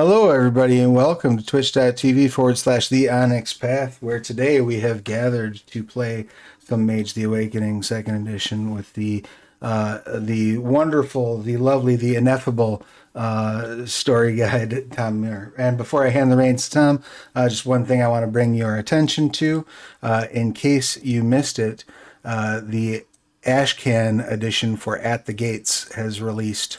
Hello, everybody, and welcome to twitch.tv/the Onyx Path, where today we have gathered to play some Mage the Awakening Second Edition with the wonderful, the lovely, the ineffable story guide Tom Murr. And before I hand the reins to Tom, just one thing I want to bring your attention to, in case you missed it, the Ashcan edition for At the Gates has released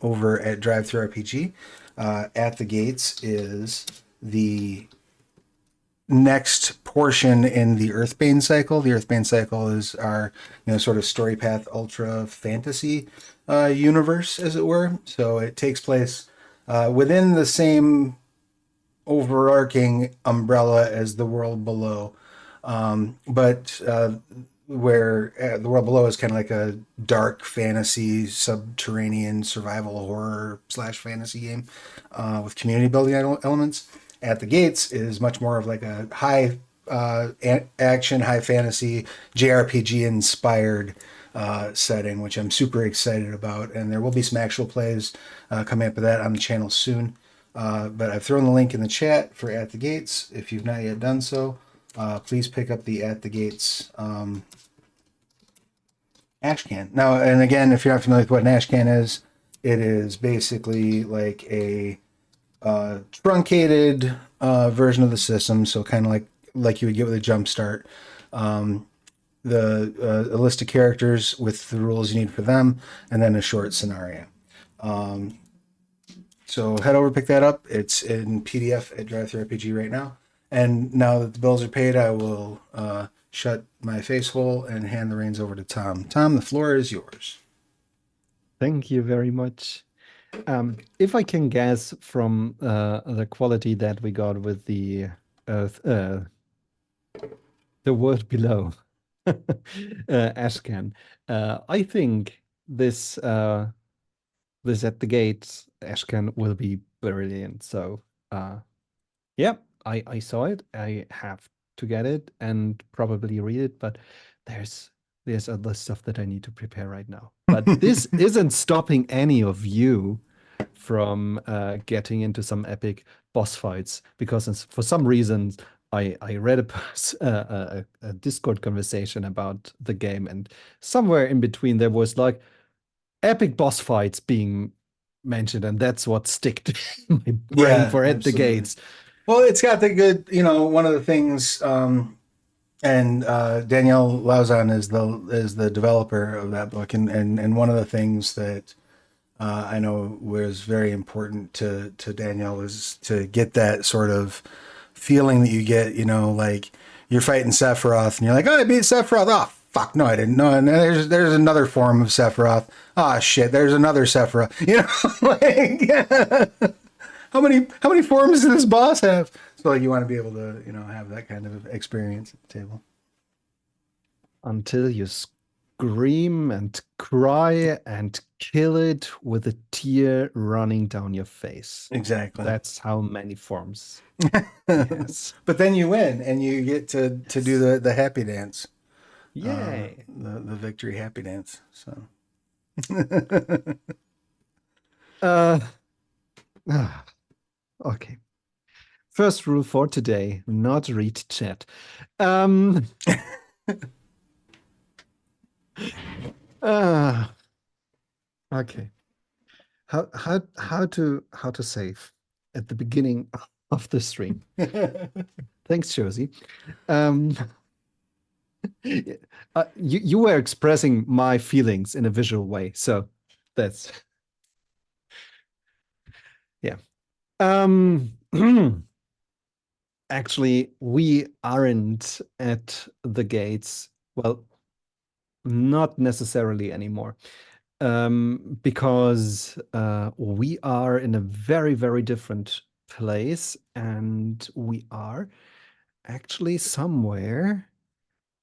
over at Drive Through RPG. At the Gates is the next portion in the Earthbane cycle. The Earthbane cycle is our, sort of story path ultra fantasy universe, as it were. So it takes place within the same overarching umbrella as the world below. But where the world below is kind of like a dark fantasy, subterranean survival horror / fantasy game with community building elements. At the Gates is much more of like a high action, high fantasy, JRPG inspired setting, which I'm super excited about. And there will be some actual plays coming up with that on the channel soon. But I've thrown the link in the chat for At the Gates. If you've not yet done so, please pick up the At the Gates ashcan. Now, and again, if you're not familiar with what an ashcan is, it is basically like a truncated version of the system. So kind of like you would get with a jump start. A list of characters with the rules you need for them, and then a short scenario. So head over, pick that up. It's in PDF at Drive Through RPG right now. And now that the bills are paid, I will shut my face hole and hand the reins over to Tom. Tom, the floor is yours. Thank you very much. If I can guess from the quality that we got with the Earth, the world below, Ashcan, I think this At the Gates Ashcan will be brilliant. So, yeah, I saw it. I have to get it and probably read it, but there's other stuff that I need to prepare right now. But this isn't stopping any of you from getting into some epic boss fights, because for some reason I read a Discord conversation about the game, and somewhere in between there was like epic boss fights being mentioned, and that's what stick to my brain for At the Gates. Well, it's got the good, one of the things, and Danielle Lauzon is the developer of that book, and one of the things that I know was very important to Danielle was to get that sort of feeling that you get, like you're fighting Sephiroth and you're like, oh, I beat Sephiroth. Oh, fuck, no, I didn't. No, and there's another form of Sephiroth. Oh shit, there's another Sephiroth. Like how many forms does this boss have? So like you want to be able to, have that kind of experience at the table. Until you scream and cry and kill it with a tear running down your face. Exactly. That's how many forms. Yes. But then you win and you get to do the happy dance. Yay. The victory happy dance. So okay. First rule for today, not read chat. Okay. How to save at the beginning of the stream. Thanks, Josie. You were expressing my feelings in a visual way, so that's yeah. Actually, we aren't at the gates. Well, not necessarily anymore, because we are in a very, very different place, and we are actually somewhere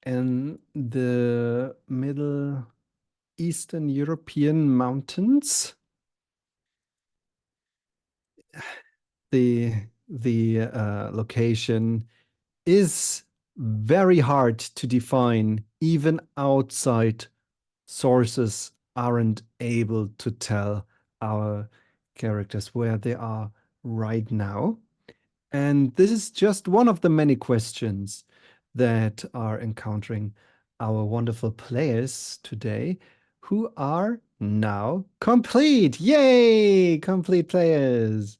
in the Middle Eastern European mountains. The location is very hard to define. Even outside sources aren't able to tell our characters where they are right now. And this is just one of the many questions that are encountering our wonderful players today who are now complete. Yay! Complete players.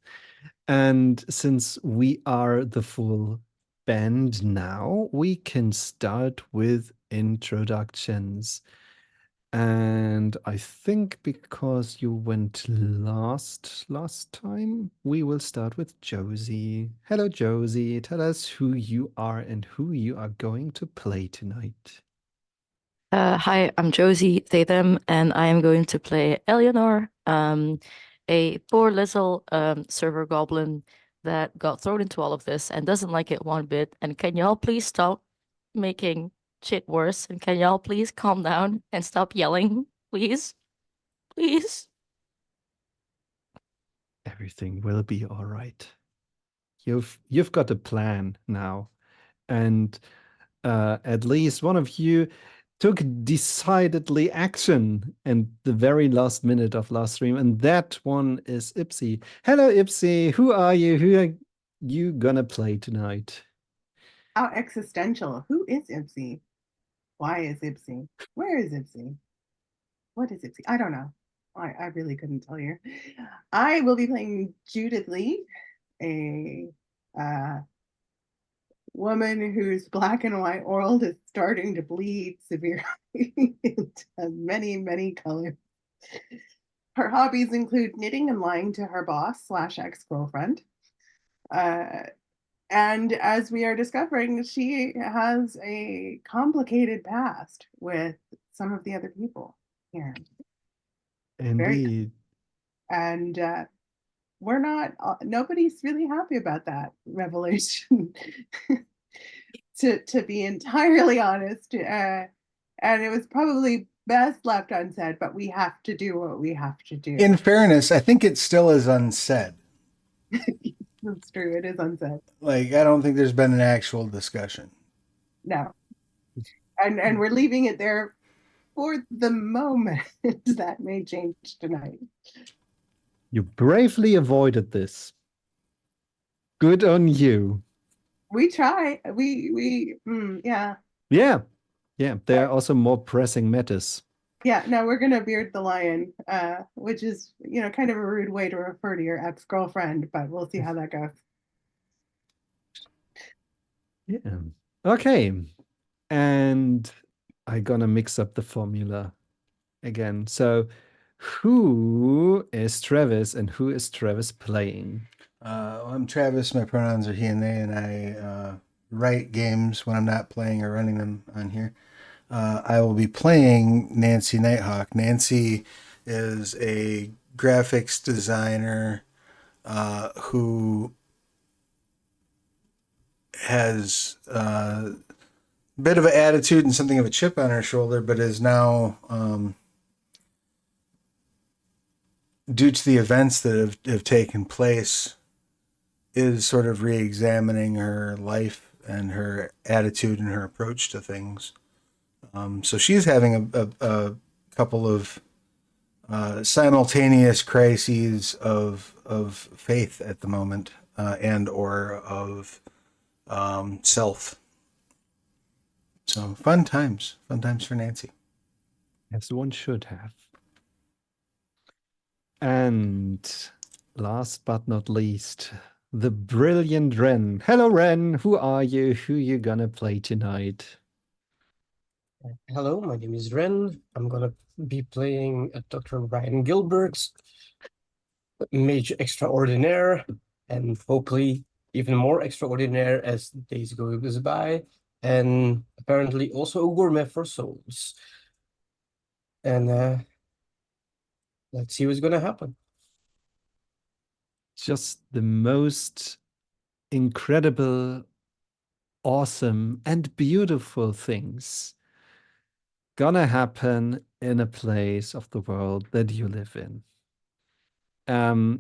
And since we are the full band now, we can start with introductions. And I think because you went last time, we will start with Josie. Hello, Josie. Tell us who you are and who you are going to play tonight. Hi, I'm Josie Tatham, and I am going to play Eleanor, a poor little server goblin that got thrown into all of this and doesn't like it one bit. And can y'all please stop making shit worse? And can y'all please calm down and stop yelling? Please? Please? Everything will be all right. You've got a plan now, and at least one of you took decidedly action in the very last minute of last stream, and that one is Ipsy. Hello, Ipsy. Who are you? Who are you gonna play tonight? How existential. Who is Ipsy? Why is Ipsy? Where is Ipsy? What is Ipsy? I don't know. I really couldn't tell you. I will be playing Judith Lee, a woman whose black and white world is starting to bleed severely into many, many colors. Her hobbies include knitting and lying to her boss slash ex-girlfriend. And as we are discovering, she has a complicated past with some of the other people here. Indeed. And we're not, nobody's really happy about that revelation, to be entirely honest. And it was probably best left unsaid, but we have to do what we have to do. In fairness, I think it still is unsaid. That's true. It is unsaid. Like, I don't think there's been an actual discussion. No. And we're leaving it there for the moment. That may change tonight. You bravely avoided this. Good on you. We try. Yeah. Yeah. Yeah. There are also more pressing matters. Yeah, no, we're gonna beard the lion, which is, kind of a rude way to refer to your ex-girlfriend, but we'll see how that goes. Yeah. Okay. And I'm gonna mix up the formula again. So who is Travis and who is Travis playing? I'm Travis. My pronouns are he and they, and I write games when I'm not playing or running them on here. I will be playing Nancy Nighthawk. Nancy is a graphics designer who has a bit of an attitude and something of a chip on her shoulder, but is now, due to the events that have taken place, is sort of re-examining her life and her attitude and her approach to things. So she's having a couple of simultaneous crises of faith at the moment, and or of self. So fun times for Nancy. As one should have. And last but not least, the brilliant Ren. Hello, Ren. Who are you? Who you gonna play tonight? Hello, my name is Ren. I'm gonna be playing Dr. Ryan Gilbert, Mage Extraordinaire, and hopefully even more extraordinaire as days goes by, and apparently also a gourmet for souls. And let's see what's gonna happen. Just the most incredible, awesome, and beautiful things gonna happen in a place of the world that you live in.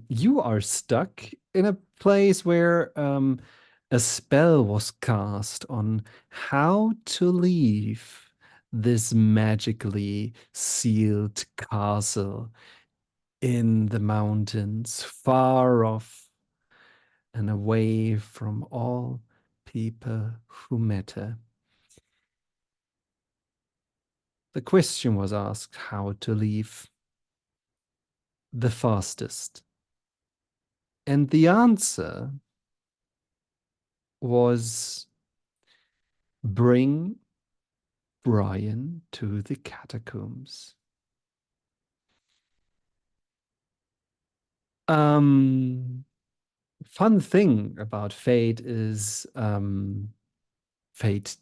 You are stuck in a place where a spell was cast on how to leave this magically sealed castle in the mountains, far off and away from all people who matter. The question was asked how to leave the fastest. And the answer was bring Brian to the catacombs. Fun thing about Fate is Fate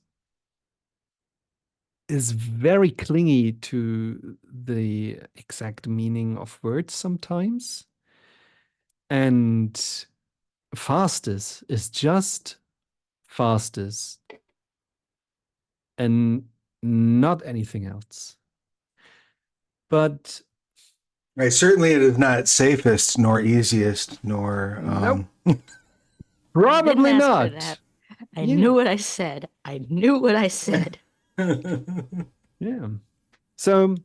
is very clingy to the exact meaning of words sometimes. And fastest is just fastest and not anything else. But Right, certainly it is not safest nor easiest nor Nope. I probably didn't ask for not. that. I Yeah. knew what I said. I knew what I said. Yeah. So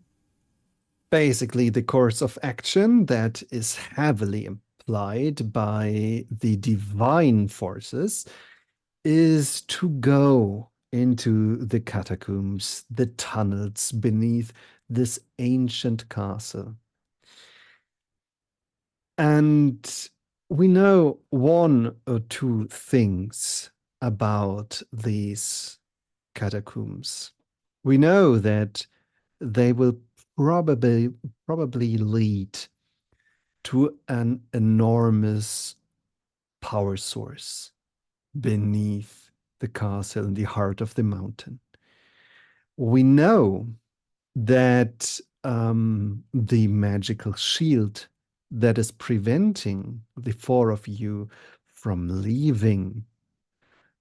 basically, the course of action that is heavily implied by the divine forces is to go into the catacombs, the tunnels beneath this ancient castle. And we know one or two things about these catacombs. We know that they will probably lead to an enormous power source beneath the castle in the heart of the mountain. We know that the magical shield that is preventing the four of you from leaving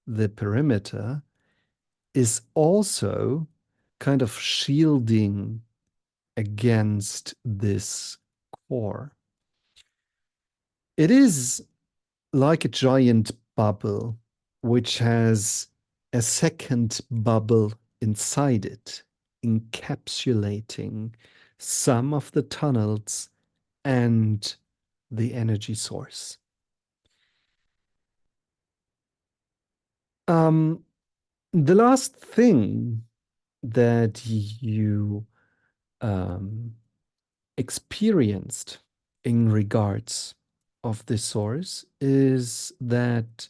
the perimeter is also kind of shielding against this core. It is like a giant bubble which has a second bubble inside it, encapsulating some of the tunnels and the energy source. The last thing that you experienced in regards of the source is that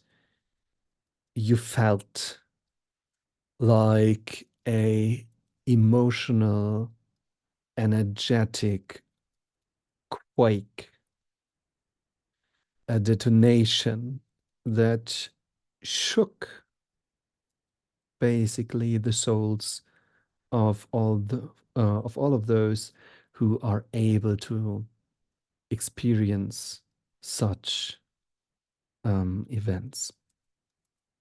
you felt like a emotional, energetic quake, a detonation that shook basically the souls of all of those who are able to experience such events.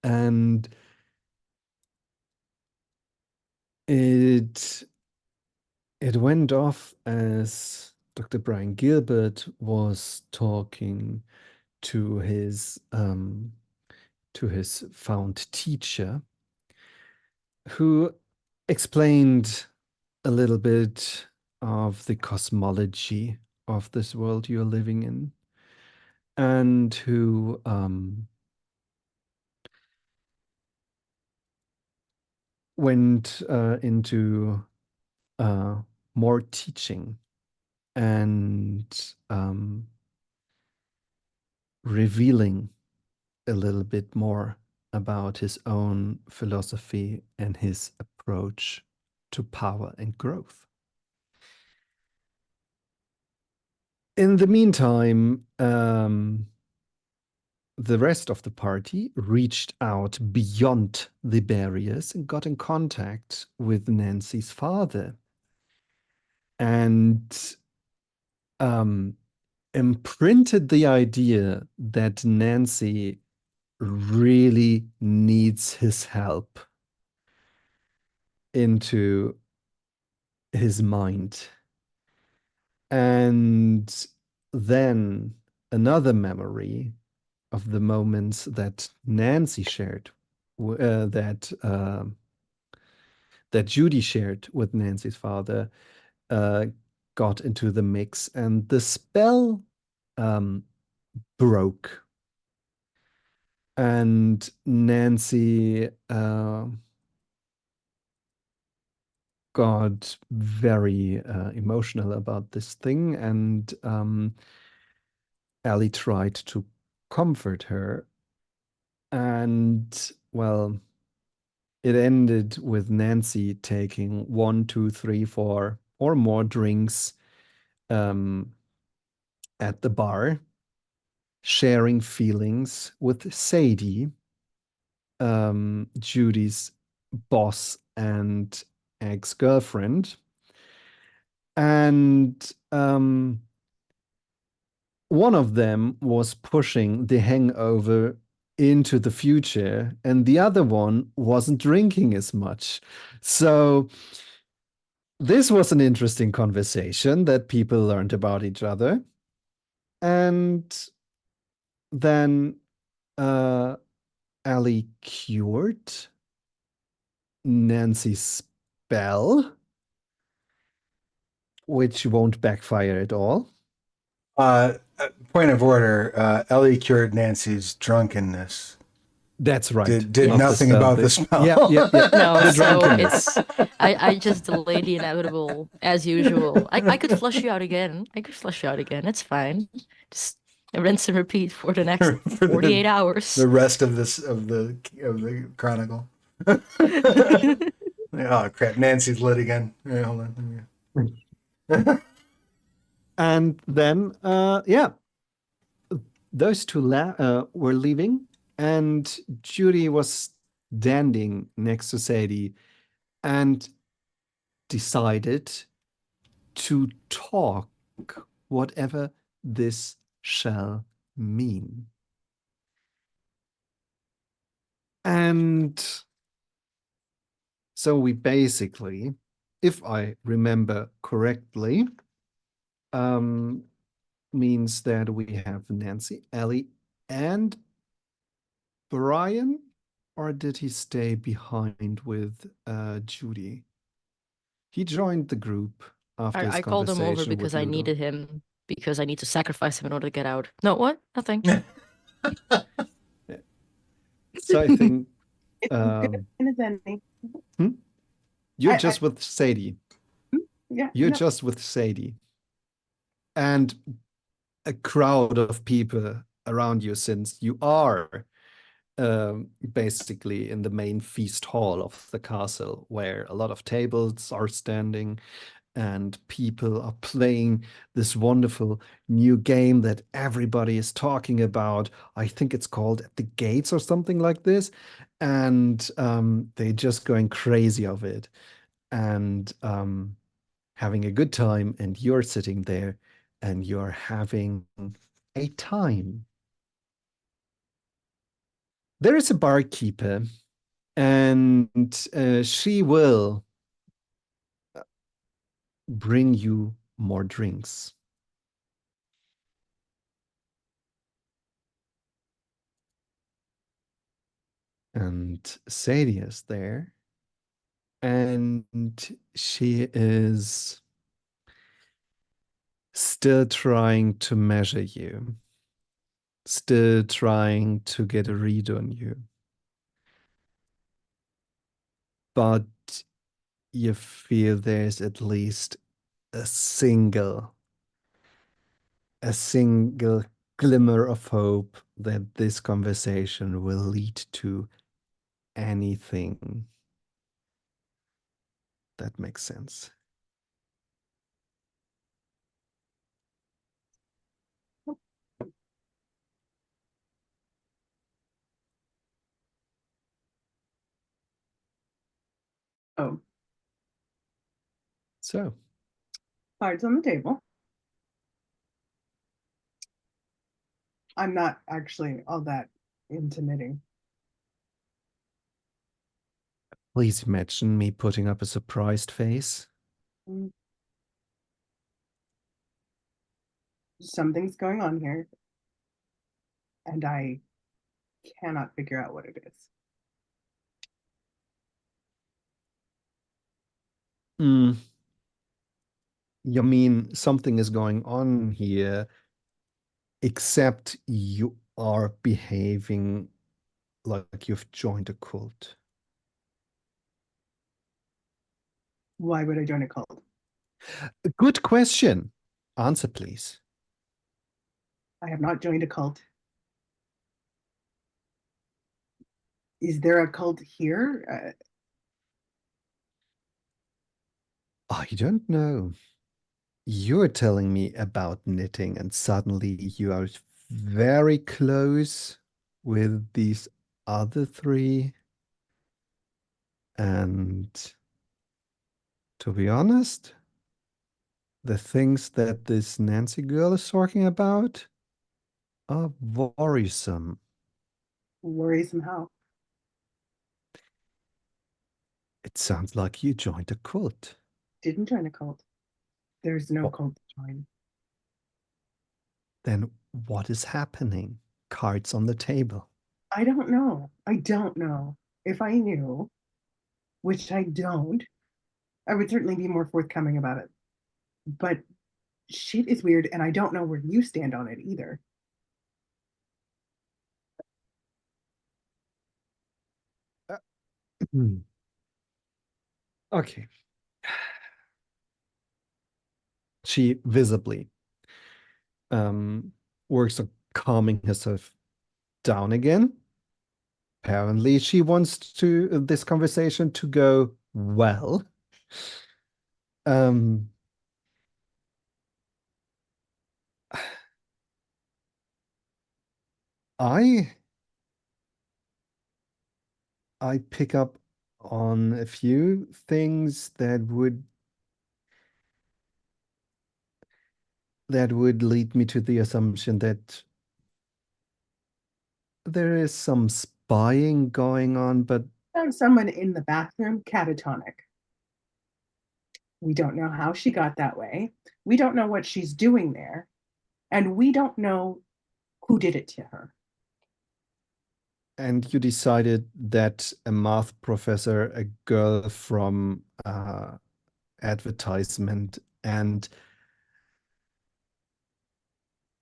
And it went off as Dr. Brian Gilbert was talking to his found teacher, who explained a little bit of the cosmology of this world you're living in, and who went into more teaching and revealing a little bit more about his own philosophy and his approach to power and growth. In the meantime, the rest of the party reached out beyond the barriers and got in contact with Nancy's father and imprinted the idea that Nancy really needs his help into his mind. And then another memory of the moments that Nancy shared, that Judy shared with Nancy's father, got into the mix, and the spell broke. And Nancy got very emotional about this thing, and Ellie tried to comfort her. And well, it ended with Nancy taking 1, 2, 3, 4 or more drinks at the bar, sharing feelings with Sadie, Judy's boss and ex-girlfriend. And one of them was pushing the hangover into the future, and the other one wasn't drinking as much. So this was an interesting conversation that people learned about each other. And then Ellie cured Nancy's spell, which won't backfire at all. Point of order. Ellie cured Nancy's drunkenness. That's right. Did Not the nothing spell about the bit. spell. Yeah. No, The so drunkenness. I just delayed the inevitable as usual. I could flush you out again. I could flush you out again. It's fine. Just rinse and repeat for the next For 48 hours. the rest of the chronicle. Oh crap! Nancy's lit again. All right, hold on. And then, those two were leaving, and Judy was standing next to Sadie and decided to talk, whatever this shall mean. And so we basically, if I remember correctly, means that we have Nancy, Ellie, and Brian, or did he stay behind with Judy? He joined the group after his I called him over conversation with because I Ludo. needed him, because I need to sacrifice him in order to get out. No, what? Nothing. So I think It's as good as any. you're I- just with Sadie. Yeah. You're no. just with Sadie. And a crowd of people around you, since you are basically in the main feast hall of the castle, where a lot of tables are standing and people are playing this wonderful new game that everybody is talking about. I think it's called At the Gates or something like this. And they're just going crazy of it and having a good time. And you're sitting there and you're having a time. There is a barkeeper, and she will bring you more drinks. And Sadie is there, and she is still trying to measure you, still trying to get a read on you. But you feel there's at least a single glimmer of hope that this conversation will lead to anything that makes sense. Oh, So, cards on the table. I'm not actually all that intimidating. please imagine me putting up a surprised face. Something's going on here, and I cannot figure out what it is. You mean something is going on here, except you are behaving like you've joined a cult. Why would I join a cult? Good question. Answer, please. I have not joined a cult. Is there a cult here? I don't know. You're telling me about knitting, and suddenly you are very close with these other three. And to be honest, the things that this Nancy girl is talking about are worrisome. Worrisome how? It sounds like you joined a cult. Didn't join a cult. There's no Oh. cult to join. Then what is happening? Cards on the table. I don't know. I don't know. If I knew, which I don't, I would certainly be more forthcoming about it. But shit is weird, and I don't know where you stand on it either. Okay. She visibly works on calming herself down again. Apparently, she wants this conversation to go well. Um, I pick up on a few things that would lead me to the assumption that there is some spying going on, but Found someone in the bathroom catatonic. We don't know how she got that way. We don't know what she's doing there. And we don't know who did it to her. and you decided that a math professor, a girl from advertisement, and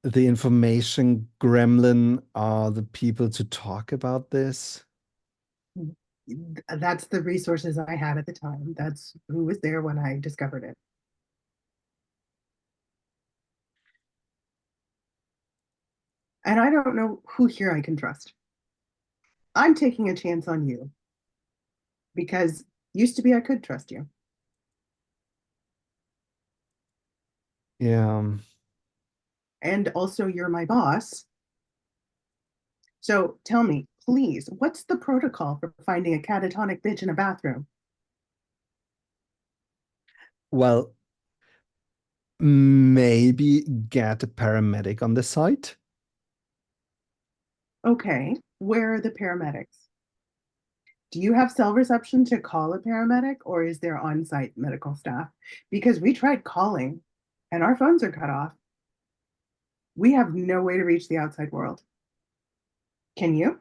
the information gremlin are the people to talk about this? That's the resources I had at the time. That's who was there when I discovered it. And I don't know who here I can trust. I'm taking a chance on you because used to be I could trust you. Yeah. And also you're my boss. So tell me, please, what's the protocol for finding a catatonic bitch in a bathroom? Well, maybe get a paramedic on the site. Okay, where are the paramedics? Do you have cell reception to call a paramedic, or is there on-site medical staff? Because we tried calling and our phones are cut off. We have no way to reach the outside world. Can you?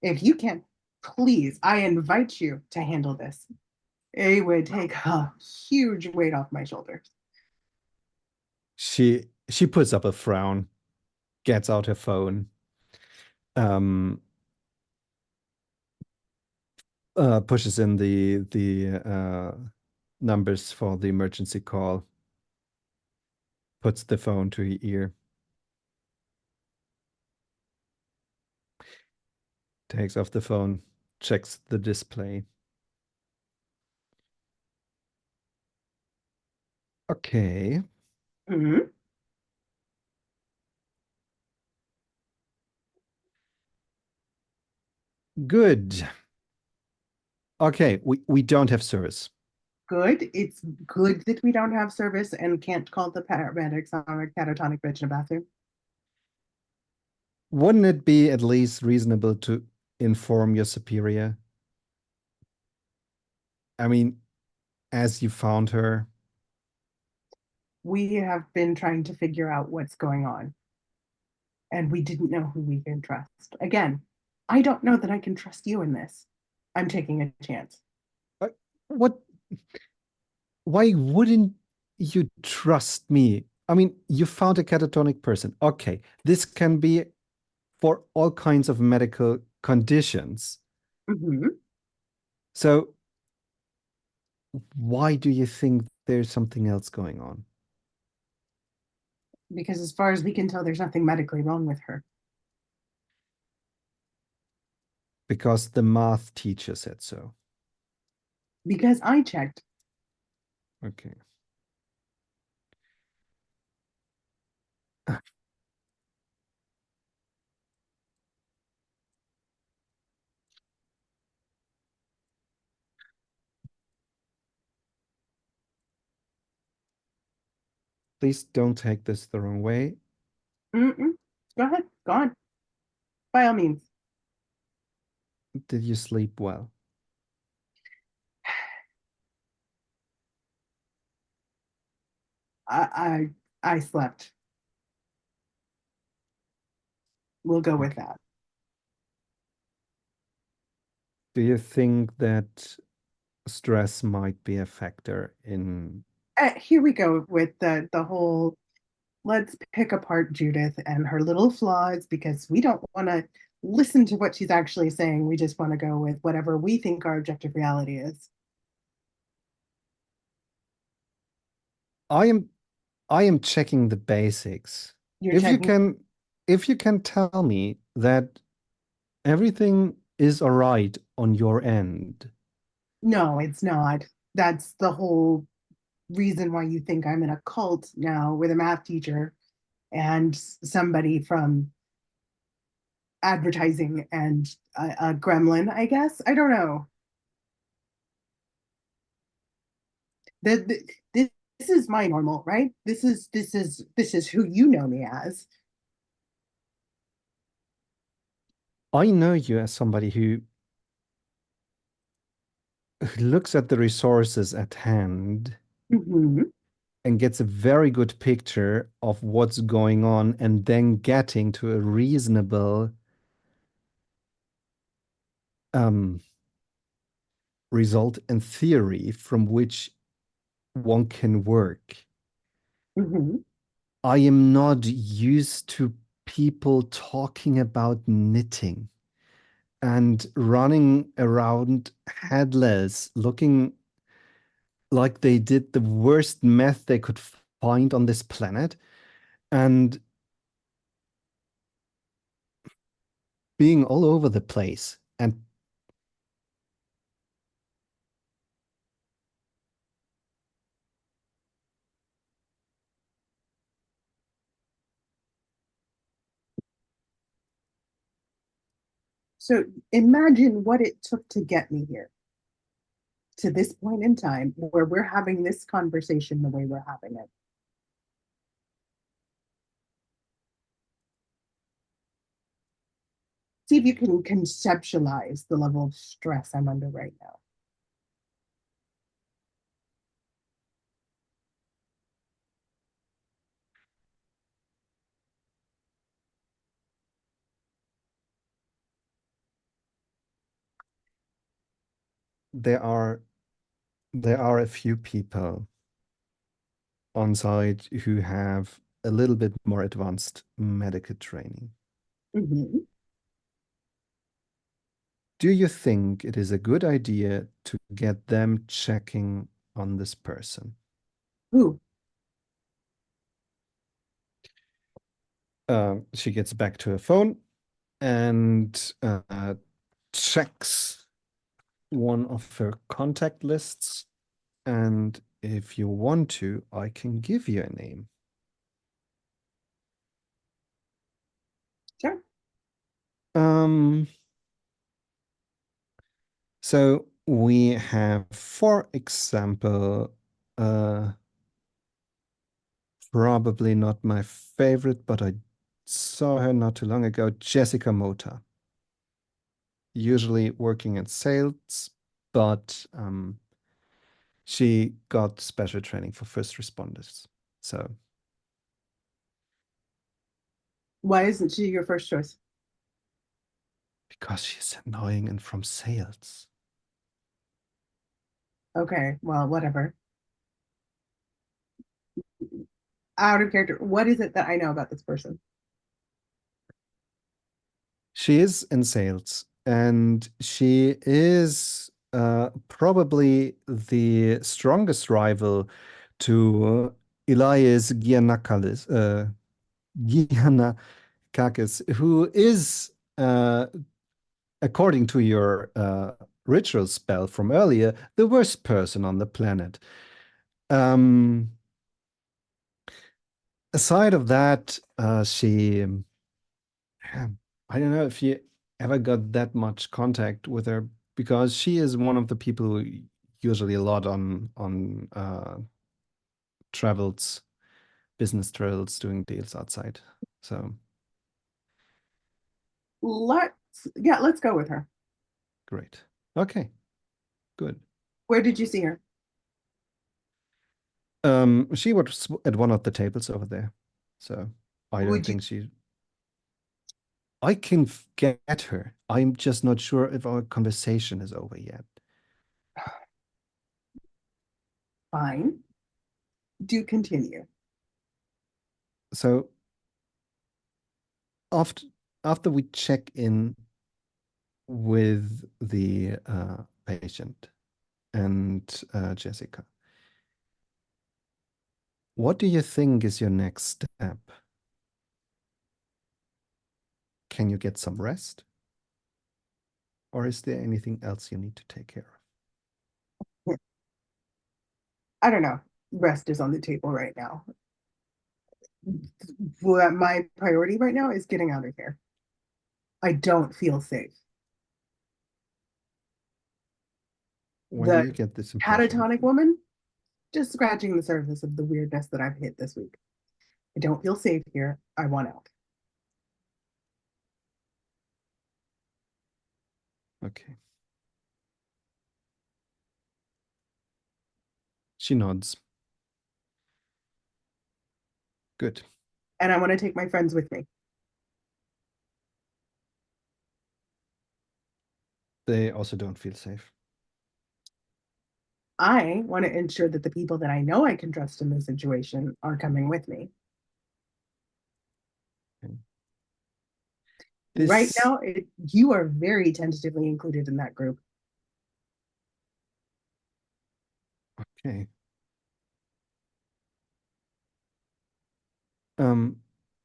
If you can, please, I invite you to handle this. It would take a huge weight off my shoulders. She puts up a frown, gets out her phone, pushes in the numbers for the emergency call, puts the phone to her ear, takes off the phone, checks the display. Okay. Mhm. Good. Okay, we don't have service. Good. It's good that we don't have service and can't call the paramedics on a catatonic bitch in a bathroom. Wouldn't it be at least reasonable to inform your superior? I mean, as you found her. We have been trying to figure out what's going on. And we didn't know who we can trust. Again, I don't know that I can trust you in this. I'm taking a chance. What? Why wouldn't you trust me? I mean, you found a catatonic person. Okay, this can be for all kinds of medical conditions. Hmm. So why do you think there's something else going on? Because as far as we can tell, there's nothing medically wrong with her. Because the math teacher said so. Because I checked. Okay. Please don't take this the wrong way. Mm-mm. Go ahead. Go on. By all means. Did you sleep well? I slept. We'll go with Okay. that. Do you think that stress might be a factor in... Here we go with the whole let's pick apart Judith and her little flaws because we don't want to listen to what she's actually saying. We just want to go with whatever we think our objective reality is. I am checking the basics. You're If you checking. can tell me that everything is all right on your end. No, it's not. That's the whole reason why you think I'm in a cult now with a math teacher and somebody from advertising and a gremlin, I guess. I don't know. This is my normal, right? This is who you know me as. I know you as somebody who looks at the resources at hand Mm-hmm. and gets a very good picture of what's going on and then getting to a reasonable result and theory from which one can work. Mm-hmm. I am not used to people talking about knitting and running around headless, looking like they did the worst meth they could find on this planet, and being all over the place. And So imagine what it took to get me here to this point in time where we're having this conversation the way we're having it. See if you can conceptualize the level of stress I'm under right now. there are a few people on site who have a little bit more advanced medical training. Mm-hmm. Do you think it is a good idea to get them checking on this person? Who? She gets back to her phone and checks one of her contact lists. And if you want to, I can give you a name. Sure. So we have, for example, probably not my favorite, but I saw her not too long ago, Jessica Mota. Usually working in sales, but she got special training for first responders. So Why isn't she your first choice? because she's annoying and from sales. Okay, well, whatever. Out of character, what is it that I know about this person? She is in sales and she is probably the strongest rival to Elias Giannakakis, who is, according to your ritual spell from earlier, the worst person on the planet. Aside of that, she, I don't know if you ever got that much contact with her, because she is one of the people who usually a lot on travels, business travels, doing deals outside. So Let's go with her. great. Okay, good. Where did you see her? She was at one of the tables over there, so I don't think she. I can get her. I'm just not sure if our conversation is over yet. Fine. Do continue. So after we check in with the patient and Jessica, what do you think is your next step? Can you get some rest? Or is there anything else you need to take care of? I don't know. Rest is on the table right now. Well, my priority right now is getting out of here. I don't feel safe. Where do you get this impression? Catatonic woman, just scratching the surface of the weirdness that I've hit this week. I don't feel safe here. I want out. Okay. She nods. Good. And I want to take my friends with me. They also don't feel safe. I want to ensure that the people that I know I can trust in this situation are coming with me. Okay. Right now, you are very tentatively included in that group. Okay.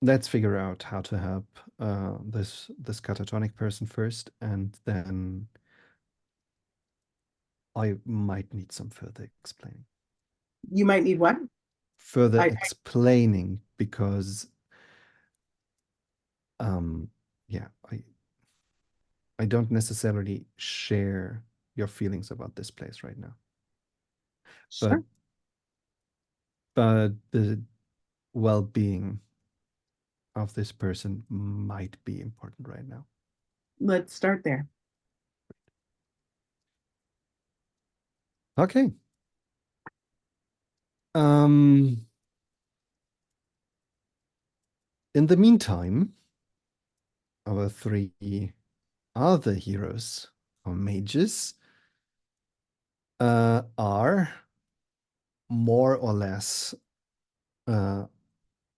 Let's figure out how to help this catatonic person first, and then I might need some further explaining. You might need what? Further explaining, because yeah, I don't necessarily share your feelings about this place right now. Sure. But the well-being of this person might be important right now. Let's start there. Okay. In the meantime, our three other heroes, or mages, are more or less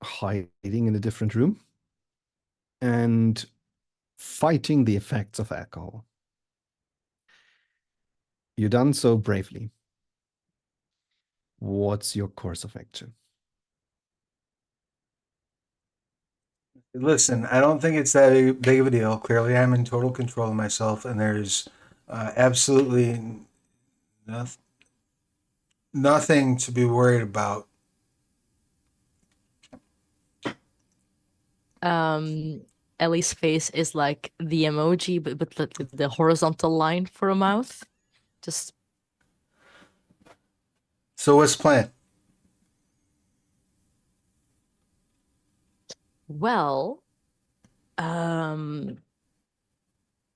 hiding in a different room and fighting the effects of alcohol. You've done so bravely. What's your course of action? Listen, I don't think it's that big of a deal. Clearly, I'm in total control of myself, and there's absolutely nothing to be worried about. Ellie's face is like the emoji, but with the horizontal line for a mouth. Just So what's the plan? well,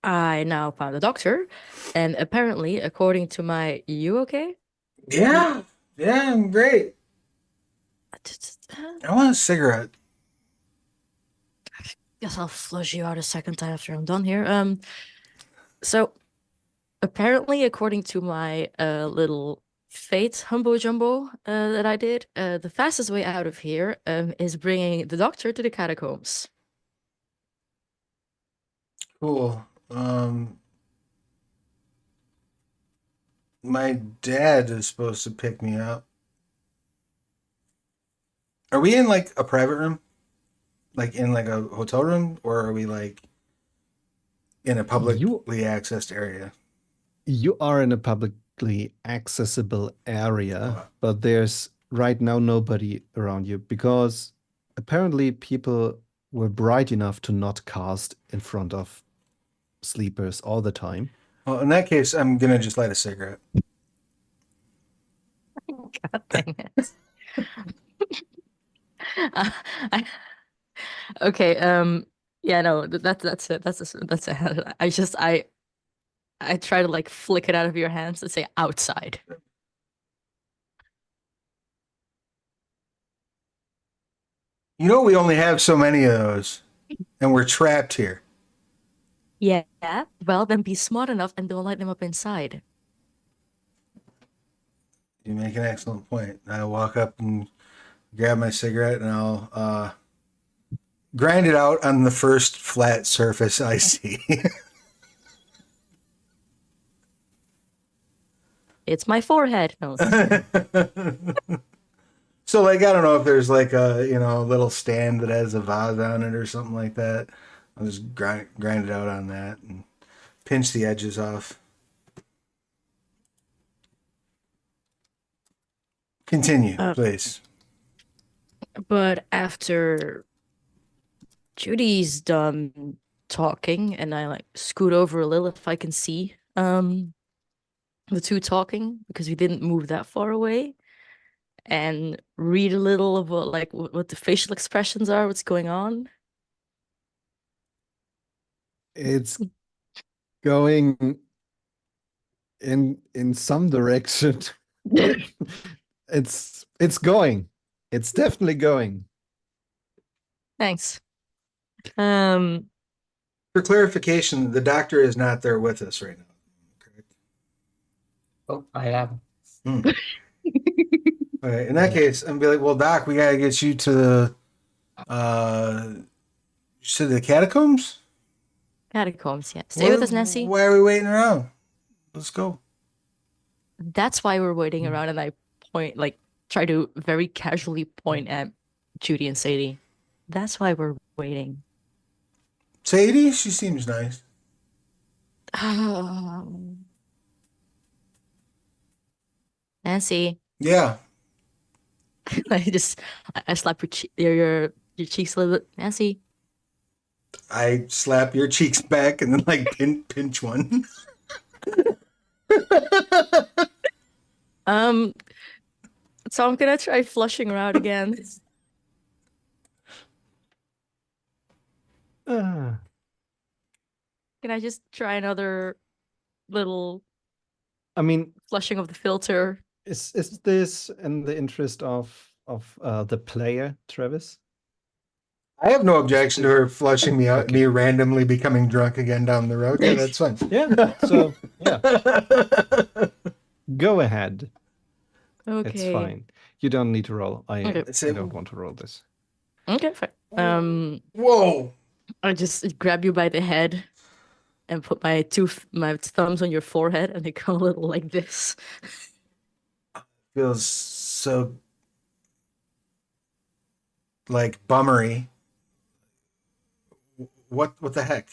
I now found a doctor, and apparently, according to my, you okay? Yeah, I'm great. I want a cigarette. Guess I'll flush you out a second time after I'm done here. So apparently, according to my little fate humbo jumbo that I did, the fastest way out of here is bringing the doctor to the catacombs. Cool. My dad is supposed to pick me up. Are we in like a private room? Like in like a hotel room? Or are we like in a publicly accessed area? You are in a publicly accessible area, Okay. but there's right now nobody around you because apparently people were bright enough to not cast in front of sleepers all the time. Well, in that case, I'm gonna just light a cigarette. God dang it. I, okay, yeah, no, that's it. That's it. I try to like flick it out of your hands and say outside. You know, we only have so many of those, and we're trapped here. Yeah. Well, then be smart enough and don't light them up inside. You make an excellent point. I walk up and grab my cigarette, and I'll grind it out on the first flat surface I see. It's my forehead. No. So, like, I don't know if there's like a little stand that has a vase on it or something like that. I'll just grind it out on that and pinch the edges off. Continue, please. But after Judy's done talking, and I like scoot over a little if I can see the two talking because we didn't move that far away, and read a little of what the facial expressions are, what's going on. It's going in some direction. It's going. It's definitely going. Thanks. For clarification, the doctor is not there with us right now. Correct? Oh, I have. All right. In that case, I'm be like, well, Doc, we gotta get you to the catacombs. Catacombs, yeah. Stay with us, Nancy. Why are we waiting around? Let's go. That's why we're waiting around, and I try to very casually point at Judy and Sadie. That's why we're waiting. Sadie, she seems nice. Nancy, Yeah. I slap your cheeks a little bit. Nancy, I slap your cheeks back and then like pinch one. so I'm gonna try flushing her out again. Ah, Can I just try another little I mean, flushing of the filter? is this in the interest of the player, Travis? I have no objection to her flushing me out, Okay. me randomly becoming drunk again down the road. Yeah, that's fine. Yeah. So yeah, go ahead. Okay. It's fine. You don't need to roll. I Okay. don't want to roll this. Okay, fine. Whoa. I just grab you by the head and put my thumbs on your forehead, and they go a little like this. Feels so like bummery. What the heck?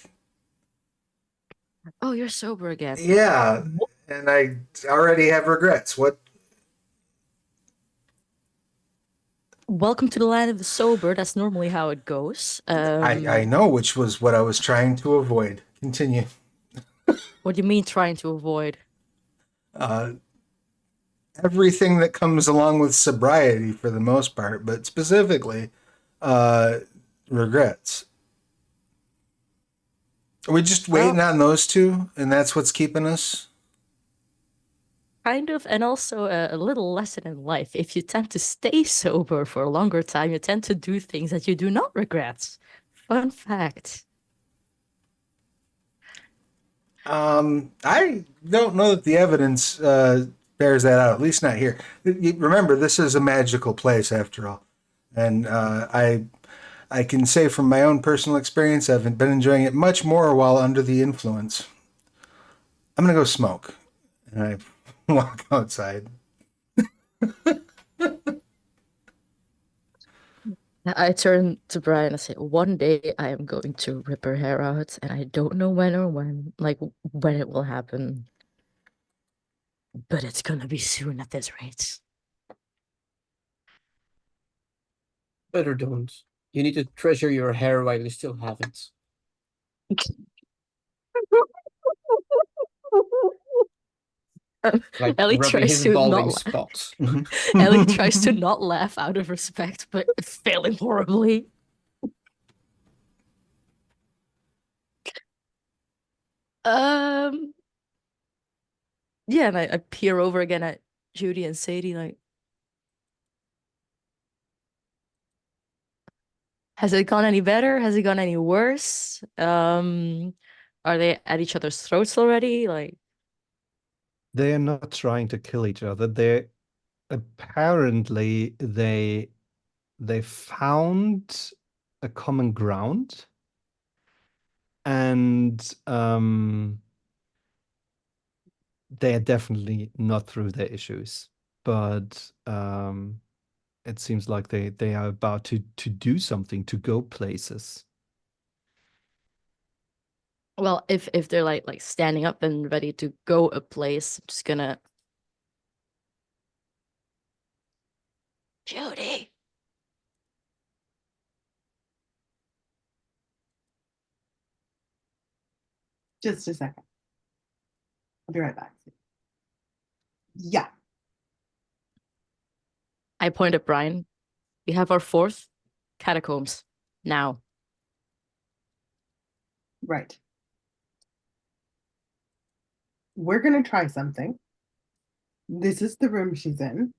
Oh, you're sober again. Yeah, and I already have regrets. What? Welcome to the land of the sober. That's normally how it goes. I know, which was what I was trying to avoid. Continue. What do you mean trying to avoid? Everything that comes along with sobriety for the most part, but specifically regrets. Are we just waiting on those two, and that's what's keeping us? Kind of, and also a little lesson in life. If you tend to stay sober for a longer time, you tend to do things that you do not regret. Fun fact. I don't know that the evidence bears that out, at least not here. Remember, this is a magical place after all. And I can say from my own personal experience, I've been enjoying it much more while under the influence. I'm going to go smoke. And walk outside. I turn to Brian and say, one day I am going to rip her hair out, and I don't know when, like when it will happen. But it's gonna be soon at this rate. Better don't. You need to treasure your hair while you still have it. Like Ellie rubbing tries his to balding not spots. Ellie tries to not laugh out of respect, but failing horribly. Um, yeah, and I peer over again at Judy and Sadie, like, has it gone any better? Has it gone any worse? Are they at each other's throats already? Like, They are not trying to kill each other. They apparently they found a common ground, and they are definitely not through their issues. But it seems like they are about to do something, to go places. well, if they're like standing up and ready to go a place, I'm just gonna Judy. Just a second. I'll be right back. Yeah. I point at Brian. We have our fourth catacombs now. Right. We're going to try something. This is the room she's in.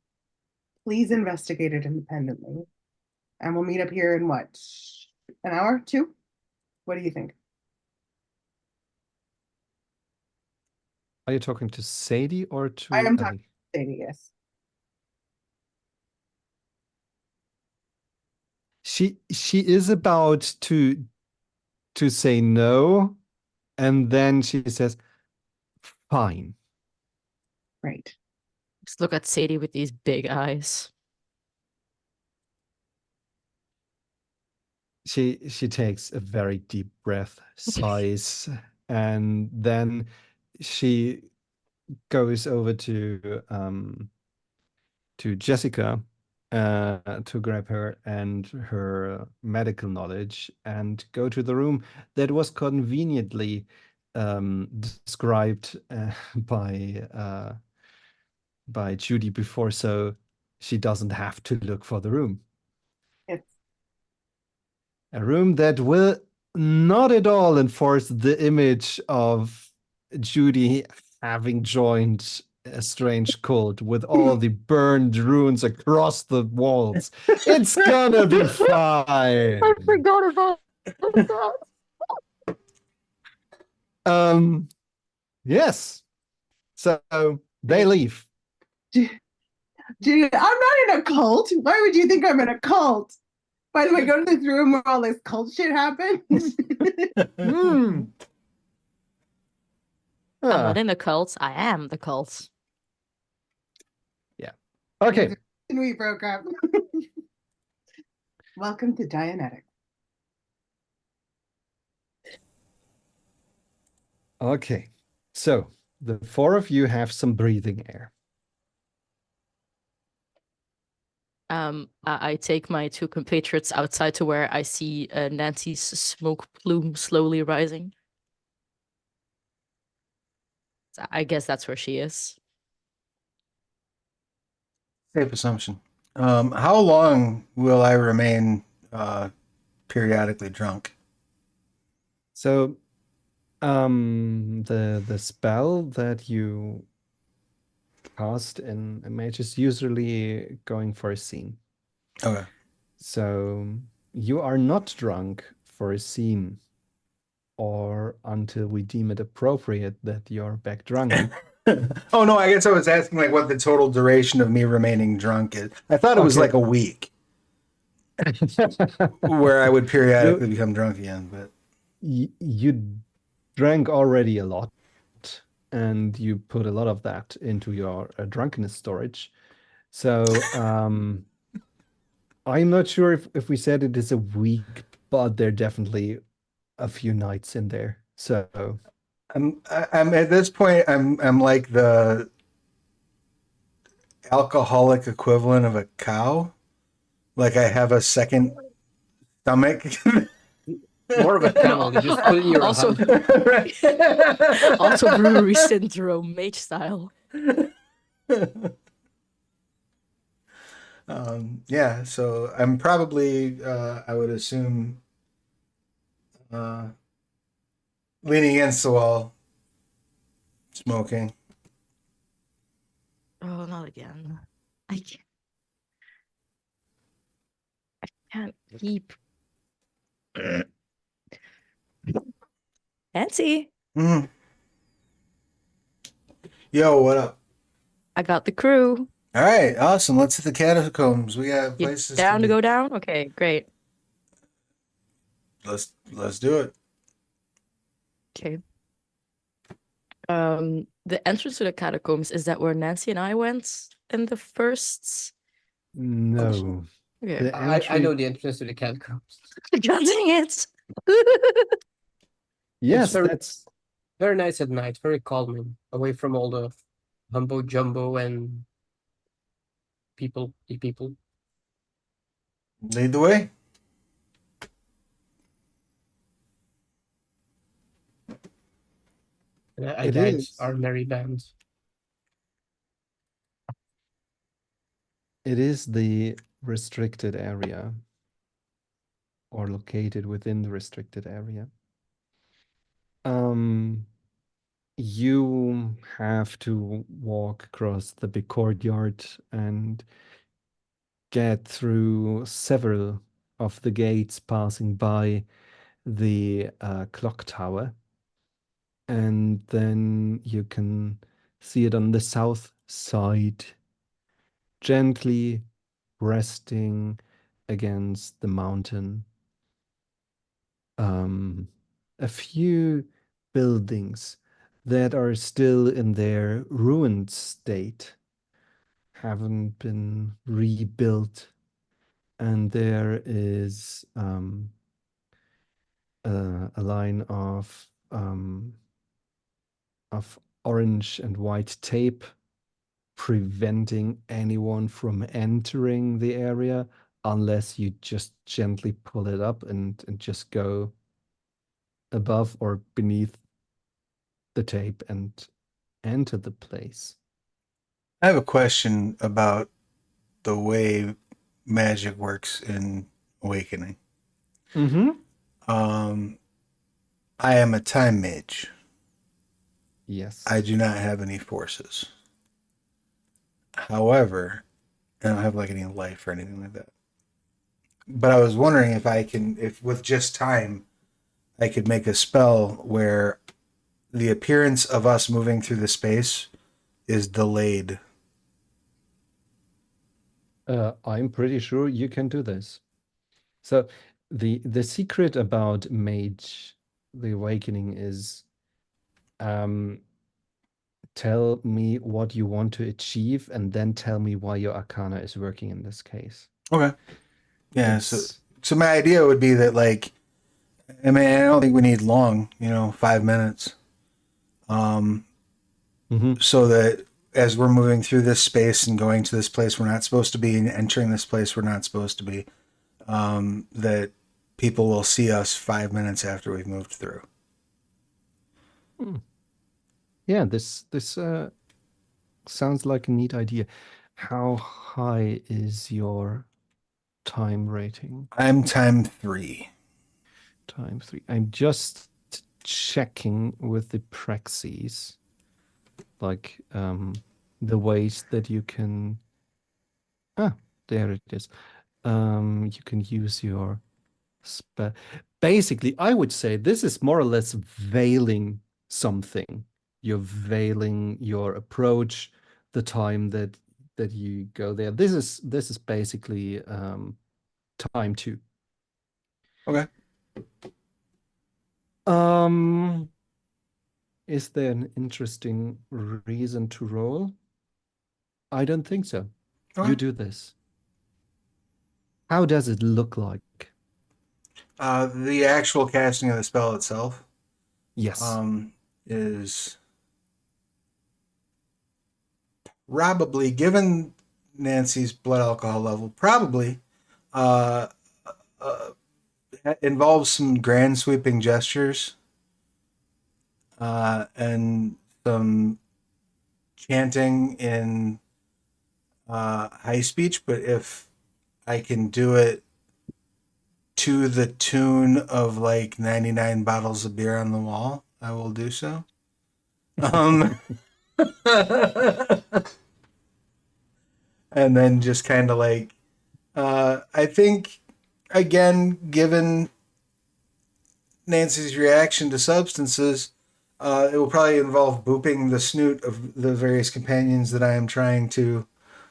Please investigate it independently. And we'll meet up here in what? An hour? 2? What do you think? Are you talking to Sadie or to I am talking Ellie? to Sadie, yes. She is about to say no, and then she says, "Fine." Right. Just look at Sadie with these big eyes. She takes a very deep breath, sighs, and then she goes over to Jessica to grab her and her medical knowledge and go to the room that was conveniently described by Judy before, so she doesn't have to look for the room. It's A room that will not at all enforce the image of Judy having joined a strange cult with all the burned runes across the walls. It's gonna be fine. I forgot about that. Yes. So they leave. Dude, I'm not in a cult. Why would you think I'm in a cult? By the way, go to this room where all this cult shit happens. Hmm. I'm Ah, not in the cult. I am the cult. okay. And we broke up. Welcome to Dianetics. Okay. So the four of you have some breathing air. I take my two compatriots outside to where I see Nancy's smoke plume slowly rising. So I guess that's where she is. Safe assumption. How long will I remain periodically drunk? So the spell that you cast in a mage is usually going for a scene. Okay. So you are not drunk for a scene or until we deem it appropriate that you're back drunk. Oh no, I guess I was asking like what the total duration of me remaining drunk is. I thought it was Okay. like a week where I would periodically become drunk again, but You drank already a lot. and you put a lot of that into your drunkenness storage. So I'm not sure if we said it is a week, but there are definitely a few nights in there. So I'm at this point. I'm like the alcoholic equivalent of a cow. Like I have a second stomach. More of a camel. You just put in your Also- hump. Right. Also, brewery syndrome, mage style. Yeah, so I'm probably, I would assume, uh, leaning against the wall, smoking. Oh, not again. I can't keep. Fancy. Mm. Yo, what up? I got the crew. All right, awesome. Let's hit the catacombs. We got You places down to be. go down? Okay, great. Let's do it. Okay. The entrance to the catacombs, is that where Nancy and I went in the first? no. Okay. The I entry, know the entrance to the catacombs. God dang it. yes, very- that's Very nice at night, very calming, away from all the humbo jumbo and people. Lead the way. And I It guide is. our merry band. It is the restricted area, or located within the restricted area. You have to walk across the big courtyard and get through several of the gates passing by the clock tower. And then you can see it on the south side, gently resting against the mountain. A few buildings that are still in their ruined state haven't been rebuilt, and there is a line of orange and white tape preventing anyone from entering the area unless you just gently pull it up and just go above or beneath the tape and enter the place. I have a question about the way magic works in Awakening. Mm-hmm. I am a time mage. Yes. I do not have any forces. However, I don't have like any life or anything like that. But I was wondering if with just time, I could make a spell where the appearance of us moving through the space is delayed. I'm pretty sure you can do this. So the secret about Mage, the Awakening, is tell me what you want to achieve and then tell me why your Arcana is working in this case. Okay. Yeah. It's- So my idea would be that like, I mean, I don't think we need long. 5 minutes. Mhm. So that as we're moving through this space and going to this place we're not supposed to be and entering this place we're not supposed to be, that people will see us 5 minutes after we've moved through. Yeah, this sounds like a neat idea. How high is your time rating? I'm time 3. Time 3. I'm just checking with the praxis, like the ways that you can. There it is. You can use your spell. Basically, I would say this is more or less veiling something. You're veiling your approach, the time that you go there. This is basically time 2. Okay. Um, Is there an interesting reason to roll? I don't think so. Okay. You do this. How does it look like? The actual casting of the spell itself Yes. is probably, given Nancy's blood alcohol level, probably uh, uh, involves some grand sweeping gestures and some chanting in high speech. But if I can do it to the tune of like 99 bottles of beer on the wall, I will do so. And then just kind of like, I think, again, given Nancy's reaction to substances, it will probably involve booping the snoot of the various companions that I am trying to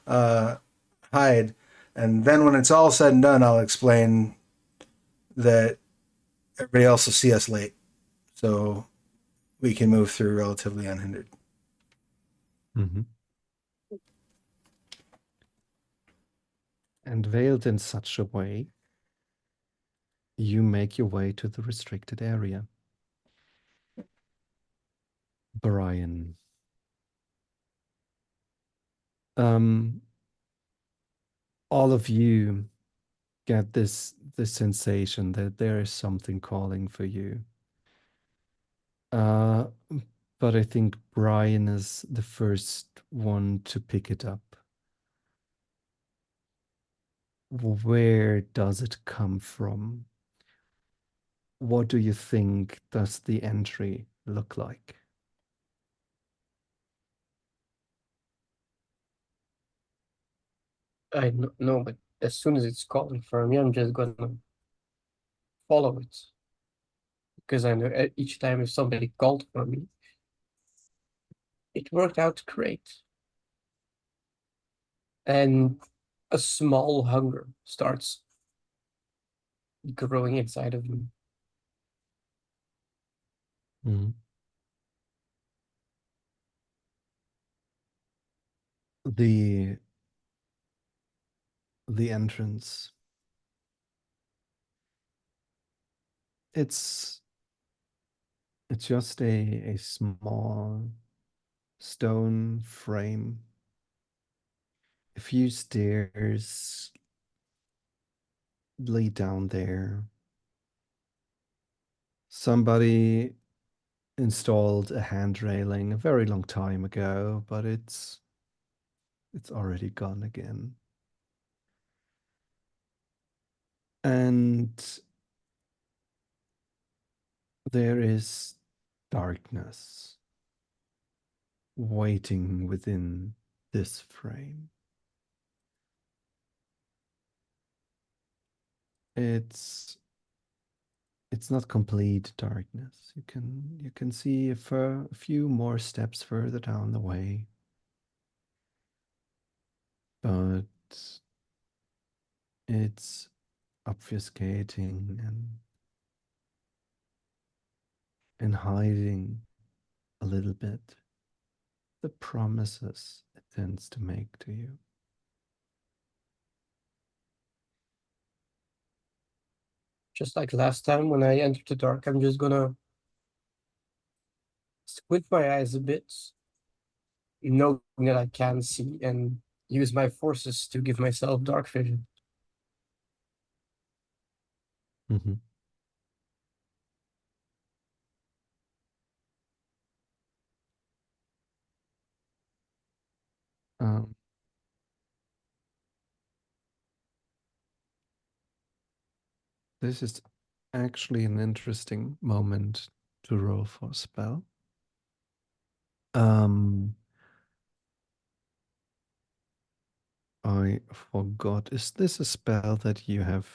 hide. And then when it's all said and done, I'll explain that everybody else will see us late. So we can move through relatively unhindered. Mm-hmm. And veiled in such a way, you make your way to the restricted area. Brian. All of you get this sensation that there is something calling for you. But I think Brian is the first one to pick it up. Where does it come from? What do you think does the entry look like? I know, but as soon as it's calling for me, I'm just gonna follow it. Because I know each time if somebody called for me, it worked out great. And a small hunger starts growing inside of me. Mm. The entrance. It's just a small stone frame. A few stairs lead down there. Somebody installed a hand railing a very long time ago, but it's already gone again. And there is darkness waiting within this frame. It's not complete darkness. You can see a few more steps further down the way, but it's obfuscating and hiding a little bit the promises it tends to make to you. Just like last time when I entered the dark, I'm just gonna squint my eyes a bit, knowing that I can see, and use my forces to give myself dark vision. Mm-hmm. Um, this is actually an interesting moment to roll for a spell. I forgot. Is this a spell that you have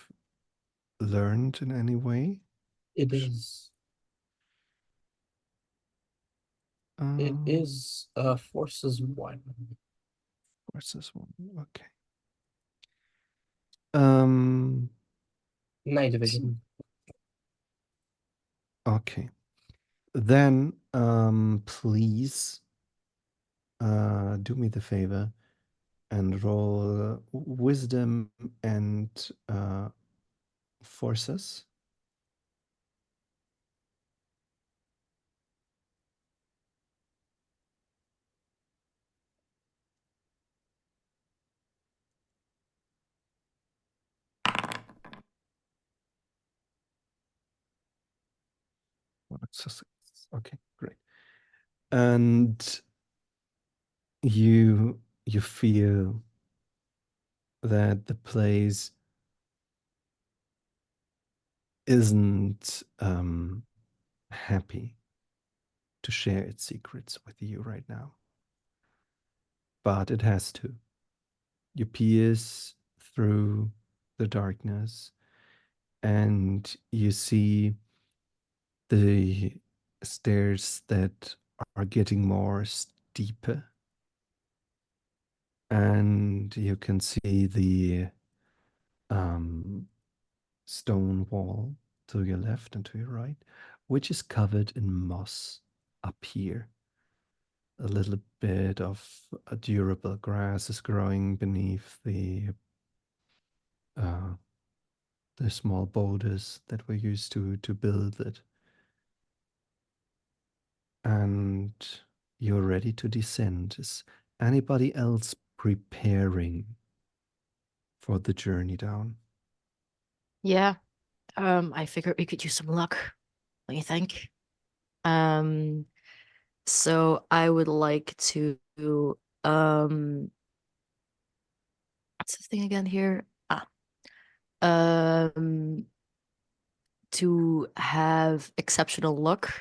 learned in any way? It is. It is forces 1. Where's this one? Okay. Um. Night vision. Okay. Then please do me the favor and roll wisdom and forces. Okay, great. And you feel that the place isn't happy to share its secrets with you right now. But it has to. You pierce through the darkness and you see the stairs that are getting more steeper. And you can see the stone wall to your left and to your right, which is covered in moss up here. A little bit of durable grass is growing beneath the small boulders that were used to build it. And you're ready to descend. Is anybody else preparing for the journey down? Yeah. I figured we could use some luck. What do you think? So I would like to what's the thing again here? To have exceptional luck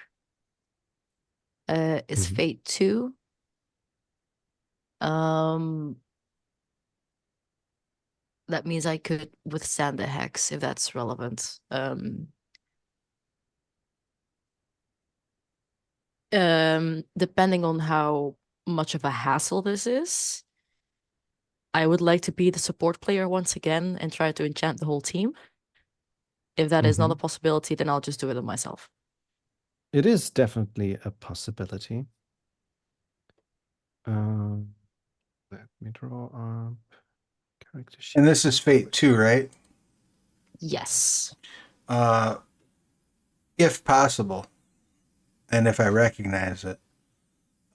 is Mhm. Fate 2. That means I could withstand the hex if that's relevant. Depending on how much of a hassle this is, I would like to be the support player once again and try to enchant the whole team. If that is not a possibility, then I'll just do it on myself. It is definitely a possibility. Let me draw up character sheet. And this is Fate 2, right? Yes. If possible, and if I recognize it,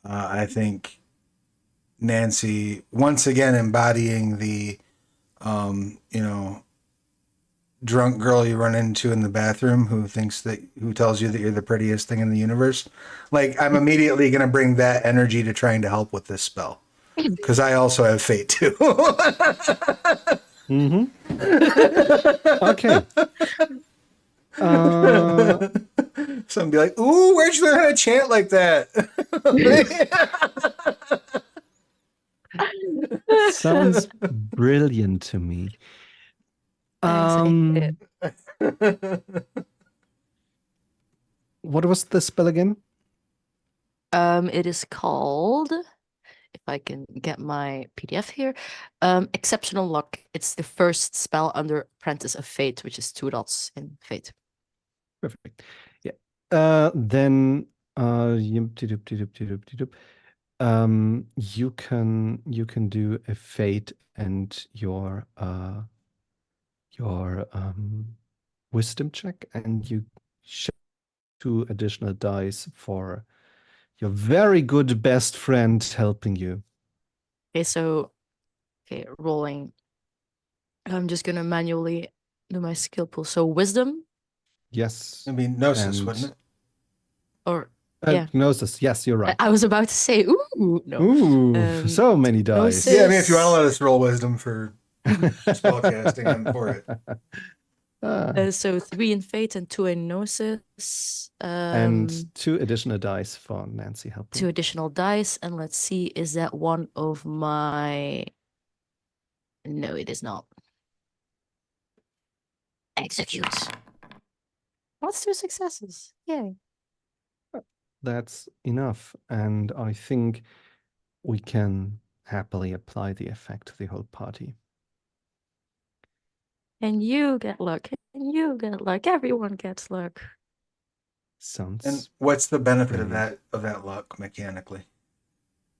I think Nancy, once again embodying the, drunk girl you run into in the bathroom who tells you that you're the prettiest thing in the universe. Like, I'm immediately going to bring that energy to trying to help with this spell. Because I also have Fate too. Okay. So I'm be like, ooh, where'd you learn how to chant like that? Sounds brilliant to me. Thanks, What was the spell again? it is called, if I can get my PDF here, Exceptional Luck. It's the first spell under Apprentice of Fate, which is 2 dots in Fate. Perfect. Yeah. Then you can do a fate and your wisdom check, and you show 2 additional dice for your very good best friend helping you. Okay, rolling. I'm just gonna manually do my skill pool. So wisdom Yes. I mean, Gnosis, And- wouldn't it? or yeah. Gnosis. Yes, you're right. I was about to say, ooh, no. Ooh, so many dice. Gnosis. Yeah, I mean, if you want to let us roll wisdom for spellcasting, I'm for it. So 3 in Fate and 2 in Gnosis. And 2 additional dice for Nancy helping. 2 additional dice, and let's see, is that one of my... No, it is not. Execute. What's 2 successes? Yay. That's enough, and I think we can happily apply the effect to the whole party. And you get luck, and you get luck. Everyone gets luck. Sounds. And what's the benefit of brilliant. that luck mechanically?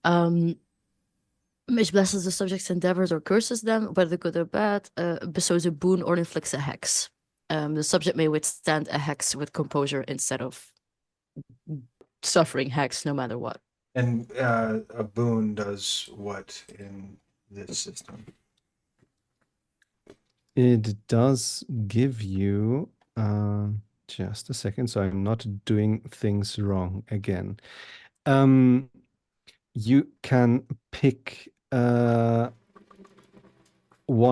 Mage blesses the subject's endeavors or curses them, whether good or bad, bestows a boon or inflicts a hex. The subject may withstand a hex with composure instead of suffering hex, no matter what. And a boon does what in this system? It does give you just a second, so I'm not doing things wrong again. You can pick one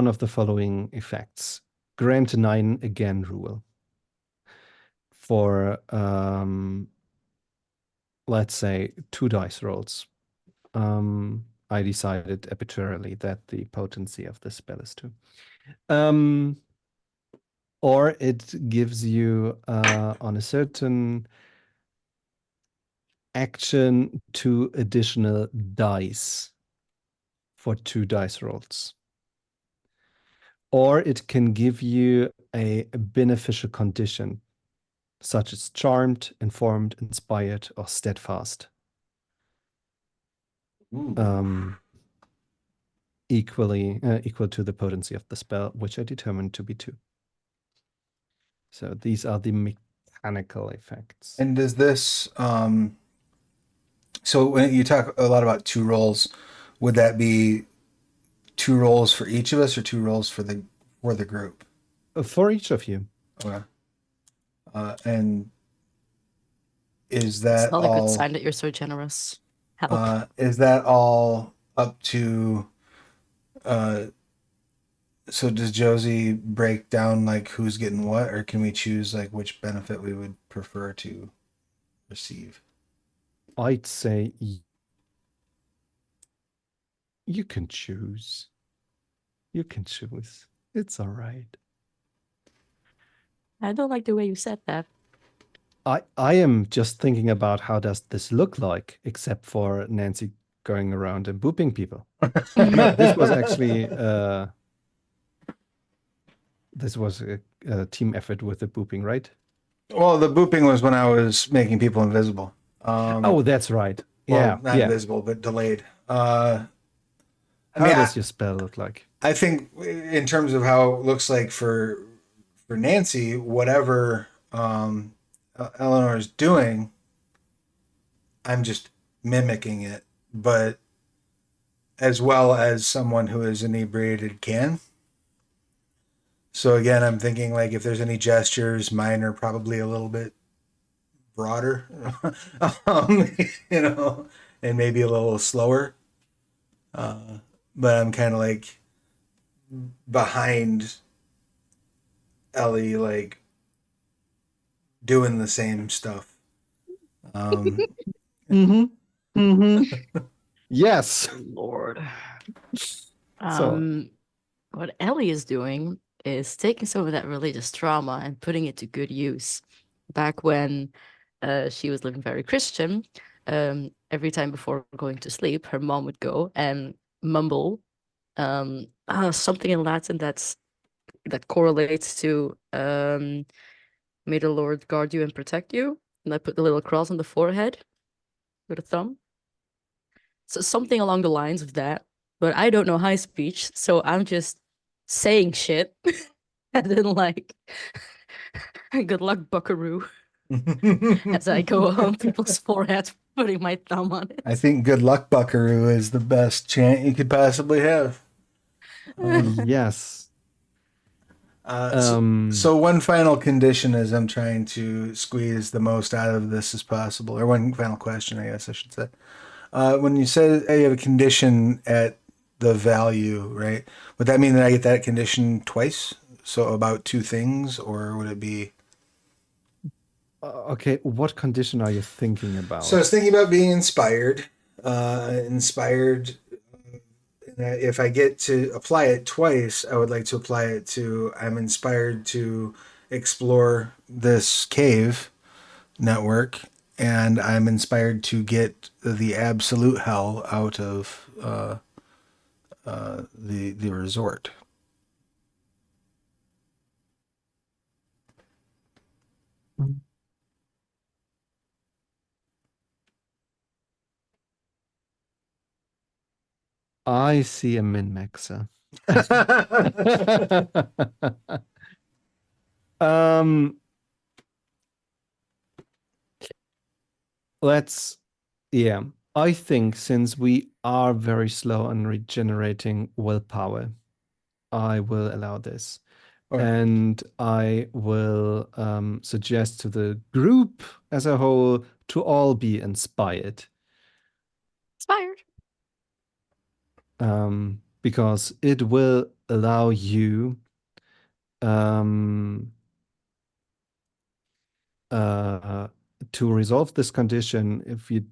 of the following effects. Grant 9 again rule. For let's say 2 dice rolls. I decided arbitrarily that the potency of the spell is 2. Or it gives you on a certain action 2 additional dice for 2 dice rolls. Or it can give you a beneficial condition, such as charmed, informed, inspired, or steadfast. Equal to the potency of the spell, which I determined to be 2. So these are the mechanical effects. And does this so when you talk a lot about 2 rolls, would that be 2 rolls for each of us or 2 rolls for the group? For each of you. Okay. And is that It's not a good all? sign that you're so generous. Help. Is that all up to? So does Josie break down like who's getting what, or can we choose like which benefit we would prefer to receive? I'd say you can choose. You can choose. It's all right. I don't like the way you said that. I am just thinking about how does this look like, except for Nancy going around and booping people. No, this was actually this was a team effort with the booping, right? Well, the booping was when I was making people invisible. Oh, that's right. Well, Yeah, not yeah. invisible, but delayed. How does your spell look like? I think in terms of how it looks like for Nancy, whatever Eleanor is doing, I'm just mimicking it, but as well as someone who is inebriated can. So again, I'm thinking like if there's any gestures, mine are probably a little bit broader, you know, and maybe a little slower. But I'm kind of like behind Ellie, like doing the same stuff. Yes. Lord. So What Ellie is doing is taking some of that religious trauma and putting it to good use. Back when she was living very Christian, every time before going to sleep, her mom would go and mumble something in Latin that correlates to may the Lord guard you and protect you. And I put the little cross on the forehead with a thumb. So something along the lines of that. But I don't know high speech, so I'm just saying shit. And then like good luck, buckaroo. As I go on people's foreheads, putting my thumb on it. I think "Good luck, Buckaroo" is the best chant you could possibly have. yes. So one final condition is I'm trying to squeeze the most out of this as possible, or one final question, I guess I should say. When you said you have a condition at the value, right? Would that mean that I get that condition twice? So about 2 things, or would it be? Okay, what condition are you thinking about? So I was thinking about being inspired. Inspired. If I get to apply it twice, I would like to apply it to I'm inspired to explore this cave network, and I'm inspired to get the absolute hell out of the resort. I see a min-maxer. um, yeah. I think since we are very slow on regenerating willpower, I will allow this. Or- And I will suggest to the group as a whole to all be inspired. Inspired. Because it will allow you to resolve this condition if you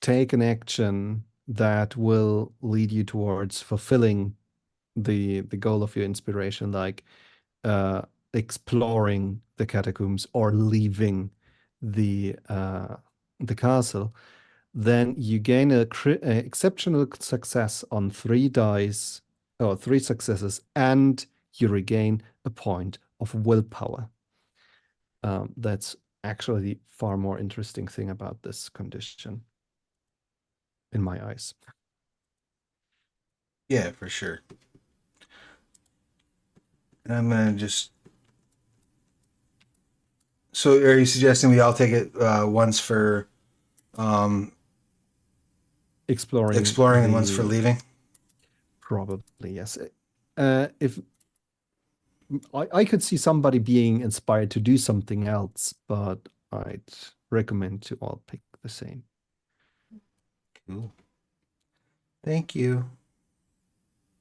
take an action that will lead you towards fulfilling the goal of your inspiration, like exploring the catacombs or leaving the castle, then you gain a exceptional success on 3 dice or 3 successes, and you regain a point of willpower. That's actually the far more interesting thing about this condition, in my eyes. Yeah, for sure. And I'm gonna just. So, are you suggesting we all take it once for Exploring and once for leaving? Probably, yes. If I could see somebody being inspired to do something else, but I'd recommend to all pick the same. Cool. Thank you.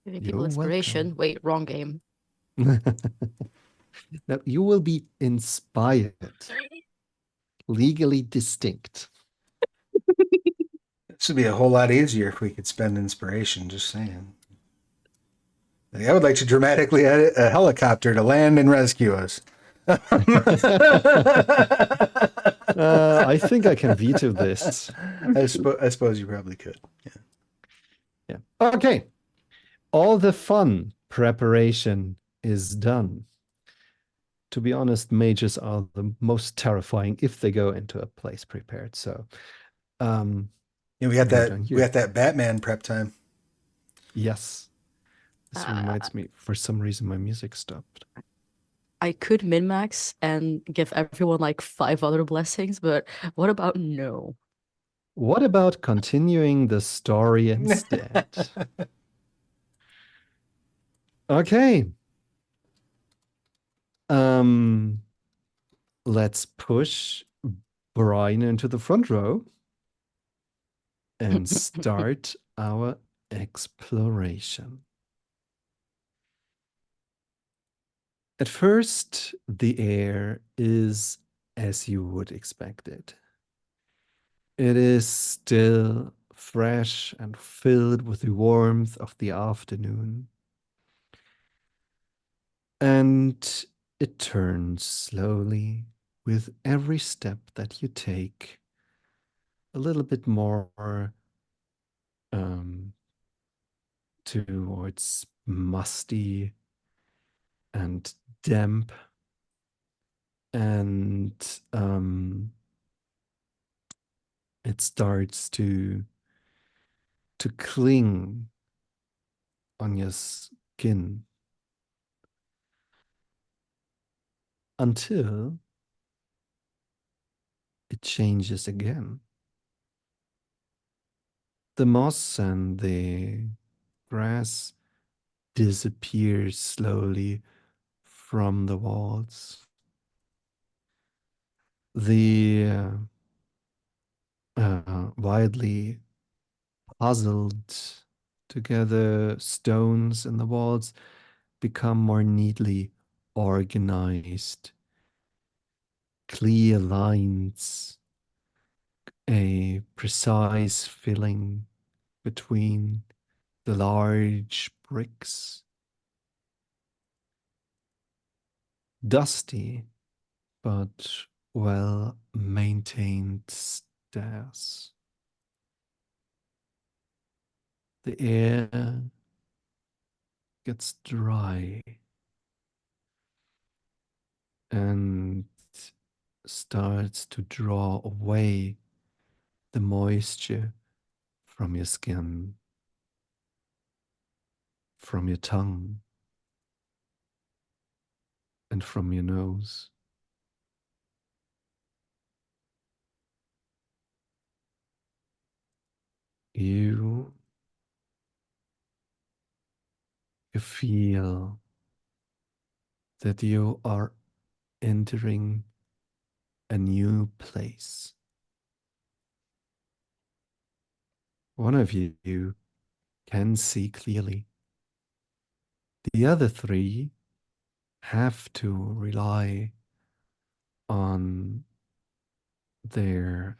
Giving You're people inspiration. welcome. Wait, wrong game. Now you will be inspired, legally distinct. This would be a whole lot easier if we could spend inspiration. Just saying. Like, I would like to dramatically edit a helicopter to land and rescue us. I think I can veto this. I suppose you probably could. Yeah. Okay. All the fun preparation is done. To be honest, mages are the most terrifying if they go into a place prepared. So, Yeah, we got we're that. done We here. got that Batman prep time. Yes. This reminds me, for some reason, my music stopped. I could min-max and give everyone like 5 other blessings, but what about no? What about continuing the story instead? Okay. Let's push Brian into the front row and start our exploration. At first, the air is as you would expect it. It is still fresh and filled with the warmth of the afternoon. And it turns slowly with every step that you take, a little bit more towards musty and damp, and it starts to cling on your skin until it changes again. The moss and the grass disappears slowly from the walls. The widely puzzled together stones in the walls become more neatly organized. Clear lines, a precise filling between the large bricks. Dusty, but well maintained stairs. The air gets dry and starts to draw away the moisture from your skin. from your tongue, and from your nose. You feel that you are entering a new place. One of you can see clearly. The other three have to rely on their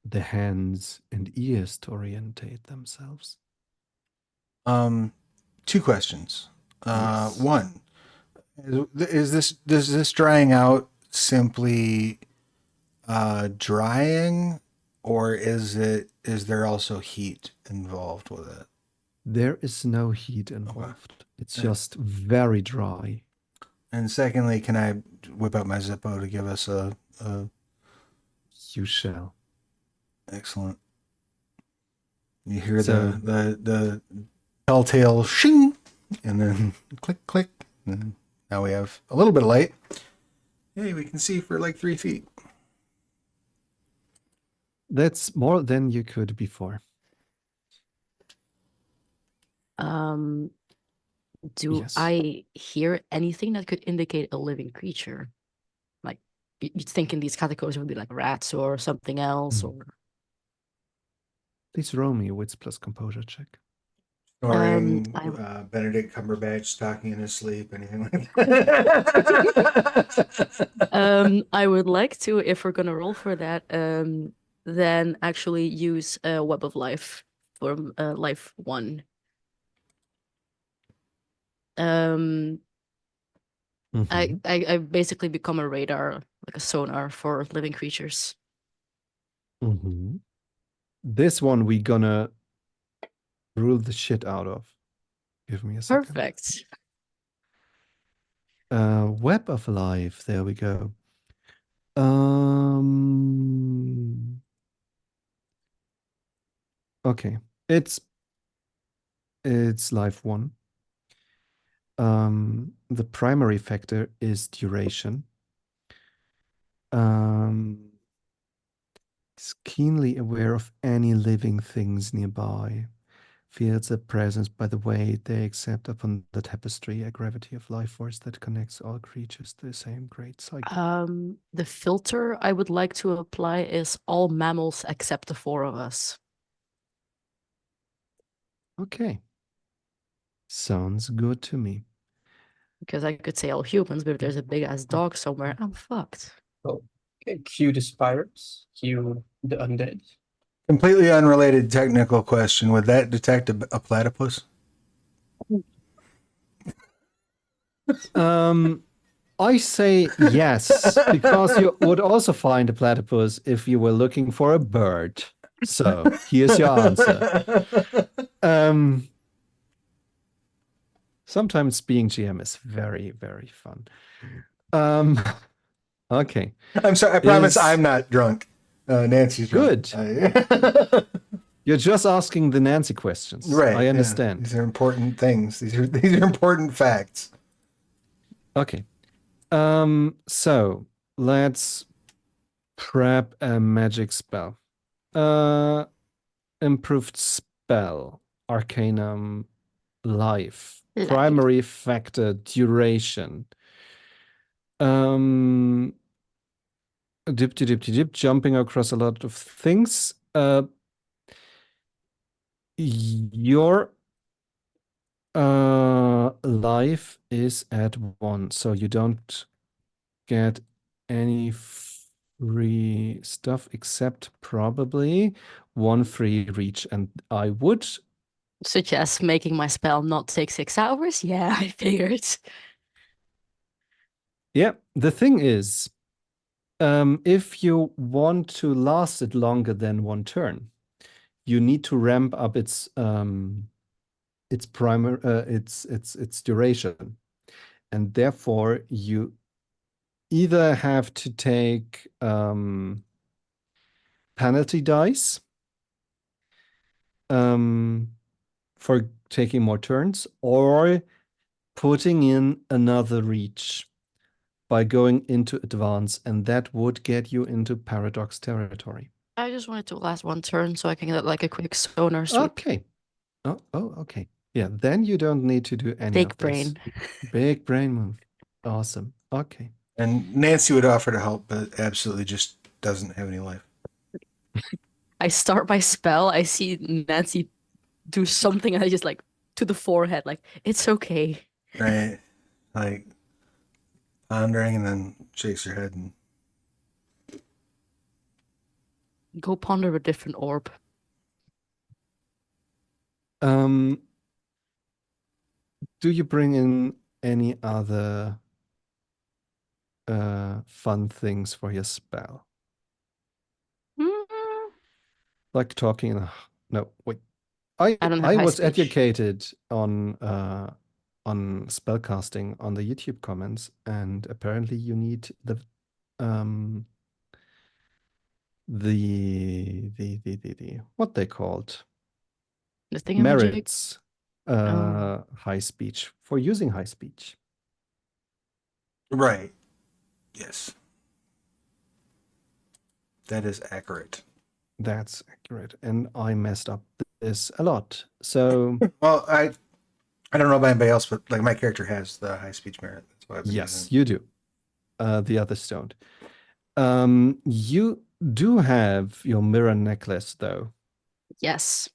the hands and ears to orientate themselves. 2 questions. Yes. One, does this drying out simply drying, or is there also heat involved with it? There is no heat involved. It's just very dry. And secondly, can I whip out my Zippo to give us a You shall. excellent? You hear So- the telltale shing, and then click click, and then now we have a little bit of light. Hey, we can see for like 3 feet. That's more than you could before. Do Yes. I hear anything that could indicate a living creature? Like you'd think in these categories would be like rats or something else, Hmm. or Please roll me a wits plus composure check. Snoring, I- Benedict Cumberbatch talking in his sleep, anything like that. I would like to, if we're gonna roll for that, then actually use a web of life from life 1. Mhm. I basically become a radar, like a sonar for living creatures. Mhm. This one we gonna rule the shit out of. Give me a second. Perfect. Web of life. There we go. Okay. It's life 1. The primary factor is duration. It's keenly aware of any living things nearby. Feels a presence by the way they accept upon the tapestry a gravity of life force that connects all creatures to the same great cycle. The filter I would like to apply is all mammals except the 4 of us. Okay. Sounds good to me. Because I could say all humans, but if there's a big ass dog somewhere, I'm fucked. Okay, cue the spirits, cue the undead. Completely unrelated technical question. Would that detect a platypus? I say yes, because you would also find a platypus if you were looking for a bird. So here's your answer. Sometimes being GM is very, very fun. Okay. I'm sorry. I promise I'm not drunk. Nancy's drunk. Good. You're just asking the Nancy questions. Right. I yeah. understand. These are important things. These are important facts. Okay. So let's prep a magic spell. Improved spell, Arcanum, life, Life. primary factor, duration. Dip, jumping across a lot of things. Your life is at 1, so you don't get any free stuff except probably 1 free reach, and I would Suggest making my spell not take 6 hours? Yeah, I figured. Yeah, the thing is, if you want to last it longer than 1 turn, you need to ramp up its duration, and therefore you either have to take penalty dice, for taking more turns, or putting in another reach by going into advance, and that would get you into paradox territory. I just wanted to last one turn so I can get like a quick sonar sweep. Okay. Oh, okay. Yeah, then you don't need to do any Big of this. brain. Big brain move. Awesome. Okay. And Nancy would offer to help, but absolutely just doesn't have any life. I start my spell. I see Nancy do something, and I just like to the forehead, like it's okay. Right? Like pondering and then shakes her head and Go ponder a different orb. Do you bring in any other fun things for your spell? Mm, Like talking. No, wait. I don't have high was speech. educated on spellcasting on the YouTube comments, and apparently you need the what they called The thing merits Oh. high speech for using high speech. right. Yes. That is accurate. That's accurate, and I messed up this a lot. So Well, I don't know about anybody else, but like my character has the high speech merit. That's why I've been yes, using you do. The others don't. You do have your mirror necklace, though. Yes.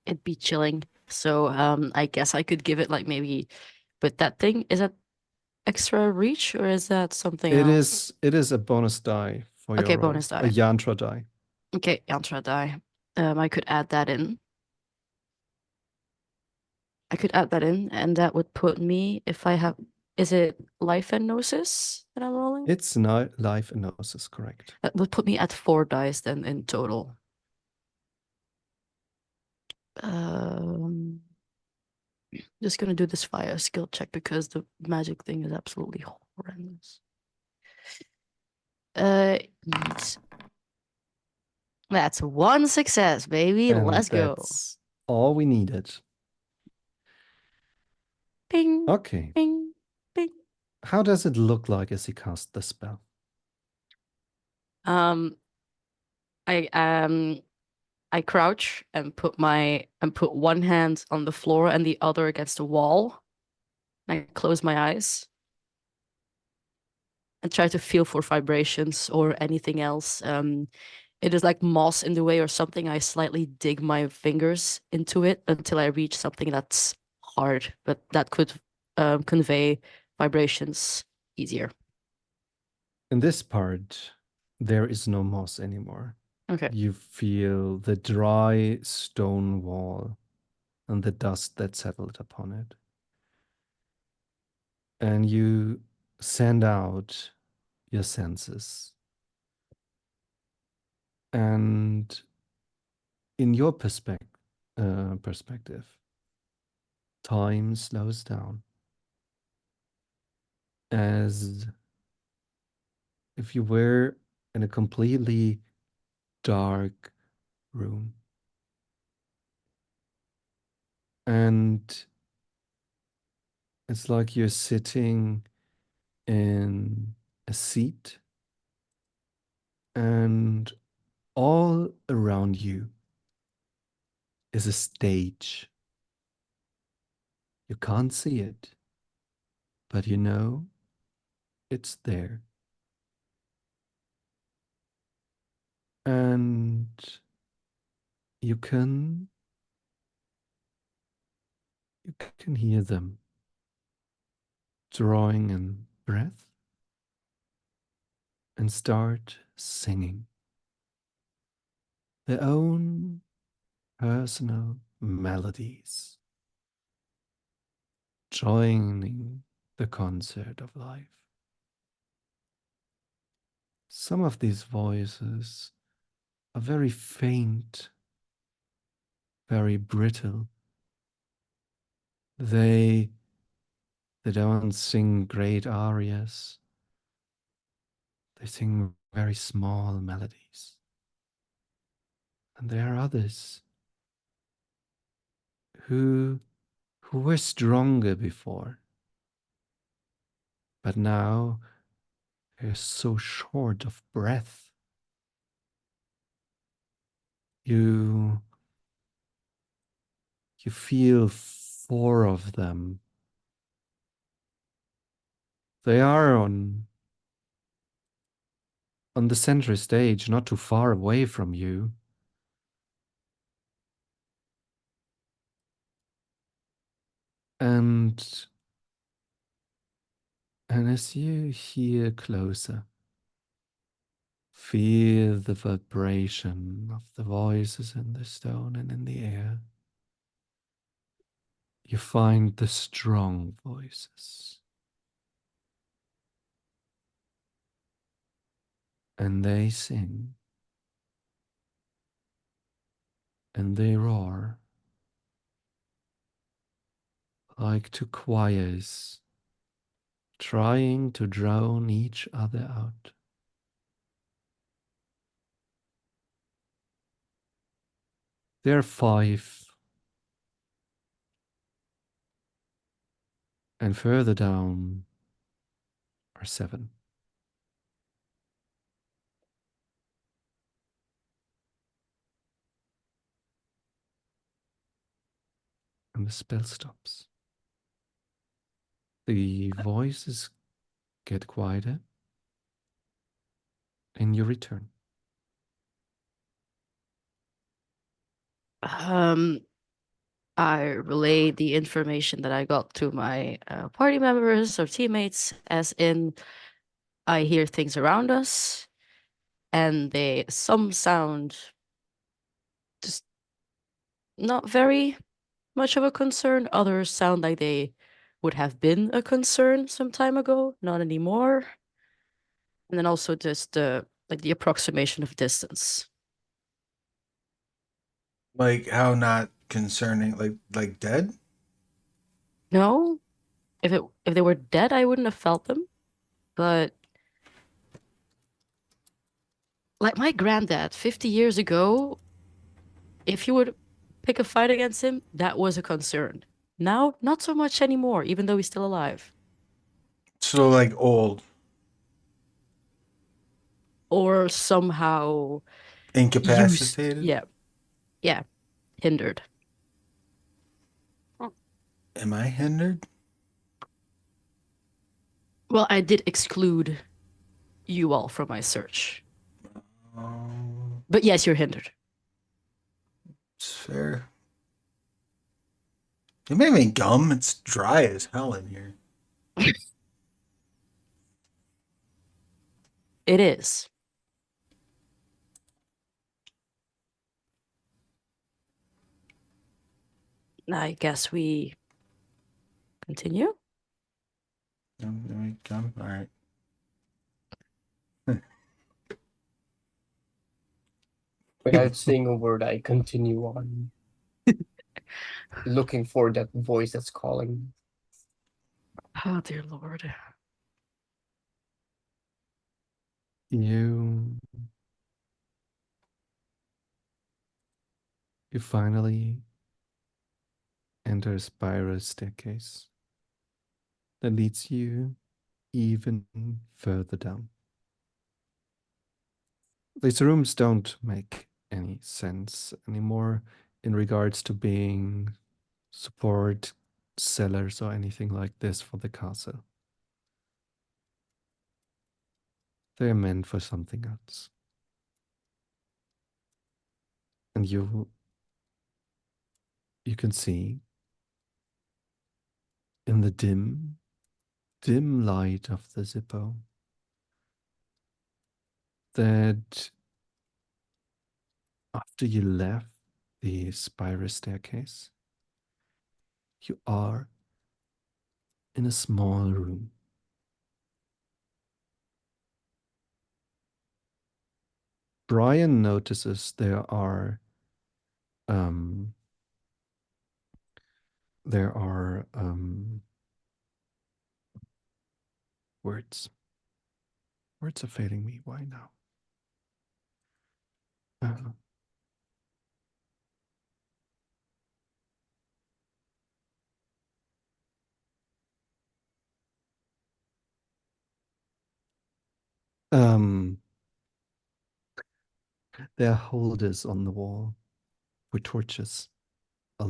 It'd be chilling. So I guess I could give it like maybe, but that thing, is that extra reach or is that something It else? is a bonus die for Okay, your roll. bonus A die. yantra die. Okay, Yantra die. I could add that in. And that would put me, if I have, is it life and gnosis that I'm rolling? It's not life analysis, correct? That would put me at 4 dice then in total. Just gonna do this fire skill check because the magic thing is absolutely horrendous. Yeet. That's 1 success, baby. And Let's go. that's all we needed. Ping, Okay. ping, ping. How does it look like as you cast the spell? I crouch and put one hand on the floor and the other against the wall. I close my eyes and try to feel for vibrations or anything else. It is like moss in the way or something. I slightly dig my fingers into it until I reach something that's hard, but that could convey vibrations easier. In this part, there is no moss anymore. Okay. You feel the dry stone wall and the dust that settled upon it. And you send out your senses. And in your perspective, time slows down as if you were in a completely dark room. And it's like you're sitting in a seat, and all around you is a stage. You can't see it, but you know it's there. And you can hear them drawing in breath and start singing their own personal melodies, joining the concert of life. Some of these voices are very faint, very brittle. They don't sing great arias. They sing very small melodies. And there are others who were stronger before, but now they're so short of breath. You feel 4 of them. They are on the center stage, not too far away from you. And as you hear closer, feel the vibration of the voices in the stone and in the air. You find the strong voices. And they sing. And they roar. Like two choirs trying to drown each other out. There are 5. And further down are 7. And the spell stops. The voices get quieter. And you return. I relay the information that I got to my party members or teammates, as in I hear things around us, and some sound just not very much of a concern. Others sound like they would have been a concern some time ago, not anymore. And then also just like the approximation of distance. Like how not concerning, like dead? No, if they were dead, I wouldn't have felt them. But like my granddad, 50 years ago, if you would pick a fight against him, that was a concern. Now, not so much anymore, even though he's still alive. So like old, Or somehow used. incapacitated? Yeah, hindered. Am I hindered? Well, I did exclude you all from my search. But yes, you're hindered. It's fair. You made me gum. It's dry as hell in here. It is. I guess we continue. Gum. All right. Without saying a word, I continue on looking for that voice that's calling. Oh, dear Lord. You finally enter a spiral staircase that leads you even further down. These rooms don't make any sense anymore in regards to being support cellars or anything like this for the castle. They're meant for something else. And you can see in the dim light of the Zippo that after you left the spiral staircase, you are in a small room. Brian notices there are words. Words are failing me. Why now? Um, there are holders on the wall with torches or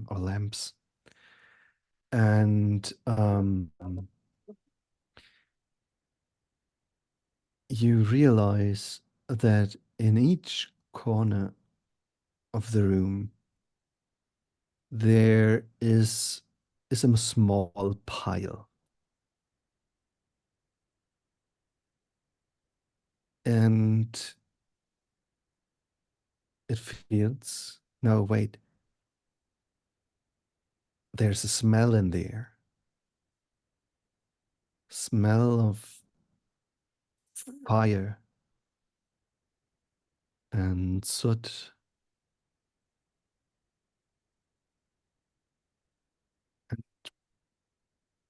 lamps. And you realize that in each corner of the room there is a small pile. And it feels, no, wait, there's a smell in the air. Smell of fire and soot and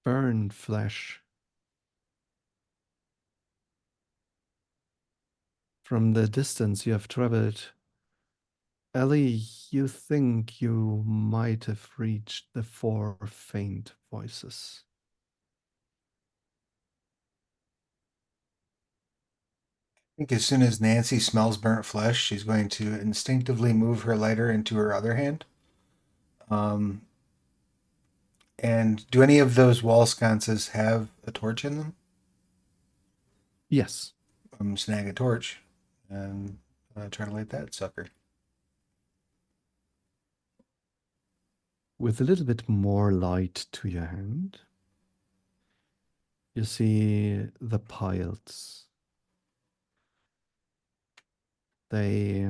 burned flesh. From the distance you have traveled, Ellie, you think you might have reached the 4 faint voices. I think as soon as Nancy smells burnt flesh, she's going to instinctively move her lighter into her other hand. And do any of those wall sconces have a torch in them? Yes. Snag a torch and try to light that sucker. With a little bit more light to your hand, you see the piles. They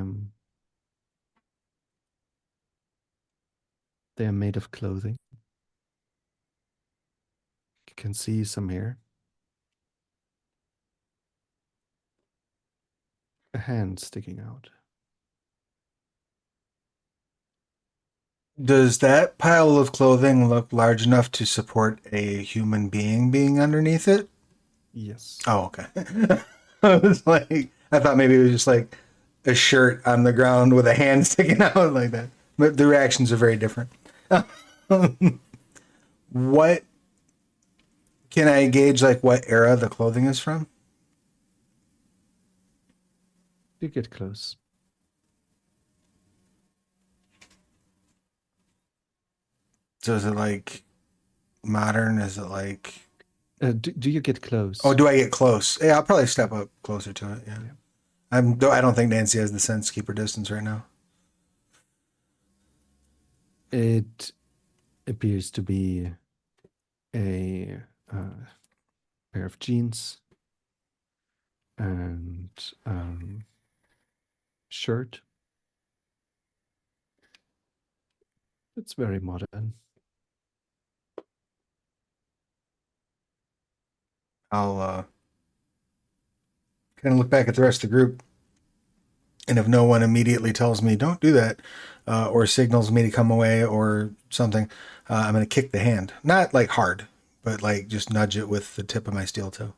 are made of clothing. You can see some hair. A hand sticking out. Does that pile of clothing look large enough to support a human being underneath it? Yes. Oh, okay. I was like, I thought maybe it was just like a shirt on the ground with a hand sticking out like that. But the reactions are very different. What can I gauge, like what era the clothing is from? You get close. So is it like modern? Is it like? Do you get close? Oh, do I get close? Yeah, I'll probably step up closer to it. Yeah. I don't think Nancy has the sense to keep her distance right now. It appears to be a pair of jeans and shirt. It's very modern. I'll kind of look back at the rest of the group, and if no one immediately tells me don't do that, or signals me to come away or something, I'm going to kick the hand. Not like hard, but like just nudge it with the tip of my steel toe.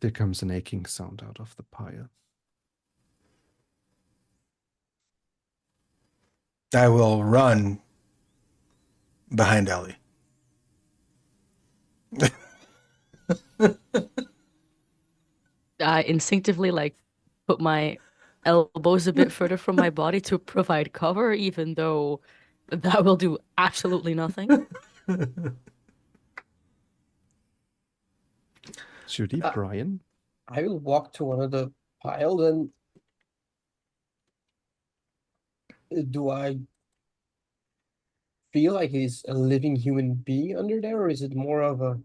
There comes an aching sound out of the pile. I will run behind Ellie. I instinctively like put my elbows a bit further from my body to provide cover, even though that will do absolutely nothing. Judy, Brian? I will walk to one of the piles and do I feel like he's a living human being under there, or is it more of a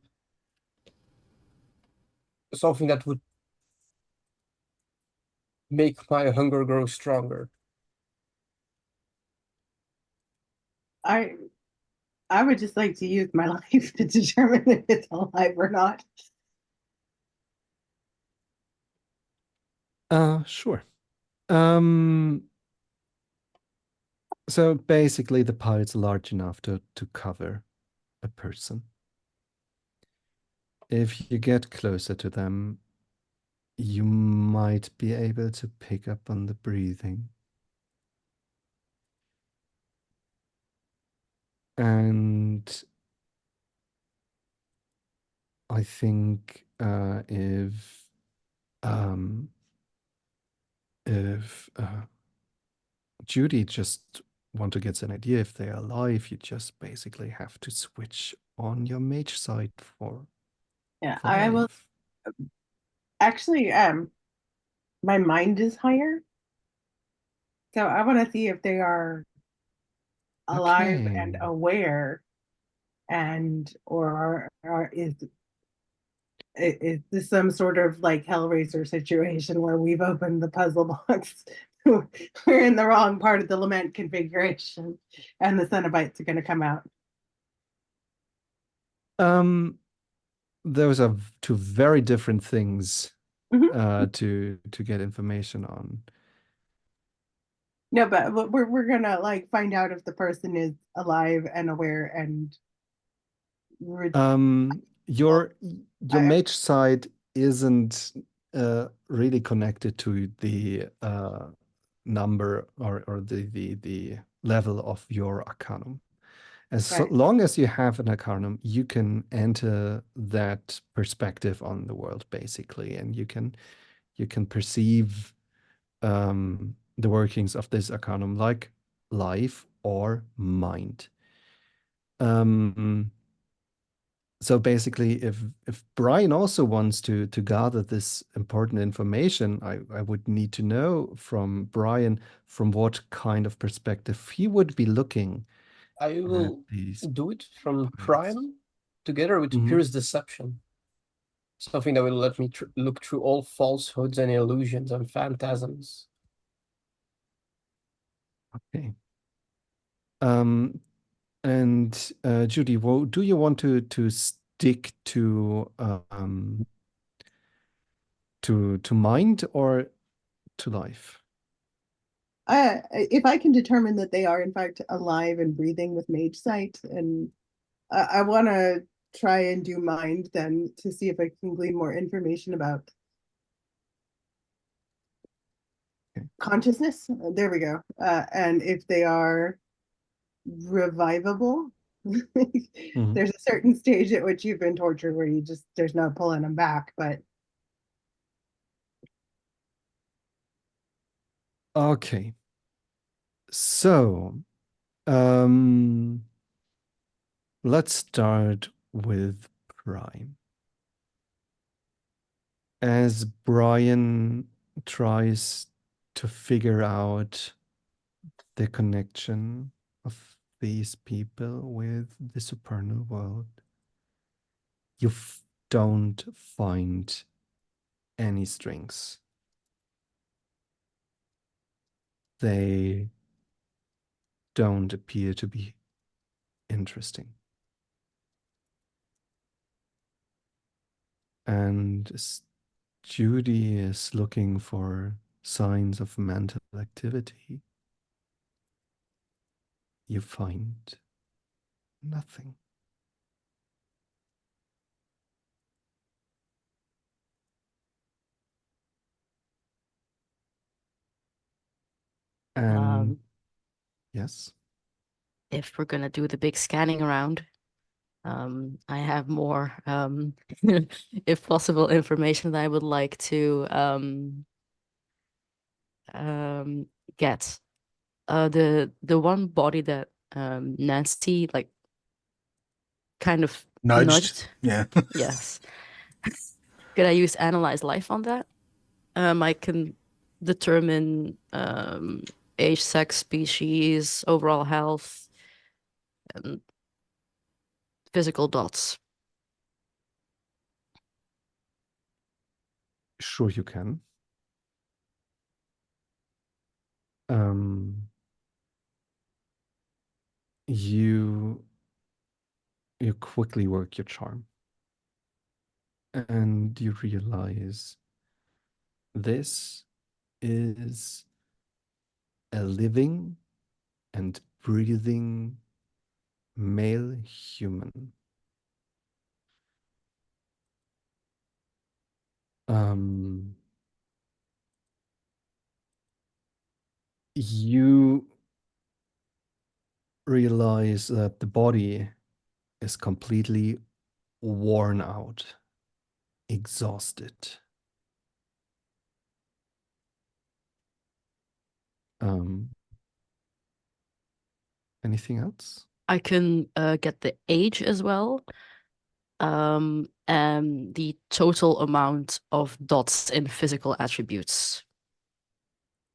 something that would make my hunger grow stronger? I would just like to use my life to determine if it's alive or not. Sure. So basically the pile's large enough to cover a person. If you get closer to them, you might be able to pick up on the breathing. And I think if Judy just want to get an idea if they are alive, you just basically have to switch on your mage side for Yeah, for I will life. actually. My mind is higher, so I want to see if they are alive and Okay. aware, and or is this some sort of like Hellraiser situation where we've opened the puzzle box? We're in the wrong part of the lament configuration, and the Cenobites are going to come out. Those are two very different things Mhm. to get information on. No, but we're gonna like find out if the person is alive and aware and Your I, mage side isn't really connected to the number or the level of your arcanum. As right. long as you have an arcanum, you can enter that perspective on the world basically, and you can perceive the workings of this arcanum like life or mind. So basically, if Brian also wants to gather this important information, I would need to know from Brian from what kind of perspective he would be looking I at will these do it from points. Prime together with Mhm. Pierce Deception. Something that will let me look through all falsehoods and illusions and phantasms. Okay. And Judy, do you want to stick to mind or to life? If I can determine that they are in fact alive and breathing with mage sight, and I want to try and do mind then to see if I can glean more information about Okay. consciousness. There we go. And if they are revivable. Mhm. There's a certain stage at which you've been tortured where you just there's no pulling them back, but Okay. So, um, let's start with Prime. As Brian tries to figure out the connection of these people with the supernal world, you don't find any strings. They don't appear to be interesting. And Judy is looking for signs of mental activity. You find nothing. And Um, yes. if we're gonna do the big scanning around, I have more, if possible, information that I would like to um, get. The one body that Nancy like kind of Nudged. nudged. Yeah. Yes. Could I use analyze life on that? I can determine age, sex, species, overall health, and physical dots. Sure, you can. Um, you you quickly work your charm, and you realize this is a living and breathing male human. Um, you realize that the body is completely worn out. exhausted. Anything else? I can get the age as well. And the total amount of dots in physical attributes.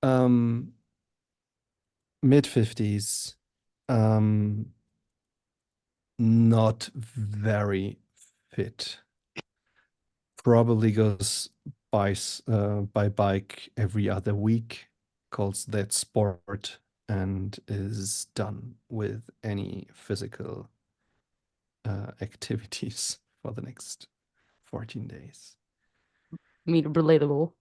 Mid-50s. Not very fit. Probably goes by bike every other week, calls that sport, and is done with any physical activities for the next 14 days. I mean, relatable.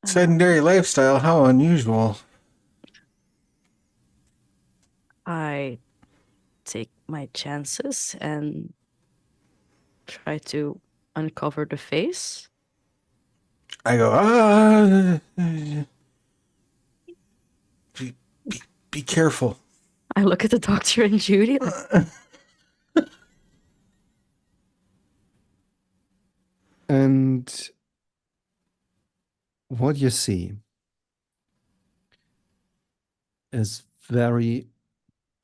Sedentary lifestyle, how unusual. I take my chances and try to uncover the face. I go, be careful. I look at the doctor and Judy. Like, And what you see is very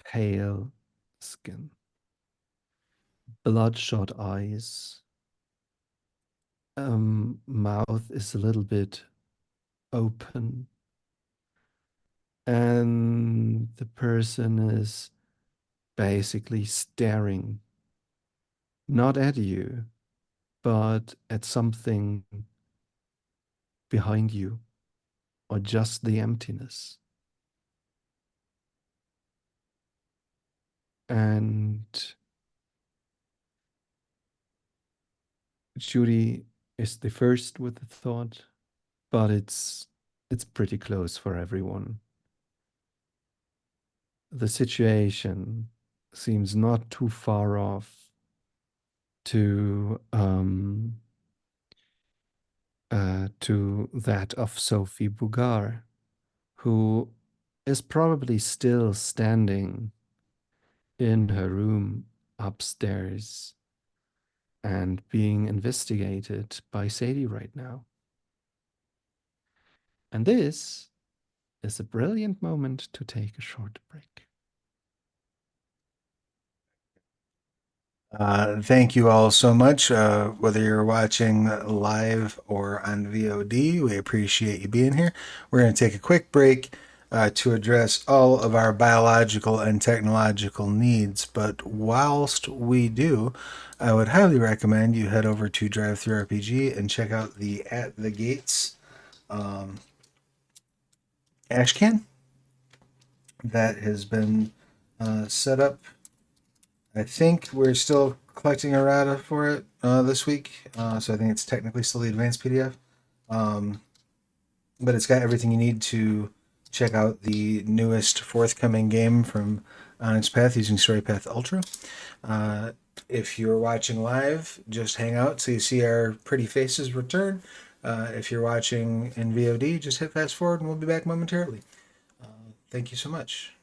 pale skin, bloodshot eyes, mouth is a little bit open, and the person is basically staring not at you, but at something behind you, or just the emptiness. And Judy is the first with the thought, but it's pretty close for everyone. The situation seems not too far off to that of Sophie Bougar, who is probably still standing in her room upstairs and being investigated by Sadie right now. And this is a brilliant moment to take a short break. Thank you all so much. Whether you're watching live or on VOD, we appreciate you being here. We're going to take a quick break to address all of our biological and technological needs. But whilst we do, I would highly recommend you head over to DriveThruRPG and check out the At the Gates ashcan that has been set up. I think we're still collecting errata for it this week, so I think it's technically still the advanced PDF. But it's got everything you need to check out the newest forthcoming game from Onyx Path using StoryPath Ultra. If you're watching live, just hang out so you see our pretty faces return. If you're watching in VOD, just hit fast forward and we'll be back momentarily. Thank you so much.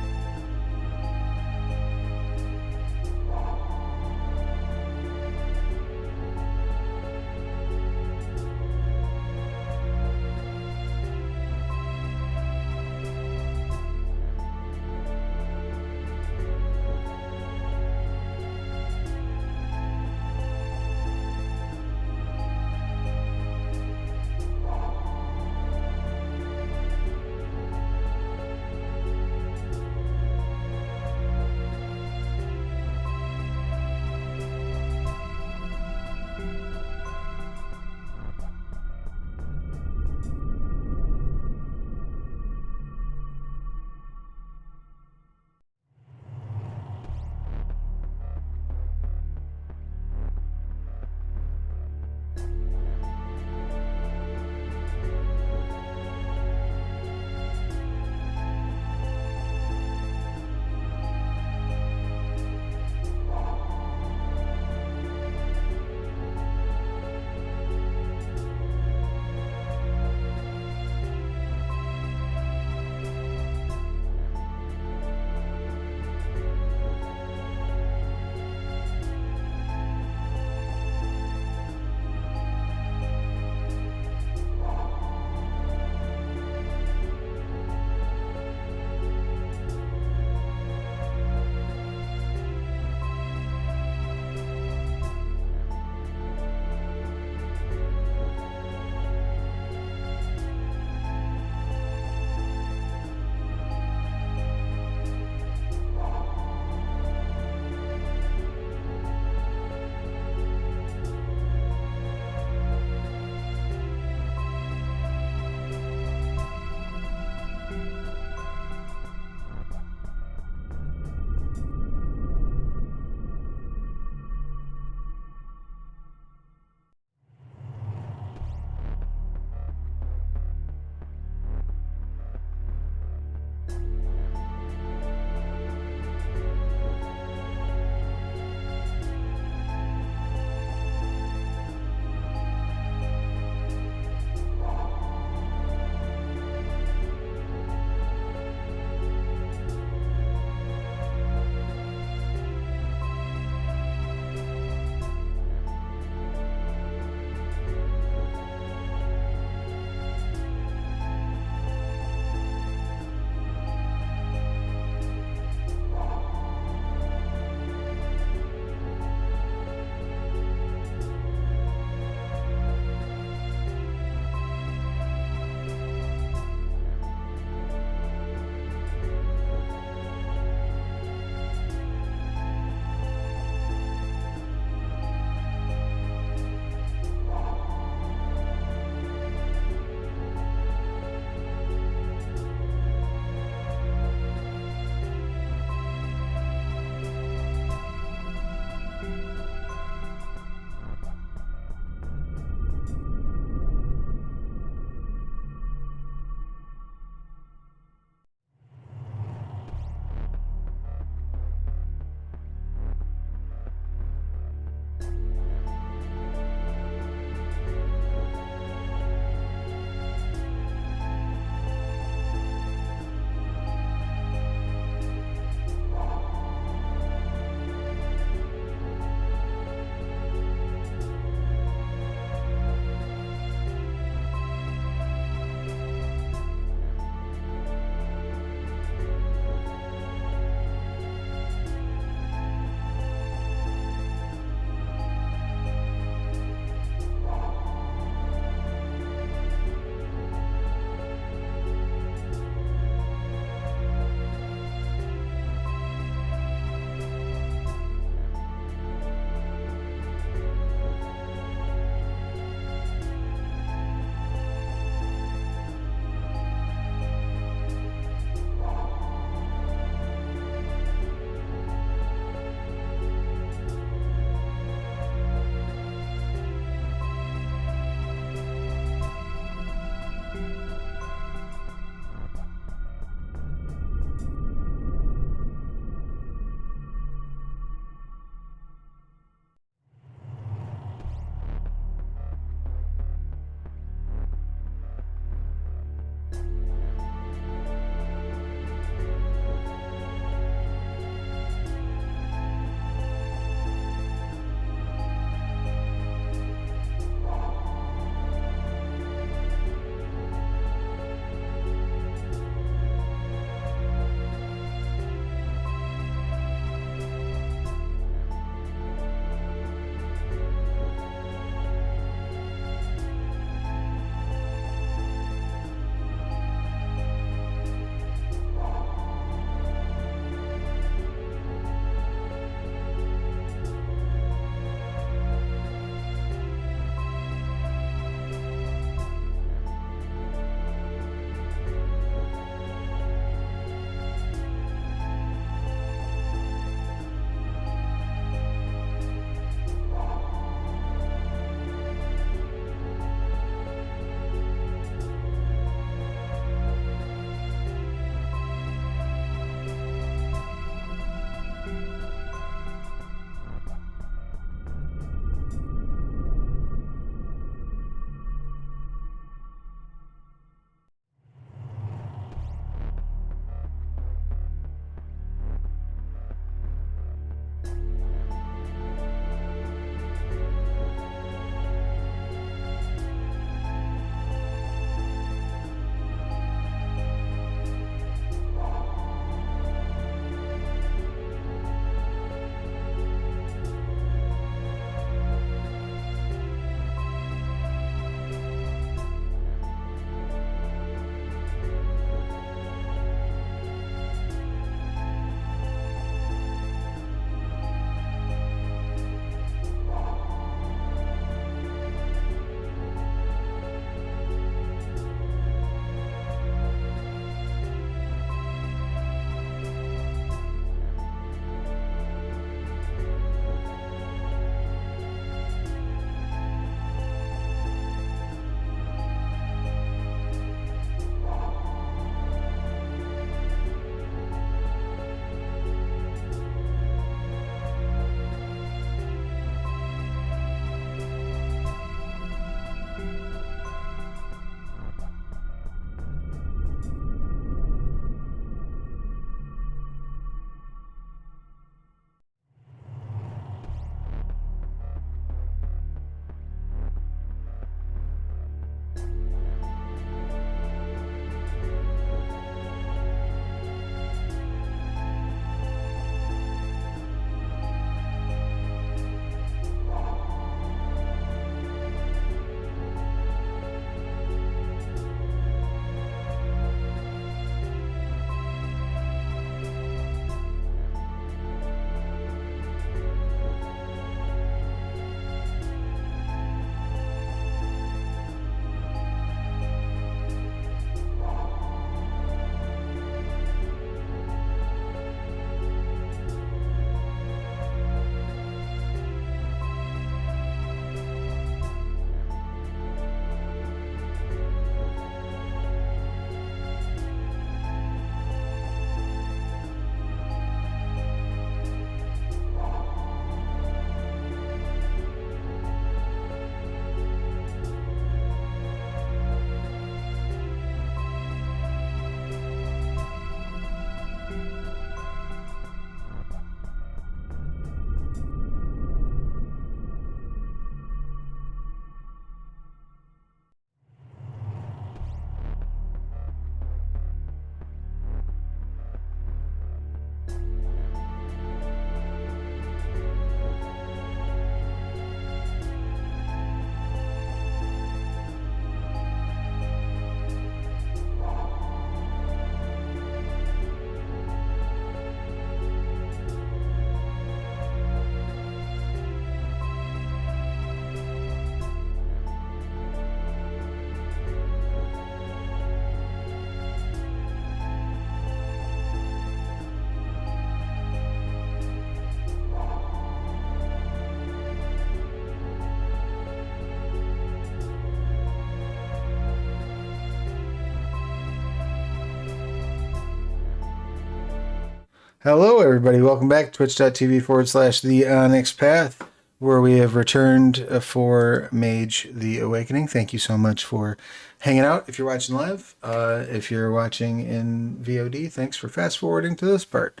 Hello, everybody. Welcome back to twitch.tv/the Onyx Path, where we have returned for Mage the Awakening. Thank you so much for hanging out. If you're watching live, if you're watching in VOD, thanks for fast forwarding to this part.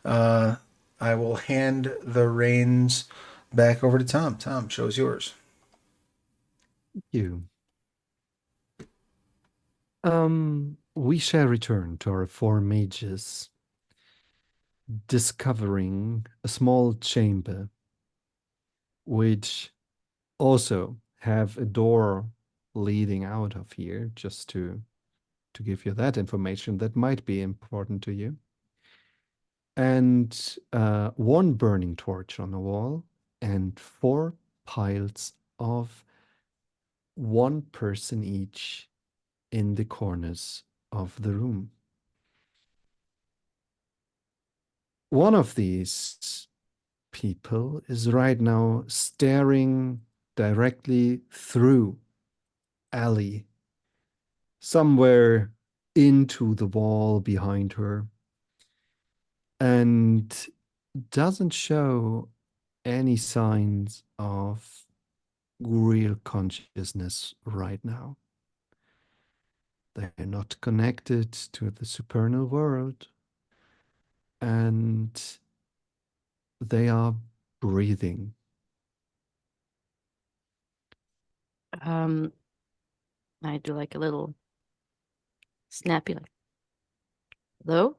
I will hand the reins back over to Tom. Tom, show's yours. You. We shall return to our four mages, discovering a small chamber, which also have a door leading out of here, just to give you that information that might be important to you. And one burning torch on the wall, and 4 piles of 1 person each in the corners of the room. One of these people is right now staring directly through alley, somewhere into the wall behind her, and doesn't show any signs of real consciousness right now. They're not connected to the supernal world, and they are breathing. I do like a little snappy, like, hello?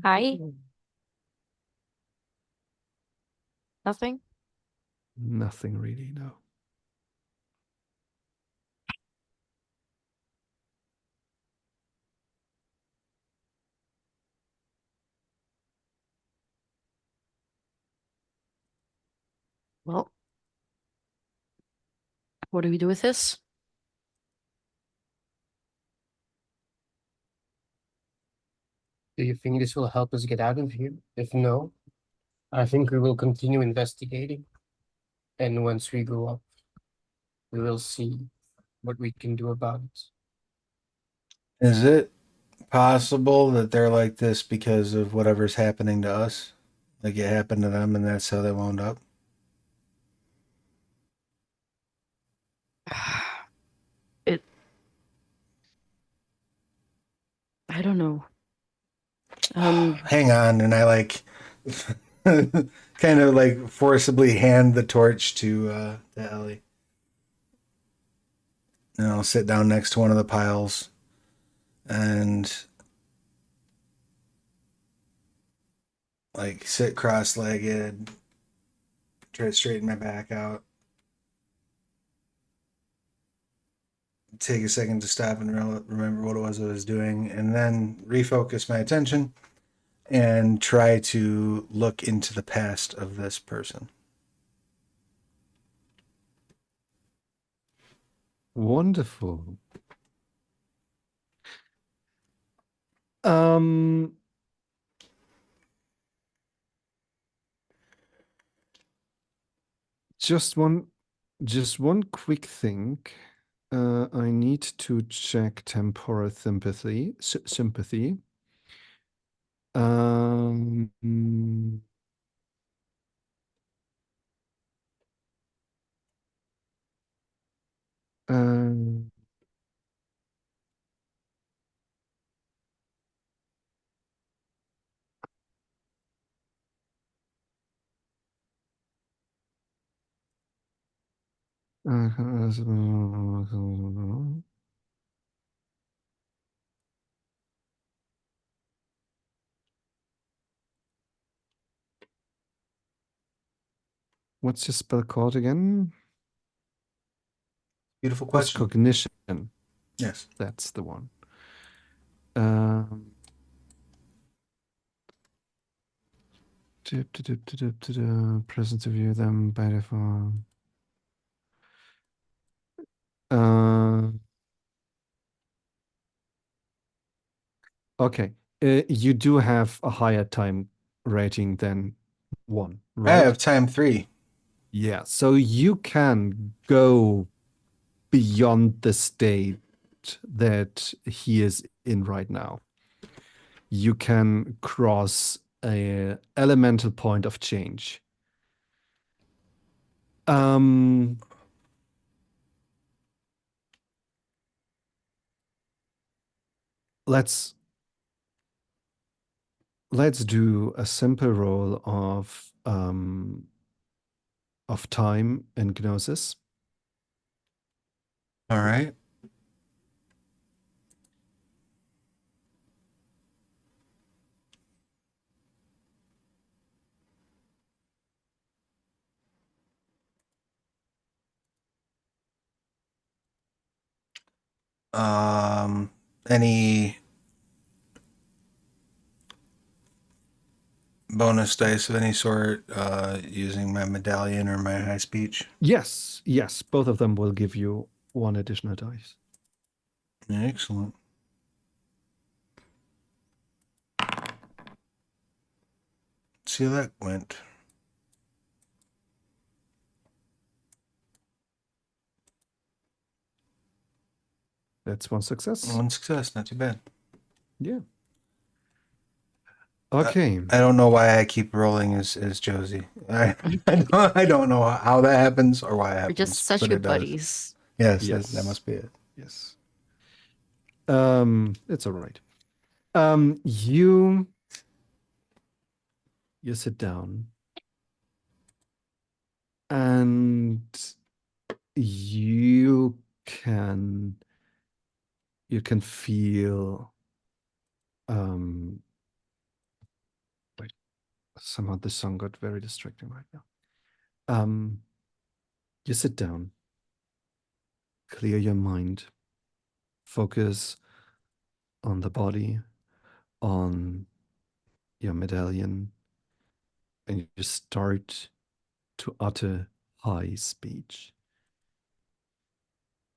Hi? Nothing? Nothing really, no. Well, what do we do with this? Do you think this will help us get out of here? If no, I think we will continue investigating. And once we go up, we will see what we can do about it. Is it possible that they're like this because of whatever's happening to us? Like it happened to them and that's how they wound up? I don't know. Hang on, and I like kind of like forcibly hand the torch to Ellie. And I'll sit down next to one of the piles and like sit cross-legged, try to straighten my back out. Take a second to stop and remember what it was I was doing, and then refocus my attention and try to look into the past of this person. Wonderful. Um, just one quick thing. I need to check temporal sympathy. Um, um, what's your spell called again? Beautiful question. Cognition. Yes. That's the one. Presence of you, them by default. Okay. You do have a higher time rating than 1, right? I have time 3. Yeah, so you can go beyond the state that he is in right now. you can cross a elemental point of change. Let's do a simple roll of time and gnosis. All right. Any bonus dice of any sort using my medallion or my high speech? Yes, both of them will give you 1 additional dice. Excellent. See how that went. That's 1 success. One success, not too bad. Yeah. Okay. I don't know why I keep rolling as Josie. I don't know how that happens or why it happens. We're just such but good it does. buddies. Yes, Yes. that must be it. Yes. It's all right. You sit down and you can feel wait, somehow the song got very distracting right now. You sit down, clear your mind, focus on the body, on your medallion, and you start to utter high speech.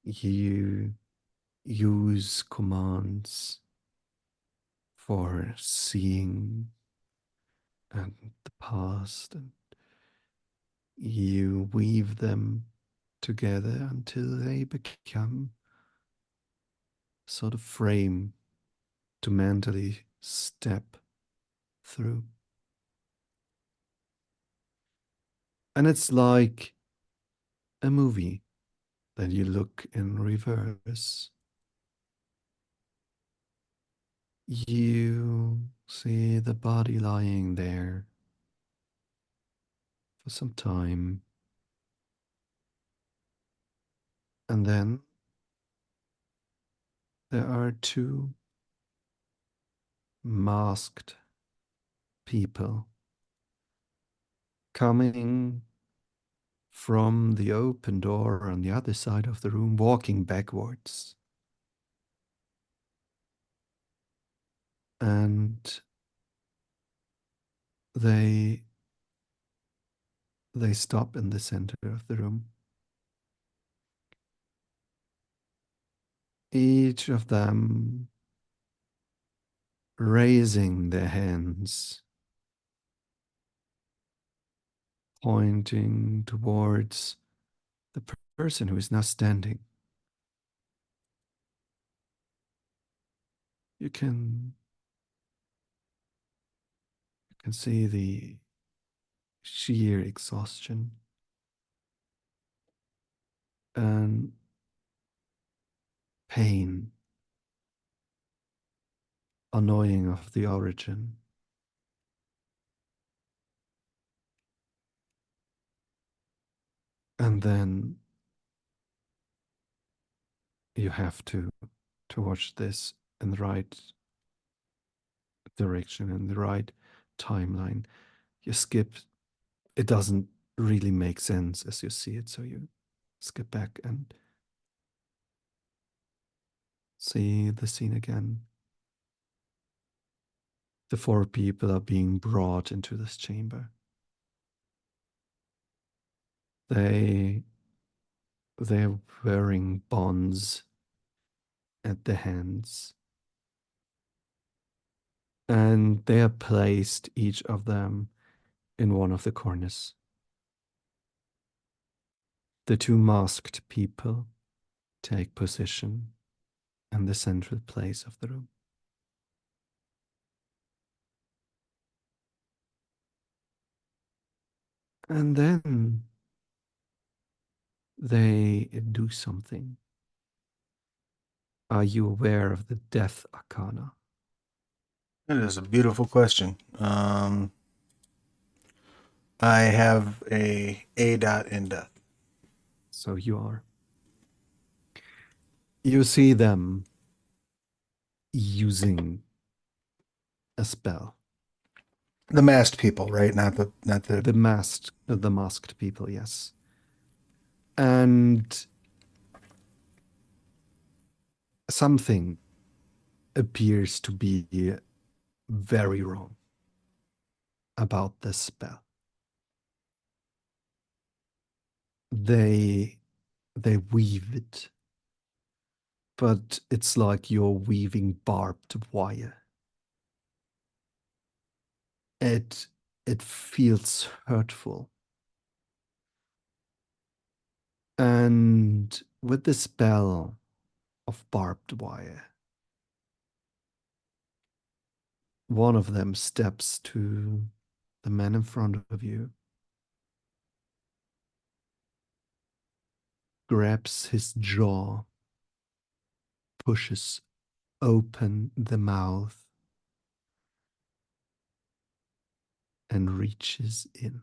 You use commands for seeing and the past, and you weave them together until they become sort of frame to mentally step through. And it's like a movie that you look in reverse. You see the body lying there for some time. And then there are 2 masked people coming from the open door on the other side of the room, walking backwards. And they stop in the center of the room. Each of them raising their hands, pointing towards the person who is now standing. You can see the sheer exhaustion and pain, annoying of the origin. And then you have to watch this in the right direction, in the right timeline. You skip, it doesn't really make sense as you see it, so you skip back and see the scene again. The 4 people are being brought into this chamber. They're wearing bonds at the hands. And they are placed, each of them, in one of the corners. The 2 masked people take position in the central place of the room. And then they do something. Are you aware of the Death Arcana? That is a beautiful question. I have a dot in death. So you are. You see them using a spell. The masked people, right? Not the The masked people, yes. And something appears to be very wrong about this spell. They weave it, but it's like you're weaving barbed wire. It feels hurtful. And with the spell of barbed wire, one of them steps to the man in front of you, grabs his jaw, pushes open the mouth, and reaches in.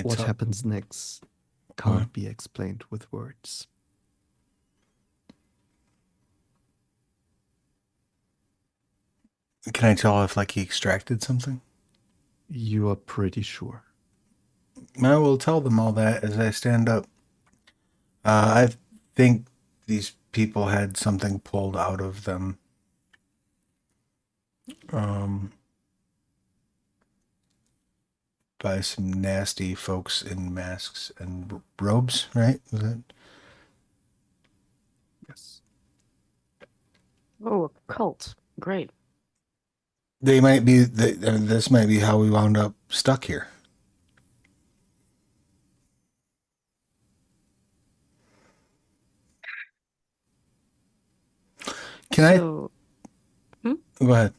What happens next can't be explained with words. Can I tell if like he extracted something? You are pretty sure. I will tell them all that as I stand up. I think these people had something pulled out of them. By some nasty folks in masks and robes, right? Was it? Yes. Oh, a cult. Great. They might be. This might be how we wound up stuck here. Can So, I? Go ahead.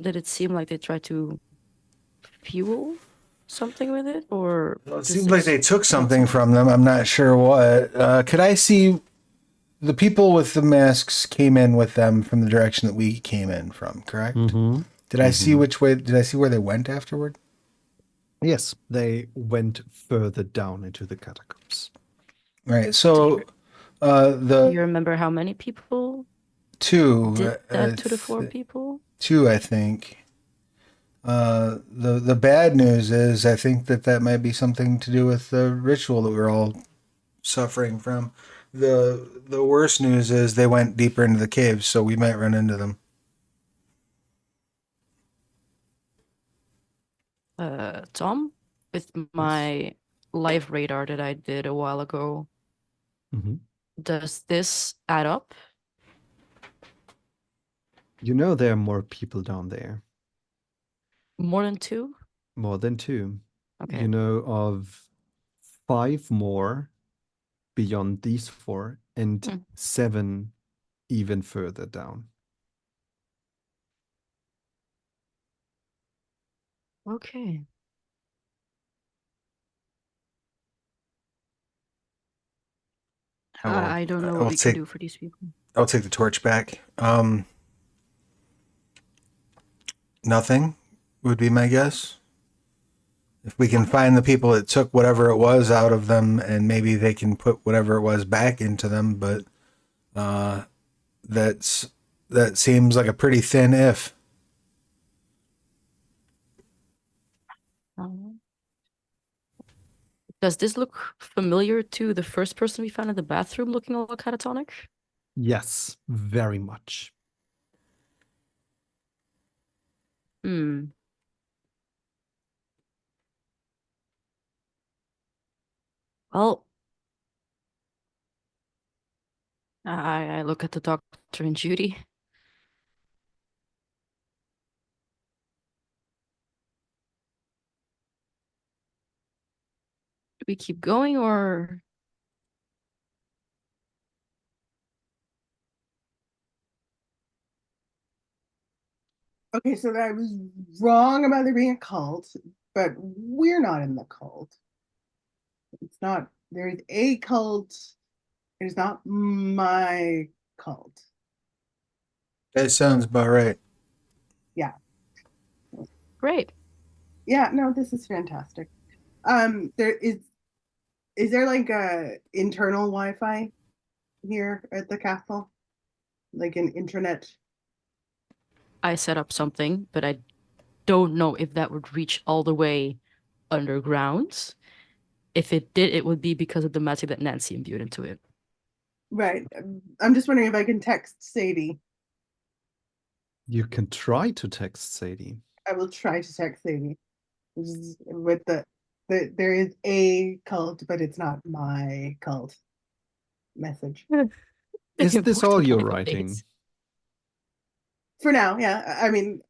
did it seem like they tried to fuel something with it, or Well, it does seems like this they took not something sound- from them. I'm not sure what. Could I see the people with the masks came in with them from the direction that we came in from? Correct. Mm-hmm. Did I see which way? Did I see where they went afterward? Yes, they went further down into the catacombs. Right. So, Do the you remember how many people two, did that to the four people? two, I think. The bad news is I think that might be something to do with the ritual that we're all suffering from. The worst news is they went deeper into the caves, so we might run into them. Tom, with my live radar that I did a while ago, Mm-hmm. does this add up? You know there are more people down there. More than two? More than two. Okay. You know of 5 more beyond these 4 and Hmm. 7 even further down. Okay. I don't know what we can do for these people. I'll take the torch back. Nothing would be my guess. If we can find the people that took whatever it was out of them, and maybe they can put whatever it was back into them, but that seems like a pretty thin if. Does this look familiar to the first person we found in the bathroom looking all catatonic? Yes, very much. Hmm. Well, I look at the doctor and Judy. Do we keep going or? Okay, so I was wrong about there being a cult, but we're not in the cult. It's not, there's a cult. It's not my cult. That sounds about right. Great. Yeah, no, this is fantastic. There is there like a internal Wi-Fi here at the castle? Like an intranet? I set up something, but I don't know if that would reach all the way underground. If it did, it would be because of the magic that Nancy imbued into it. Right. I'm just wondering if I can text Sadie. You can try to text Sadie. I will try to text Sadie. With there is a cult, but it's not my cult message. Is this all you're Important writing? ways. For now, yeah. I mean,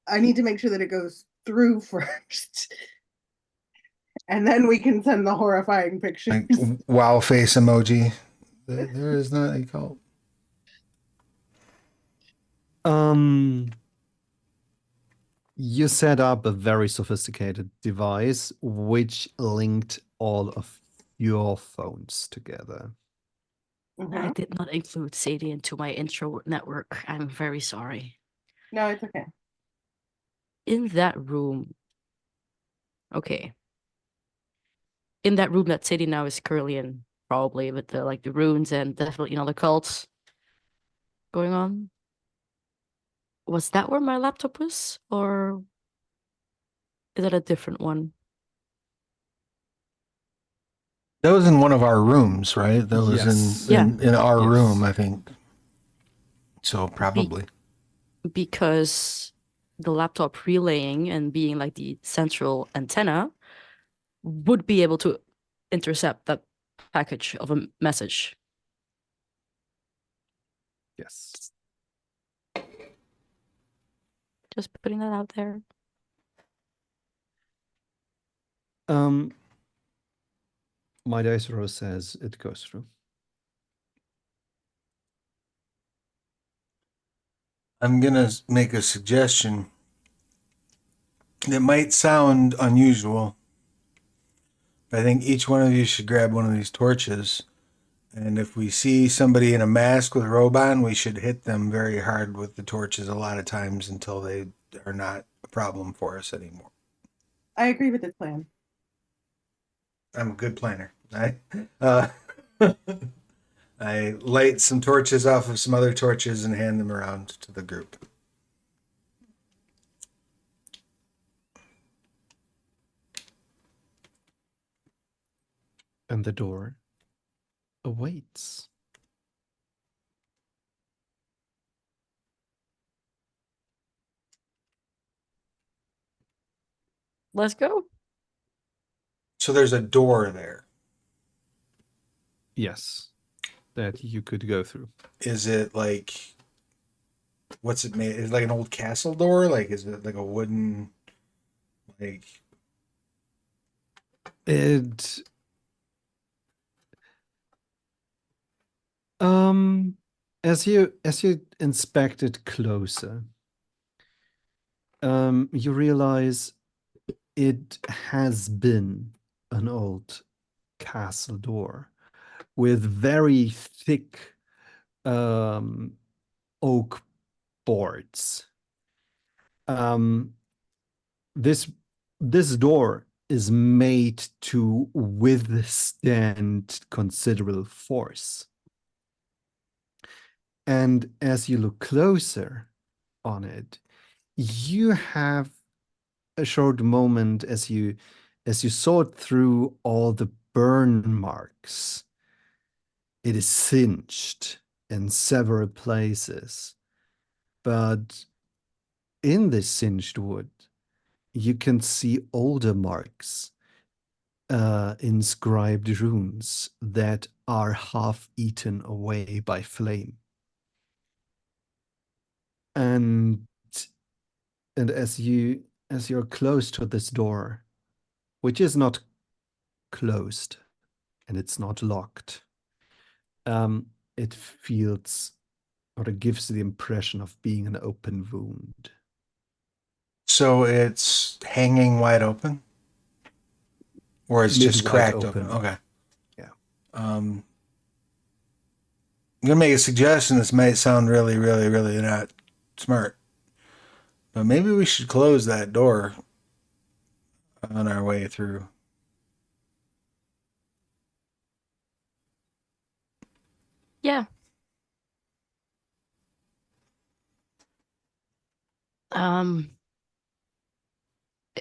I need to make sure that it goes through first. And then we can send the horrifying pictures. Like wow face emoji. There is not a cult. You set up a very sophisticated device which linked all of your phones together. I Mhm. did not include Sadie into my intro network. I'm very sorry. No, it's okay. In that room, okay. In that room that Sadie now is currently in, probably with the like the runes and definitely the cults going on. Was that where my laptop was, or is that a different one? That was in one of our rooms, right? That was Yes. in our Yes. room, I think. So probably. Because the laptop relaying and being like the central antenna would be able to intercept that package of a message. Yes. Just putting that out there. My dice roll says it goes through. I'm gonna make a suggestion that might sound unusual, but I think each one of you should grab one of these torches. And if we see somebody in a mask with a robe on, we should hit them very hard with the torches a lot of times until they are not a problem for us anymore. I agree with this plan. I'm a good planner. I light some torches off of some other torches and hand them around to the group. And the door awaits. Let's go. So there's a door there. Yes. That you could go through. Is it like, what's it made? Is it like an old castle door? Like, is it like a wooden, like, It as you inspect it closer, you realize it has been an old castle door with very thick oak boards. This door is made to withstand considerable force. And as you look closer on it, you have a short moment as you sort through all the burn marks. It is singed in several places, but in this singed wood, you can see older marks, inscribed runes that are half eaten away by flame. And as you're close to this door, which is not closed and it's not locked, it feels or it gives the impression of being an open wound. So it's hanging wide open? Or it's just Mid-wide cracked open. open? Okay. Yeah. I'm gonna make a suggestion. This might sound really, really, really not smart, but maybe we should close that door on our way through. Yeah.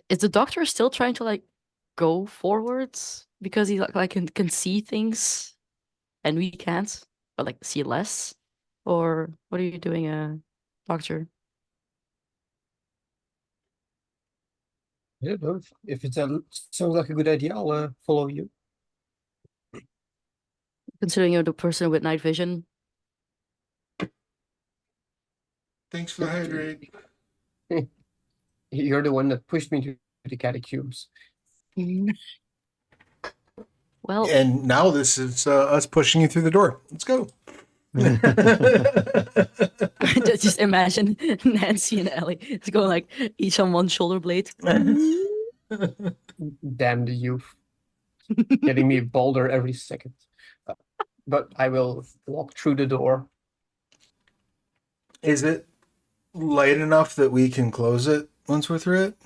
Is the doctor still trying to like go forwards because he like can see things and we can't, but like see less? Or what are you doing, doctor? I don't know. If it sounds like a good idea, I'll follow you. Considering you're the person with night vision. Thanks for the hydrate. You're the one that pushed me to the catacombs. Well, And now this is us pushing you through the door. Let's go. just imagine Nancy and Ellie. It's going like each on one shoulder blade. Damn the youth. Getting me bolder every second. But I will walk through the door. Is it light enough that we can close it once we're through it?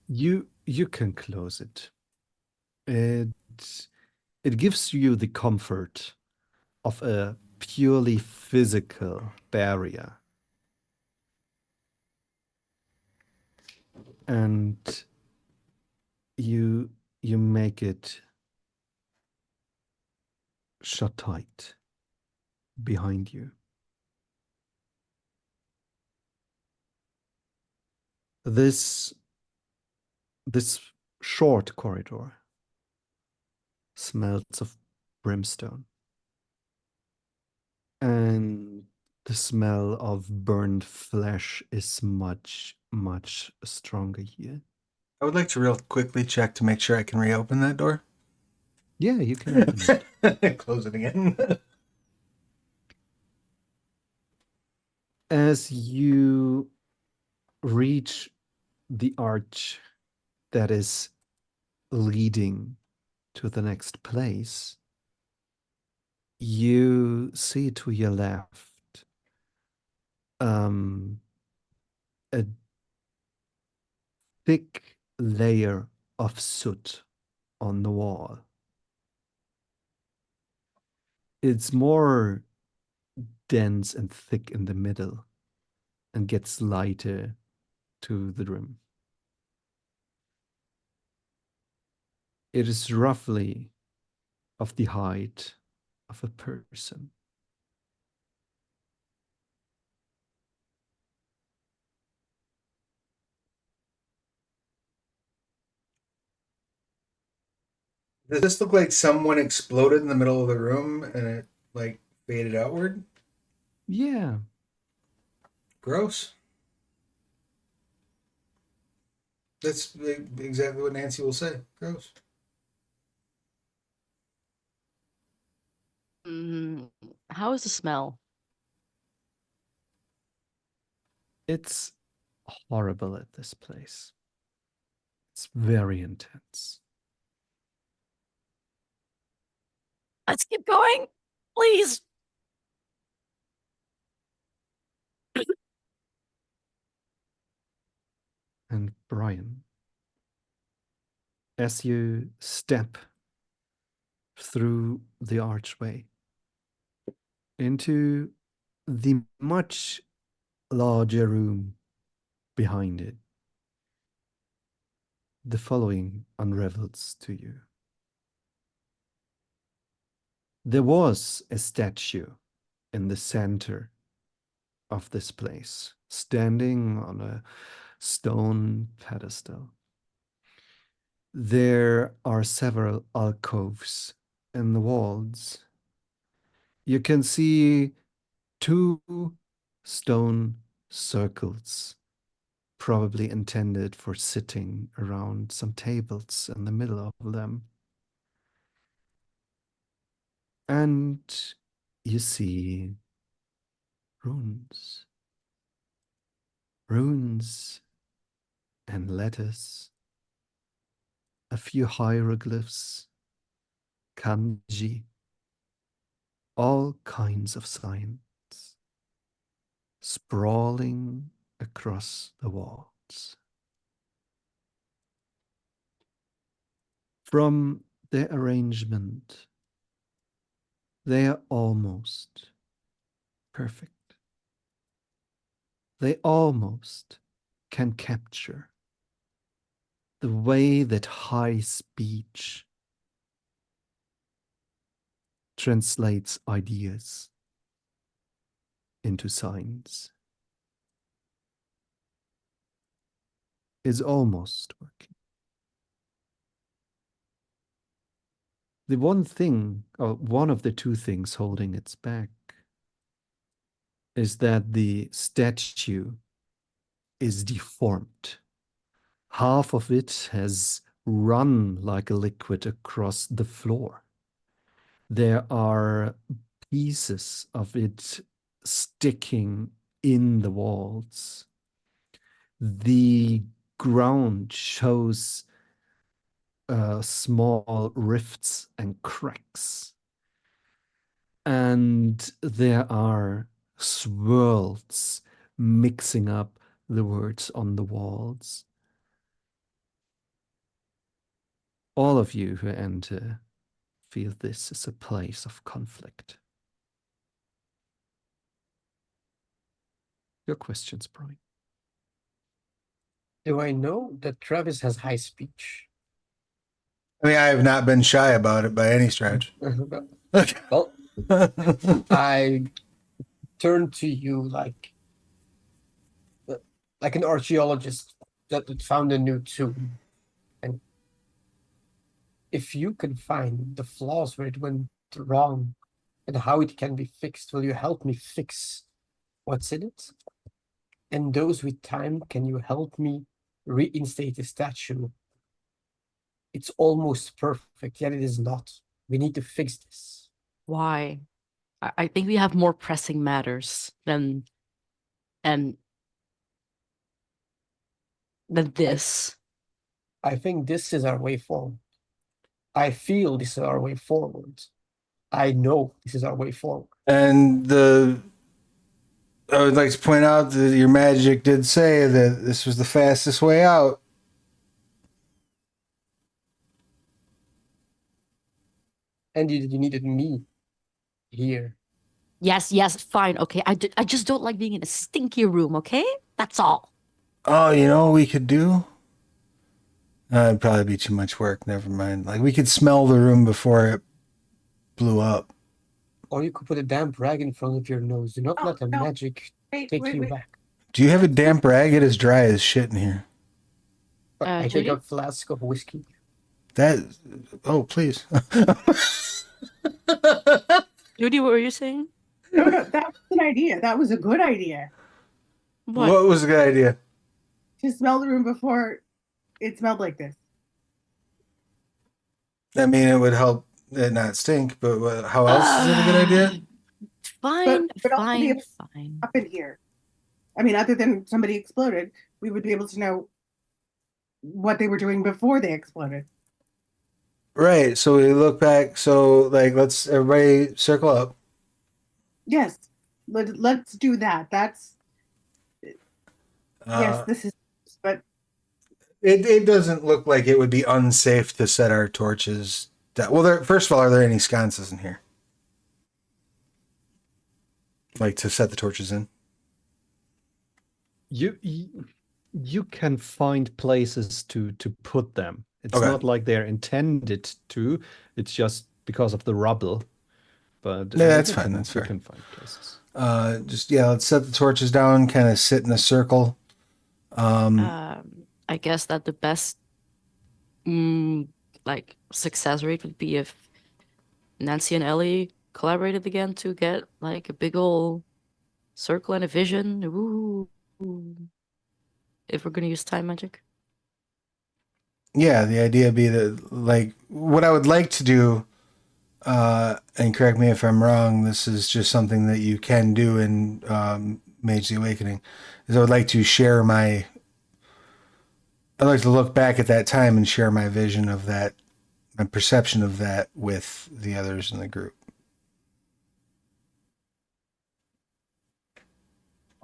You can close it. It gives you the comfort of a purely physical barrier. And you make it shut tight behind you. This short corridor smells of brimstone, and the smell of burned flesh is much, much stronger here. I would like to real quickly check to make sure I can reopen that door. Yeah, you can open it. Close it again. As you reach the arch that is leading to the next place, you see to your left a thick layer of soot on the wall. It's more dense and thick in the middle and gets lighter to the rim. It is roughly of the height of a person. Does this look like someone exploded in the middle of the room and it like faded outward? Yeah, Gross. That's exactly what Nancy will say. Gross. How is the smell? it's horrible at this place. It's very intense. Let's keep going, please. And Brian, as you step through the archway into the much larger room behind it, the following unravels to you. There was a statue in the center of this place, standing on a stone pedestal. There are several alcoves in the walls. You can see 2 stone circles, probably intended for sitting around some tables in the middle of them. And you see runes. Runes and letters, a few hieroglyphs, kanji, all kinds of signs sprawling across the walls. From their arrangement, they are almost perfect. They almost can capture the way that high speech translates ideas into signs. Is almost working. The one thing, or one of the two things holding its back, is that the statue is deformed. Half of it has run like a liquid across the floor. There are pieces of it sticking in the walls. The ground shows small rifts and cracks. And there are swirls mixing up the words on the walls. All of you who enter feel this is a place of conflict. Your questions, Brian. Do I know that Travis has high speech? I mean, I have not been shy about it by any stretch. Well, I turn to you like an archaeologist that found a new tomb. And if you can find the flaws where it went wrong and how it can be fixed, will you help me fix what's in it? And those with time, can you help me reinstate the statue? It's almost perfect, yet it is not. We need to fix this. Why? I think we have more pressing matters than this. I think this is our way forward. I feel this is our way forward. I know this is our way forward. And I would like to point out that your magic did say that this was the fastest way out. And you needed me here. Yes, fine, okay. I just don't like being in a stinky room, okay? That's all. Oh, you know what we could do? It'd probably be too much work. Never mind. Like, we could smell the room before it blew up. Or you could put a damp rag in front of your nose. Do not Oh, let the no. magic Wait, take wait, you wait. back. Do you have a damp rag? It is dry as shit in here. I take Judy? a flask of whiskey. Oh, please. Judy, what were you saying? No, that was an idea. That was a good idea. What was a good idea? To smell the room before it smelled like this. I mean, it would help it not stink, but how else is it a good idea? Fine, But also be fine, able fine. up in here. I mean, other than somebody exploded, we would be able to know what they were doing before they exploded. Right. So we look back. So, like, let's everybody circle up. Yes, let's do that. That's yes, this is. But It doesn't look like it would be unsafe to set our torches down. Well, first of all, are there any sconces in here? Like to set the torches in? You can find places to put them. It's Okay. not like they're intended to. It's just because of the rubble. But Yeah, that's you fine. can- That's you fair. can find places. Let's set the torches down, kind of sit in a circle. I guess that the best like success rate would be if Nancy and Ellie collaborated again to get like a big old circle and a vision. Ooh. If we're gonna use time magic. Yeah, the idea would be that, like, what I would like to do and correct me if I'm wrong, this is just something that you can do in Mage the Awakening, is I would like to share my, I'd like to look back at that time and share my vision of that, my perception of that with the others in the group.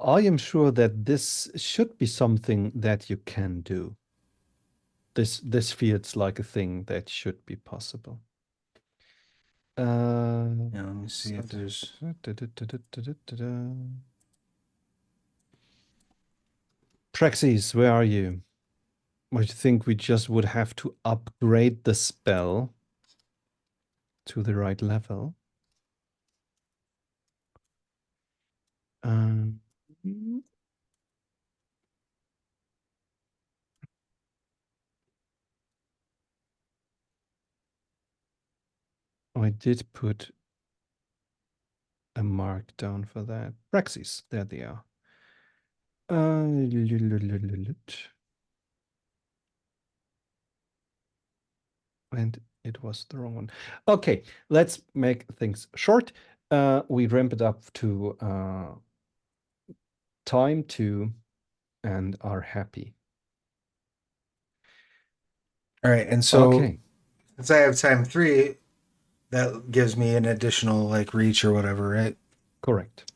I am sure that this should be something that you can do. This feels like a thing that should be possible. Yeah, let me see if there's. Praxis, where are you? I think we just would have to upgrade the spell to the right level. I did put a mark down for that. Praxis, there they are. And it was the wrong one. Okay, let's make things short. We ramp it up to time 2 and are happy. All right, and so Okay. since I have time 3, that gives me an additional like reach or whatever, right? Correct.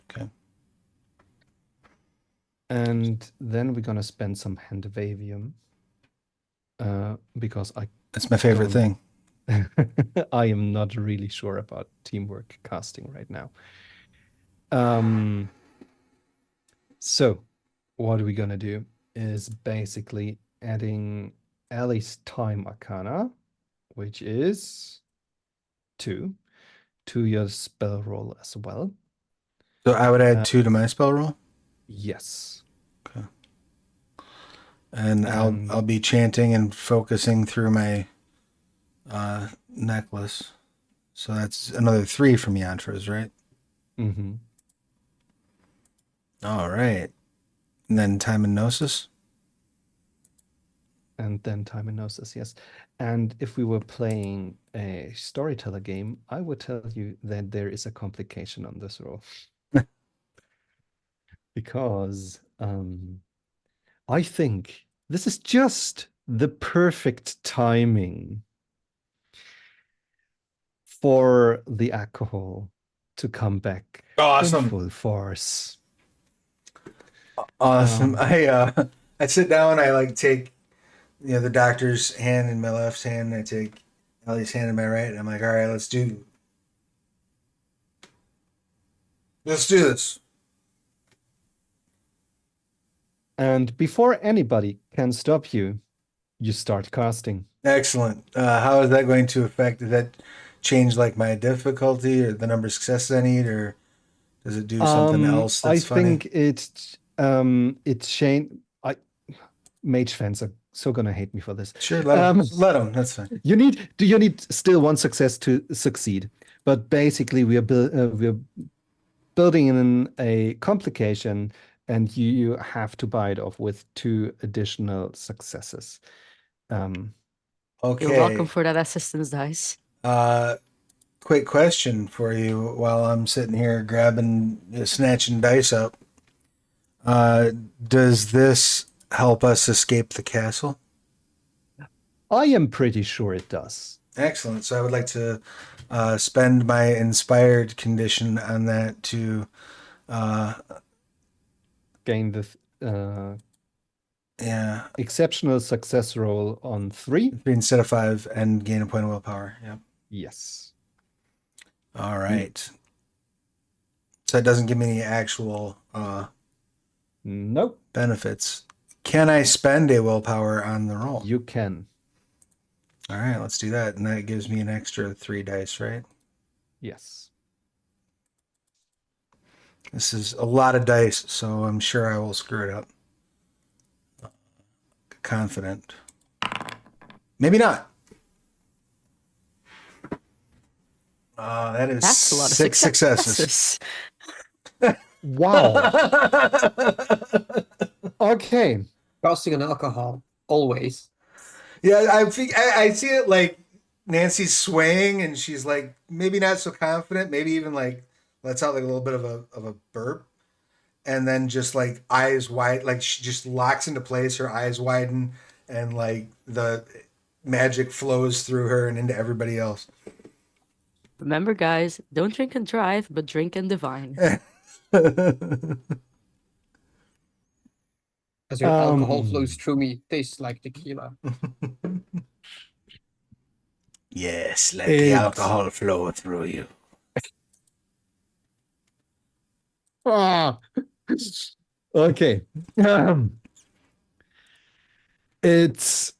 Okay. And then we're gonna spend some Handavium. Because That's my favorite thing. I am not really sure about teamwork casting right now. So what we're gonna do is basically adding Ellie's Time Arcana, which is 2, to your spell roll as well. So I would add 2 to my spell roll. Yes. Okay. And I'll be chanting and focusing through my necklace. So that's another 3 from Yantras, right? Mm-hmm. All right. And then Time and Gnosis. And then Time and Gnosis, yes. And if we were playing a storyteller game, I would tell you that there is a complication on this roll. Because I think this is just the perfect timing for the alcohol to come back Awesome. in full force. Awesome. I sit down, I like take the doctor's hand in my left hand, and I take Ellie's hand in my right, and I'm like, all right, let's do this. And before anybody can stop you, you start casting. Excellent. How is that going to affect? Does that change like my difficulty or the number of successes I need, or does it do something else that's I funny? think it's Shane. Mage fans are so gonna hate me for this. Sure, let them. That's fine. You need still 1 success to succeed, but basically we are building in a complication, and you have to buy it off with 2 additional successes. Okay. You're welcome for that assistance dice. Quick question for you while I'm sitting here snatching dice up. Does this help us escape the castle? I am pretty sure it does. Excellent. So I would like to spend my inspired condition on that to Gain the exceptional success roll on 3 instead of 5 and gain a point of willpower. Yep. Yes. All right. So it doesn't give me any actual Nope. benefits. Can I spend a willpower on the roll? You can. All right, let's do that. And that gives me an extra 3 dice, right? Yes. This is a lot of dice, so I'm sure I will screw it up. Confident. Maybe not. That is That's a lot of 6 successes. Wow. Okay. Casting on alcohol, always. Yeah, I see it like Nancy's swaying and she's like maybe not so confident, maybe even like lets out like a little bit of a burp, and then just like eyes wide, like she just locks into place, her eyes widen, and like the magic flows through her and into everybody else. Remember, guys, don't drink and drive, but drink and divine. As your alcohol Um, flows through me, tastes like tequila. Yes, let the alcohol flow through you. Ah, okay. It's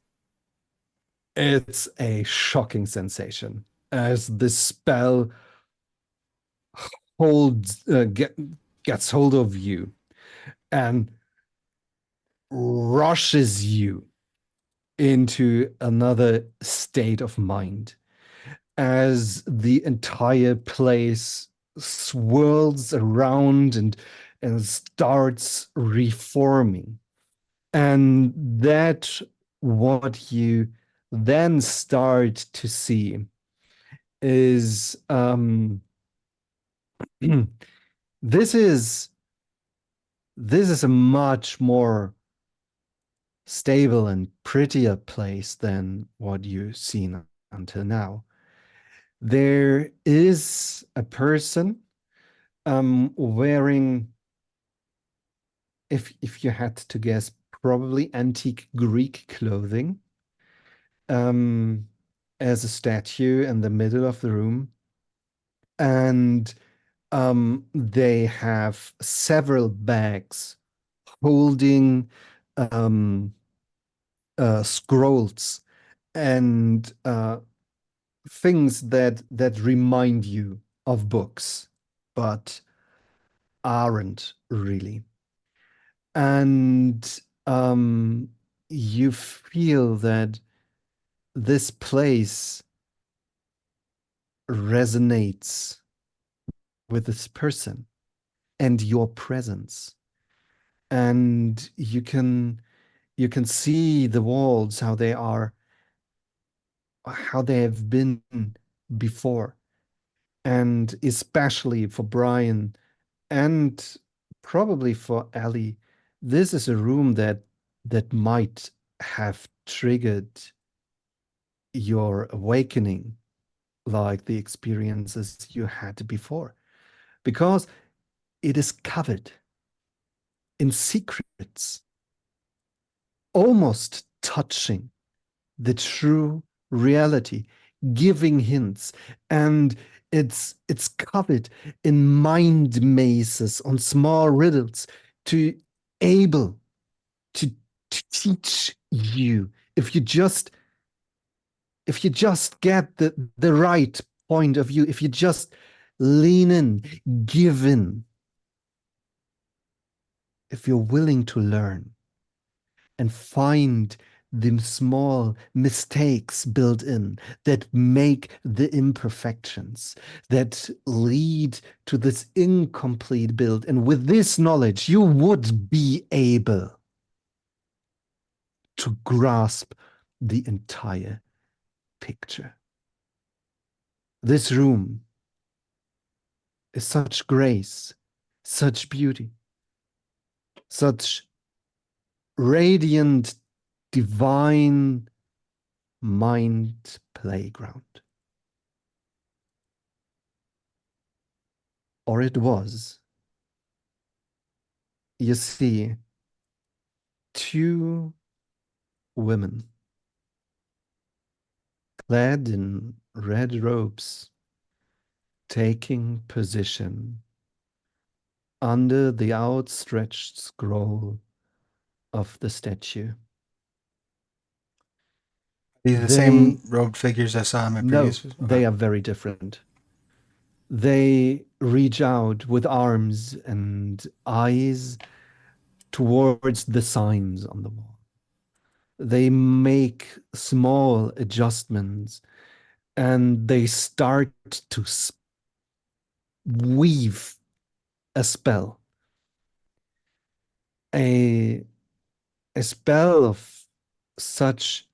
a shocking sensation as this spell gets hold of you and rushes you into another state of mind as the entire place swirls around and starts reforming. And that what you then start to see is this is a much more stable and prettier place than what you've seen until now. There is a person wearing, if you had to guess, probably antique Greek clothing, as a statue in the middle of the room. And they have several bags holding scrolls and things that remind you of books, but aren't really. And you feel that this place resonates with this person and your presence. And you can see the walls, how they have been before. And especially for Brian and probably for Ellie, this is a room that might have triggered your awakening, like the experiences you had before, because it is covered in secrets, almost touching the true reality, giving hints, and it's covered in mind mazes on small riddles to able to teach you if you just get the right point of view, if you just lean in, give in, if you're willing to learn and find the small mistakes built in that make the imperfections, that lead to this incomplete build. And with this knowledge, you would be able to grasp the entire picture. This room is such grace, such beauty, such radiant, divine mind playground. Or it was. You see, two women clad in red robes taking position under the outstretched scroll of the statue. These are the same robed figures I saw in my No, previous. they are very different. They reach out with arms and eyes towards the signs on the wall. They make small adjustments and they start to weave a spell. A spell of such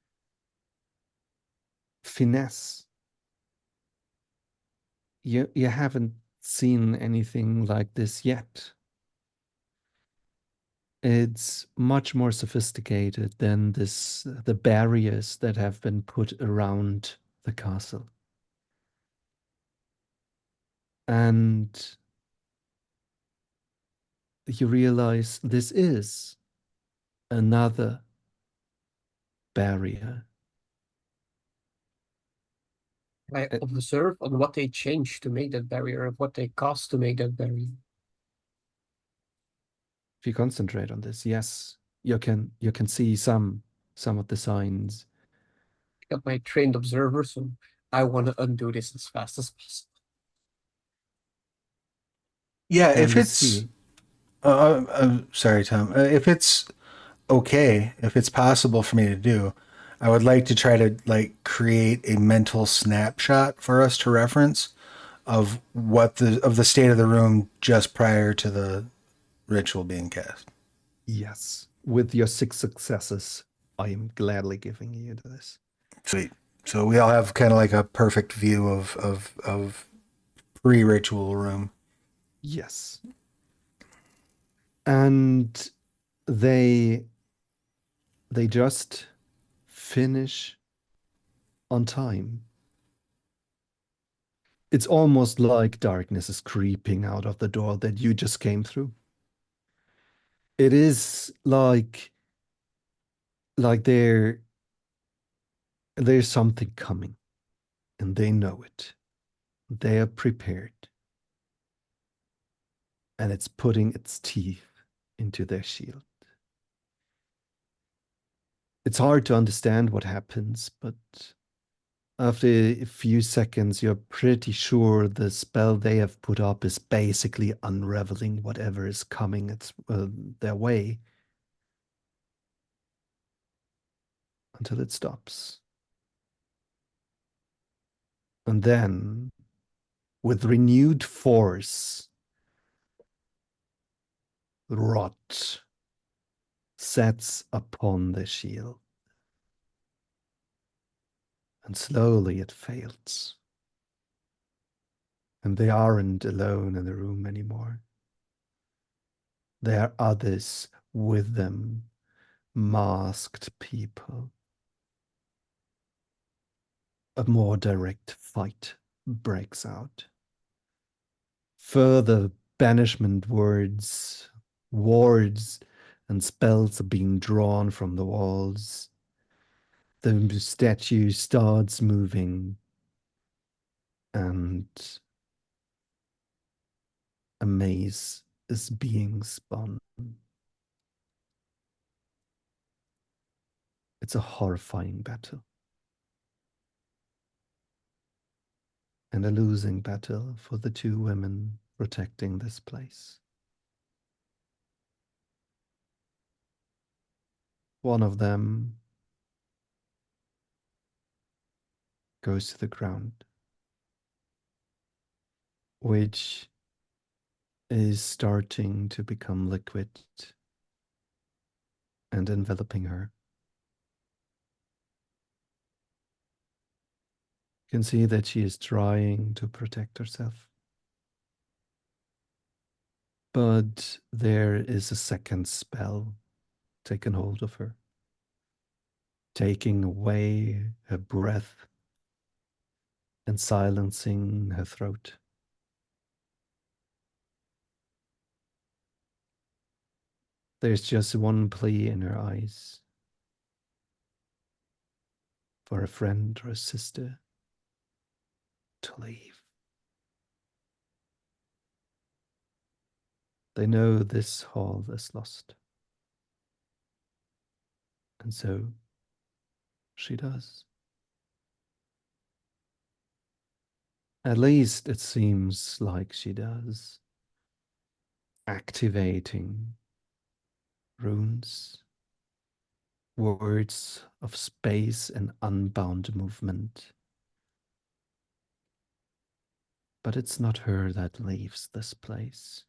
finesse. You haven't seen anything like this yet. It's much more sophisticated than the barriers that have been put around the castle. And you realize this is another barrier. I observe on what they changed to make that barrier and what they cost to make that barrier. If you concentrate on this, yes, you can see some of the signs. Got my trained observer, so I want to undo this as fast as possible. Yeah, And if you it's see, sorry, Tom. If it's okay, if it's possible for me to do, I would like to try to like create a mental snapshot for us to reference of what the state of the room just prior to the ritual being cast. yes, with your 6 successes, I am gladly giving you this. Sweet. So we all have kind of like a perfect view of pre-ritual room. Yes. And they just finish on time. It's almost like darkness is creeping out of the door that you just came through. It is like there's something coming, and they know it. They are prepared. And it's putting its teeth into their shield. It's hard to understand what happens, but after a few seconds, you're pretty sure the spell they have put up is basically unraveling whatever is coming their way until it stops. And then, with renewed force, rot sets upon the shield. And slowly it fails. And they aren't alone in the room anymore. There are others with them, masked people. A more direct fight breaks out. Further banishment words, wards, and spells are being drawn from the walls. The statue starts moving, and a maze is being spun. It's a horrifying battle. And a losing battle for the 2 women protecting this place. One of them goes to the ground, which is starting to become liquid and enveloping her. You can see that she is trying to protect herself. But there is a second spell taken hold of her, taking away her breath and silencing her throat. There's just one plea in her eyes for a friend or a sister to leave. They know this hall is lost. And so she does. At least it seems like she does. Activating runes, words of space and unbound movement. But it's not her that leaves this place.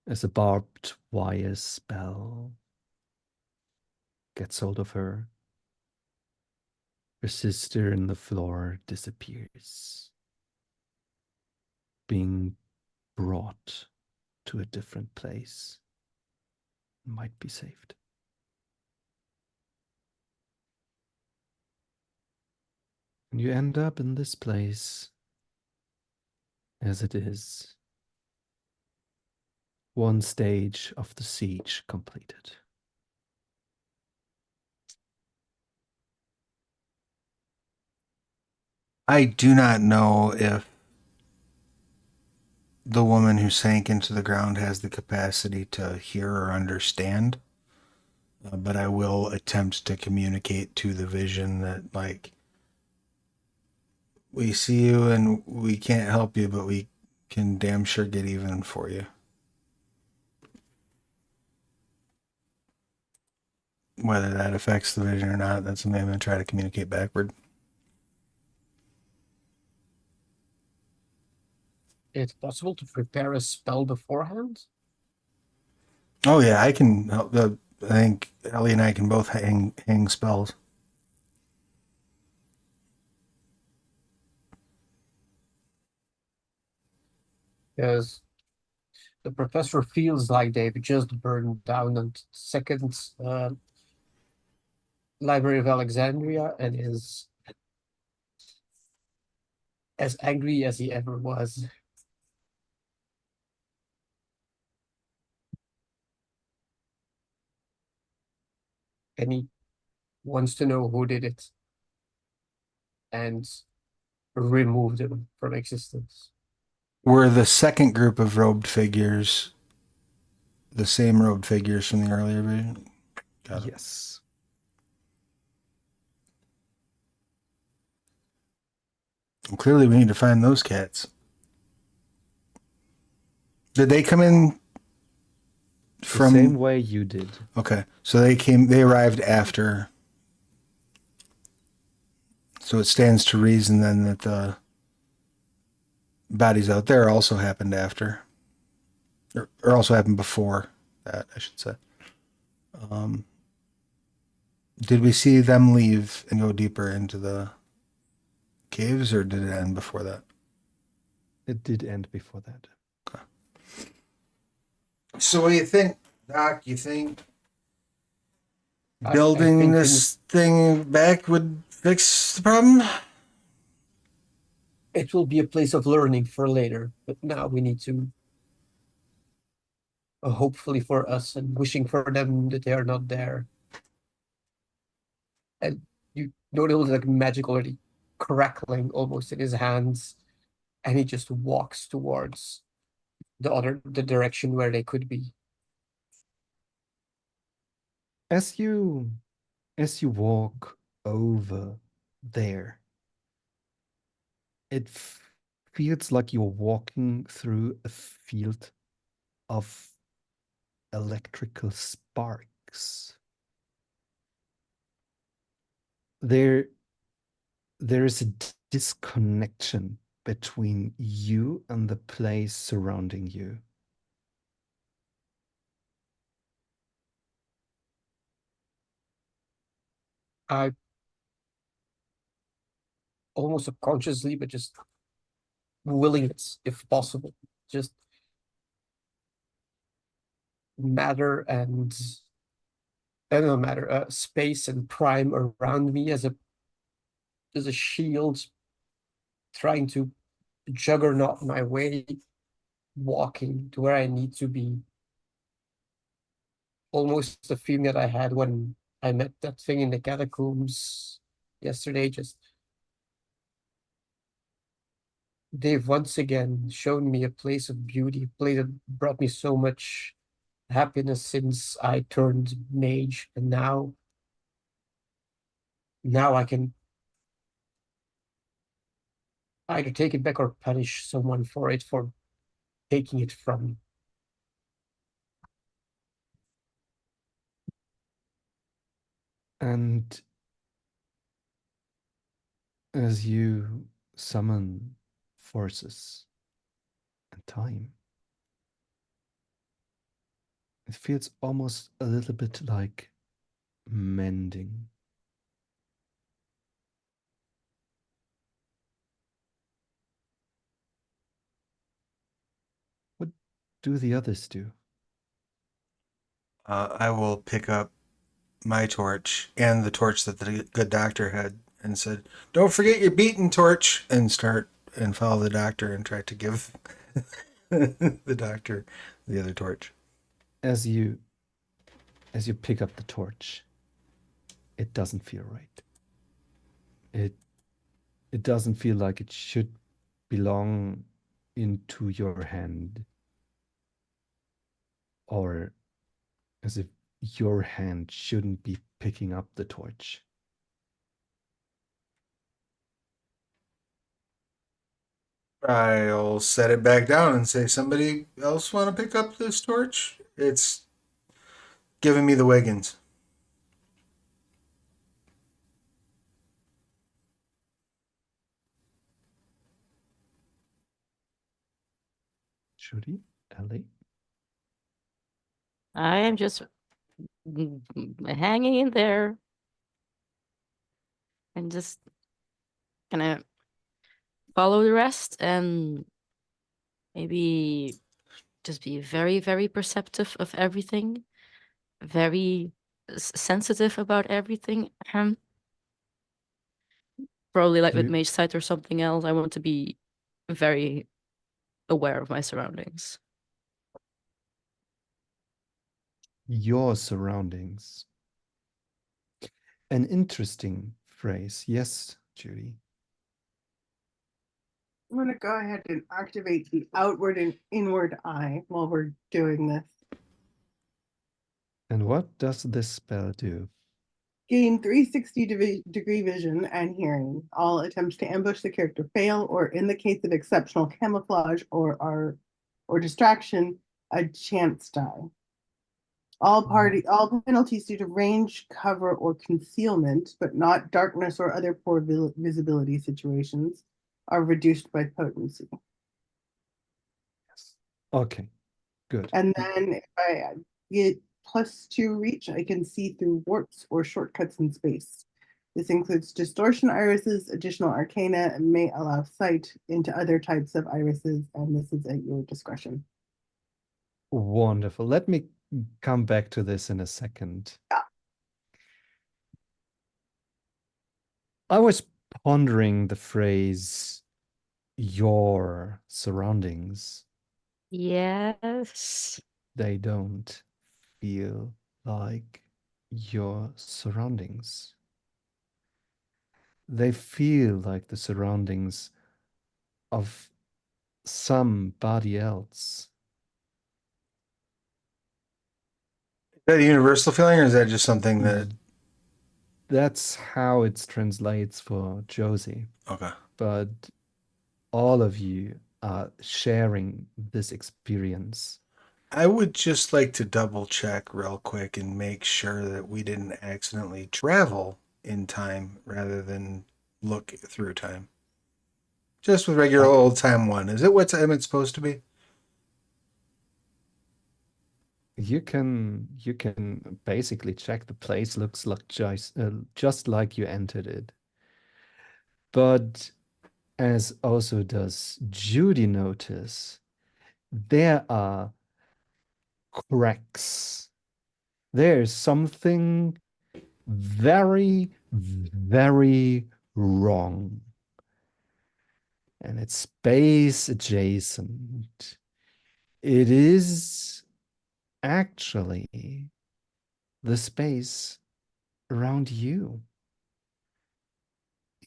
As a barbed wire spell gets hold of her Your sister in the floor disappears, being brought to a different place. Might be saved. And you end up in this place as it is. One stage of the siege completed. I do not know if the woman who sank into the ground has the capacity to hear or understand, but I will attempt to communicate to the vision that, like, we see you and we can't help you, but we can damn sure get even for you. Whether that affects the vision or not, that's something I'm going to try to communicate backward. It's possible to prepare a spell beforehand? Oh yeah, I can help. I think Ellie and I can both hang spells. Because the professor feels like they've just burned down the second Library of Alexandria and is as angry as he ever was. And he wants to know who did it and remove them from existence. Were the second group of robed figures the same robed figures from the earlier vision? Got it. Yes. Well, clearly, we need to find those cats. Did they come in from The same way you did. Okay, so they arrived after. So it stands to reason then that the bodies out there also happened after. Or also happened before that, I should say. Did we see them leave and go deeper into the caves, or did it end before that? It did end before that. So what do you think, Doc? You think I building think this thing back would fix the problem? it will be a place of learning for later, but now we need to, hopefully for us and wishing for them that they are not there. And you notice like magic already crackling almost in his hands, and he just walks towards the direction where they could be. As you walk over there, it feels like you're walking through a field of electrical sparks. There is a disconnection between you and the place surrounding you. I almost subconsciously, but just willing it if possible. Just matter and I don't know, matter, space and prime around me as a shield, trying to juggernaut my way, walking to where I need to be. Almost the feeling that I had when I met that thing in the catacombs yesterday. Just they've once again shown me a place of beauty, a place that brought me so much happiness since I turned mage, and now I can either take it back or punish someone for it, for taking it from me. And as you summon forces and time, it feels almost a little bit like mending. do the others do? I will pick up my torch and the torch that the good doctor had and said, "Don't forget your beaten torch," and start and follow the doctor and try to give the doctor the other torch. As you pick up the torch, it doesn't feel right. It doesn't feel like it should belong into your hand, or as if your hand shouldn't be picking up the torch. I'll set it back down and say, "Somebody else want to pick up this torch? It's giving me the wiggins." Judy, Ellie, I am just hanging in there and just gonna follow the rest and maybe just be very, very perceptive of everything, very sensitive about everything. Probably like with You- Mage Sight or something else, I want to be very aware of my surroundings. your surroundings. An interesting phrase. Yes, Judy. I'm going to go ahead and activate the outward and inward eye while we're doing this. And what does this spell do? Gain 360-degree vision and hearing. All attempts to ambush the character fail, or in the case of exceptional camouflage or distraction, a chance die. All penalties due to range, cover, or concealment, but not darkness or other poor visibility situations, are reduced by potency. Yes. Okay, good. And then if I get +2 reach, I can see through warps or shortcuts in space. This includes distortion irises, additional arcana, and may allow sight into other types of irises, and this is at your discretion. Wonderful. Let me come back to this in a second. Yeah. I was pondering the phrase your surroundings. Yes. They don't feel like your surroundings. They feel like the surroundings of somebody else. Is that a universal feeling, or is that just something that? That's how it translates for Josie. Okay. But all of you are sharing this experience. I would just like to double check real quick and make sure that we didn't accidentally travel in time rather than look through time. Just with regular old time one. Is it what time it's supposed to be? You can basically check the place looks like just like you entered it. But as also does Judy notice, there are cracks. There's something very, very wrong. And it's space adjacent. It is actually the space around you.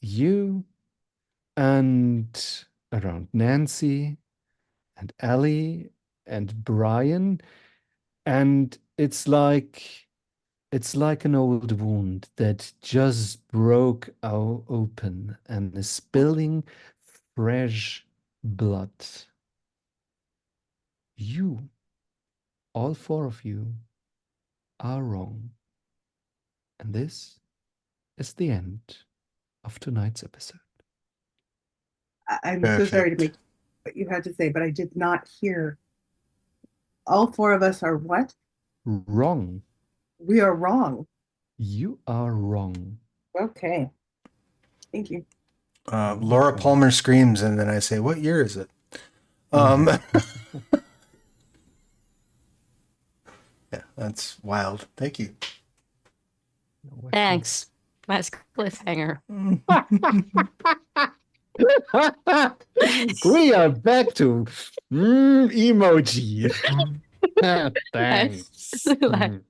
You and around Nancy and Ellie and Brian. And it's like an old wound that just broke open and is spilling fresh blood. You, all four of you, are wrong. And this is the end of tonight's episode. I'm so sorry to Perfect. make what you had to say, but I did not hear. All four of us are what? Wrong. We are wrong. You are wrong. Okay. Thank you. Laura Okay. Palmer screams, and then I say, "What year is it?" That's wild. Thank you. Thanks. Nice cliffhanger. We are back to emoji. Thanks. Like-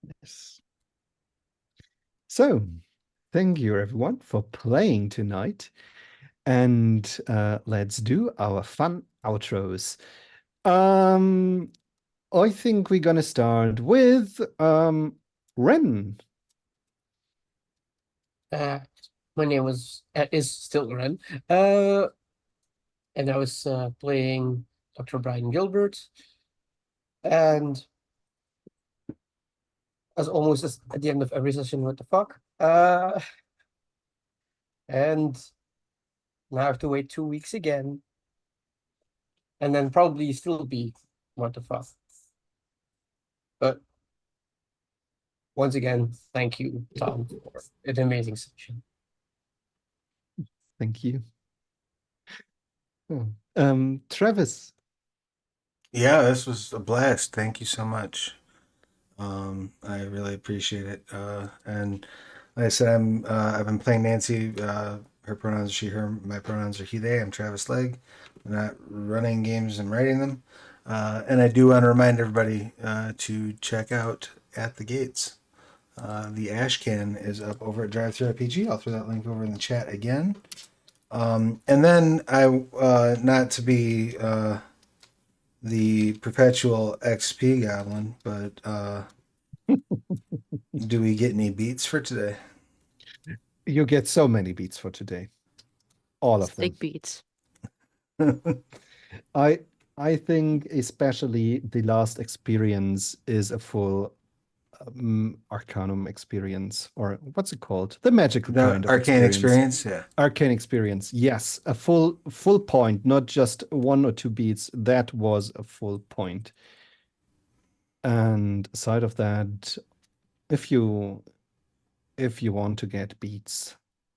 Yes. So, thank you everyone for playing tonight. And let's do our fun outros. I think we're gonna start with Ren. My name is still Ren. And I was playing Dr. Brian Gilbert. And as almost as at the end of every session, what the fuck? And now I have to wait 2 weeks again. And then probably still be what the fuck. But once again, thank you, Tom, for an amazing session. Thank you. Oh. Travis. Yeah, this was a blast. Thank you so much. I really appreciate it. And like I said, I've been playing Nancy. Her pronouns are she, her. My pronouns are he, they. I'm Travis Legg. I'm not running games and writing them. And I do want to remind everybody to check out At the Gates. The Ash Can is up over at Drive Thru RPG. I'll throw that link over in the chat again. And then not to be the perpetual XP goblin, but do we get any beats for today? You get so many beats for today. All of them. Stick beats. I think especially the last experience is a full Arcanum experience, or what's it called? The magical The kind of arcane experience, yeah. Arcane experience, yes, a full point, not just 1 or 2 beats. That was a full point. And aside of that, if you want to get beats,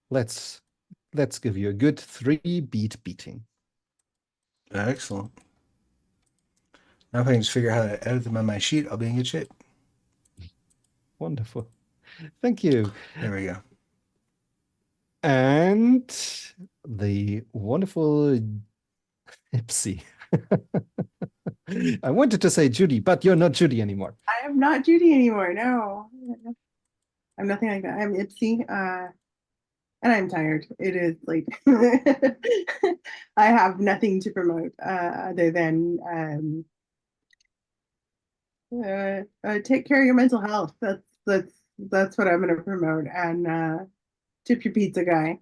let's give you a good 3-beat beating. Excellent. Now if I can just figure out how to edit them on my sheet, I'll be in good shape. Wonderful. Thank you. There we go. And the wonderful Ipsy. I wanted to say Judy, but you're not Judy anymore. I am not Judy anymore. No, I'm nothing like that. I'm Ipsy, and I'm tired. It is late. I have nothing to promote other than take care of your mental health. That's what I'm going to promote. And tip your pizza guy.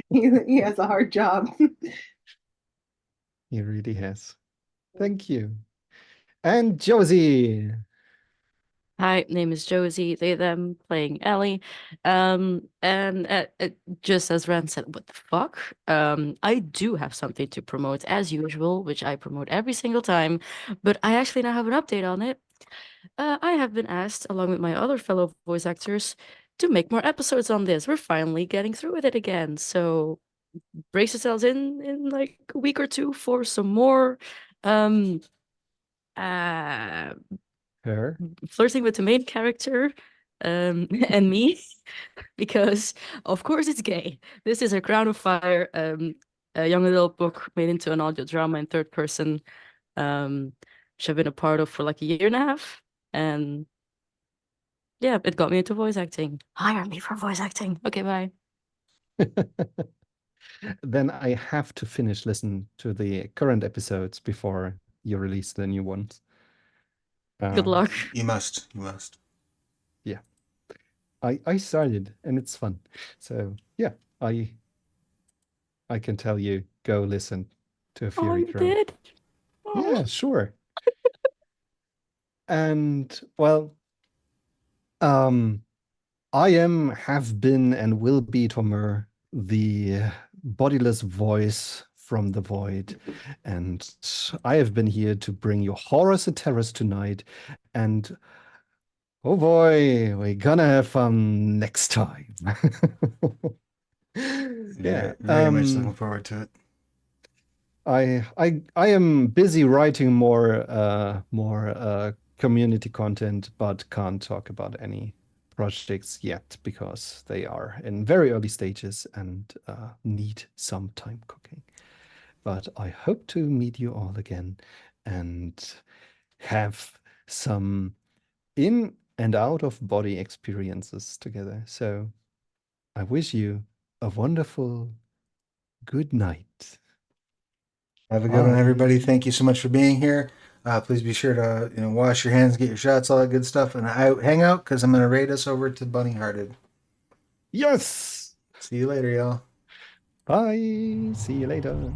he has a hard job. He really has. Thank you. And Josie. Hi, name is Josie, they, them, playing Ellie. And just as Ren said, what the fuck? I do have something to promote as usual, which I promote every single time, but I actually now have an update on it. I have been asked, along with my other fellow voice actors, to make more episodes on this. We're finally getting through with it again. So brace yourselves in like a week or two for some more Her. flirting with the main character and me, because of course it's gay. This is A Crown of Fire, a young adult book made into an audio drama in third person, which I've been a part of for like a year and a half. And yeah, it got me into voice acting. Hire me for voice acting. Okay, bye. Then I have to finish listen to the current episodes before you release the new ones. Good luck. You must. You must. Yeah. I started and it's fun. So yeah, I can tell you, go listen to a Oh, Fury you Crow. did? Yeah, sure. And well, I have been and will be Tom Murr, the bodiless voice from the void, and I have been here to bring you horrors and terrors tonight, and Oh boy, we're gonna have fun next time. Yeah. Very much looking forward to it. I am busy writing more community content, but can't talk about any projects yet because they are in very early stages and need some time cooking. But I hope to meet you all again and have some in and out of body experiences together. So I wish you a wonderful good night. Have a good one, Bye. everybody. Thank you so much for being here. Please be sure to wash your hands, get your shots, all that good stuff, and hang out because I'm gonna raid us over to Bunny Hearted. Yes. See you later, y'all. Bye. See you later.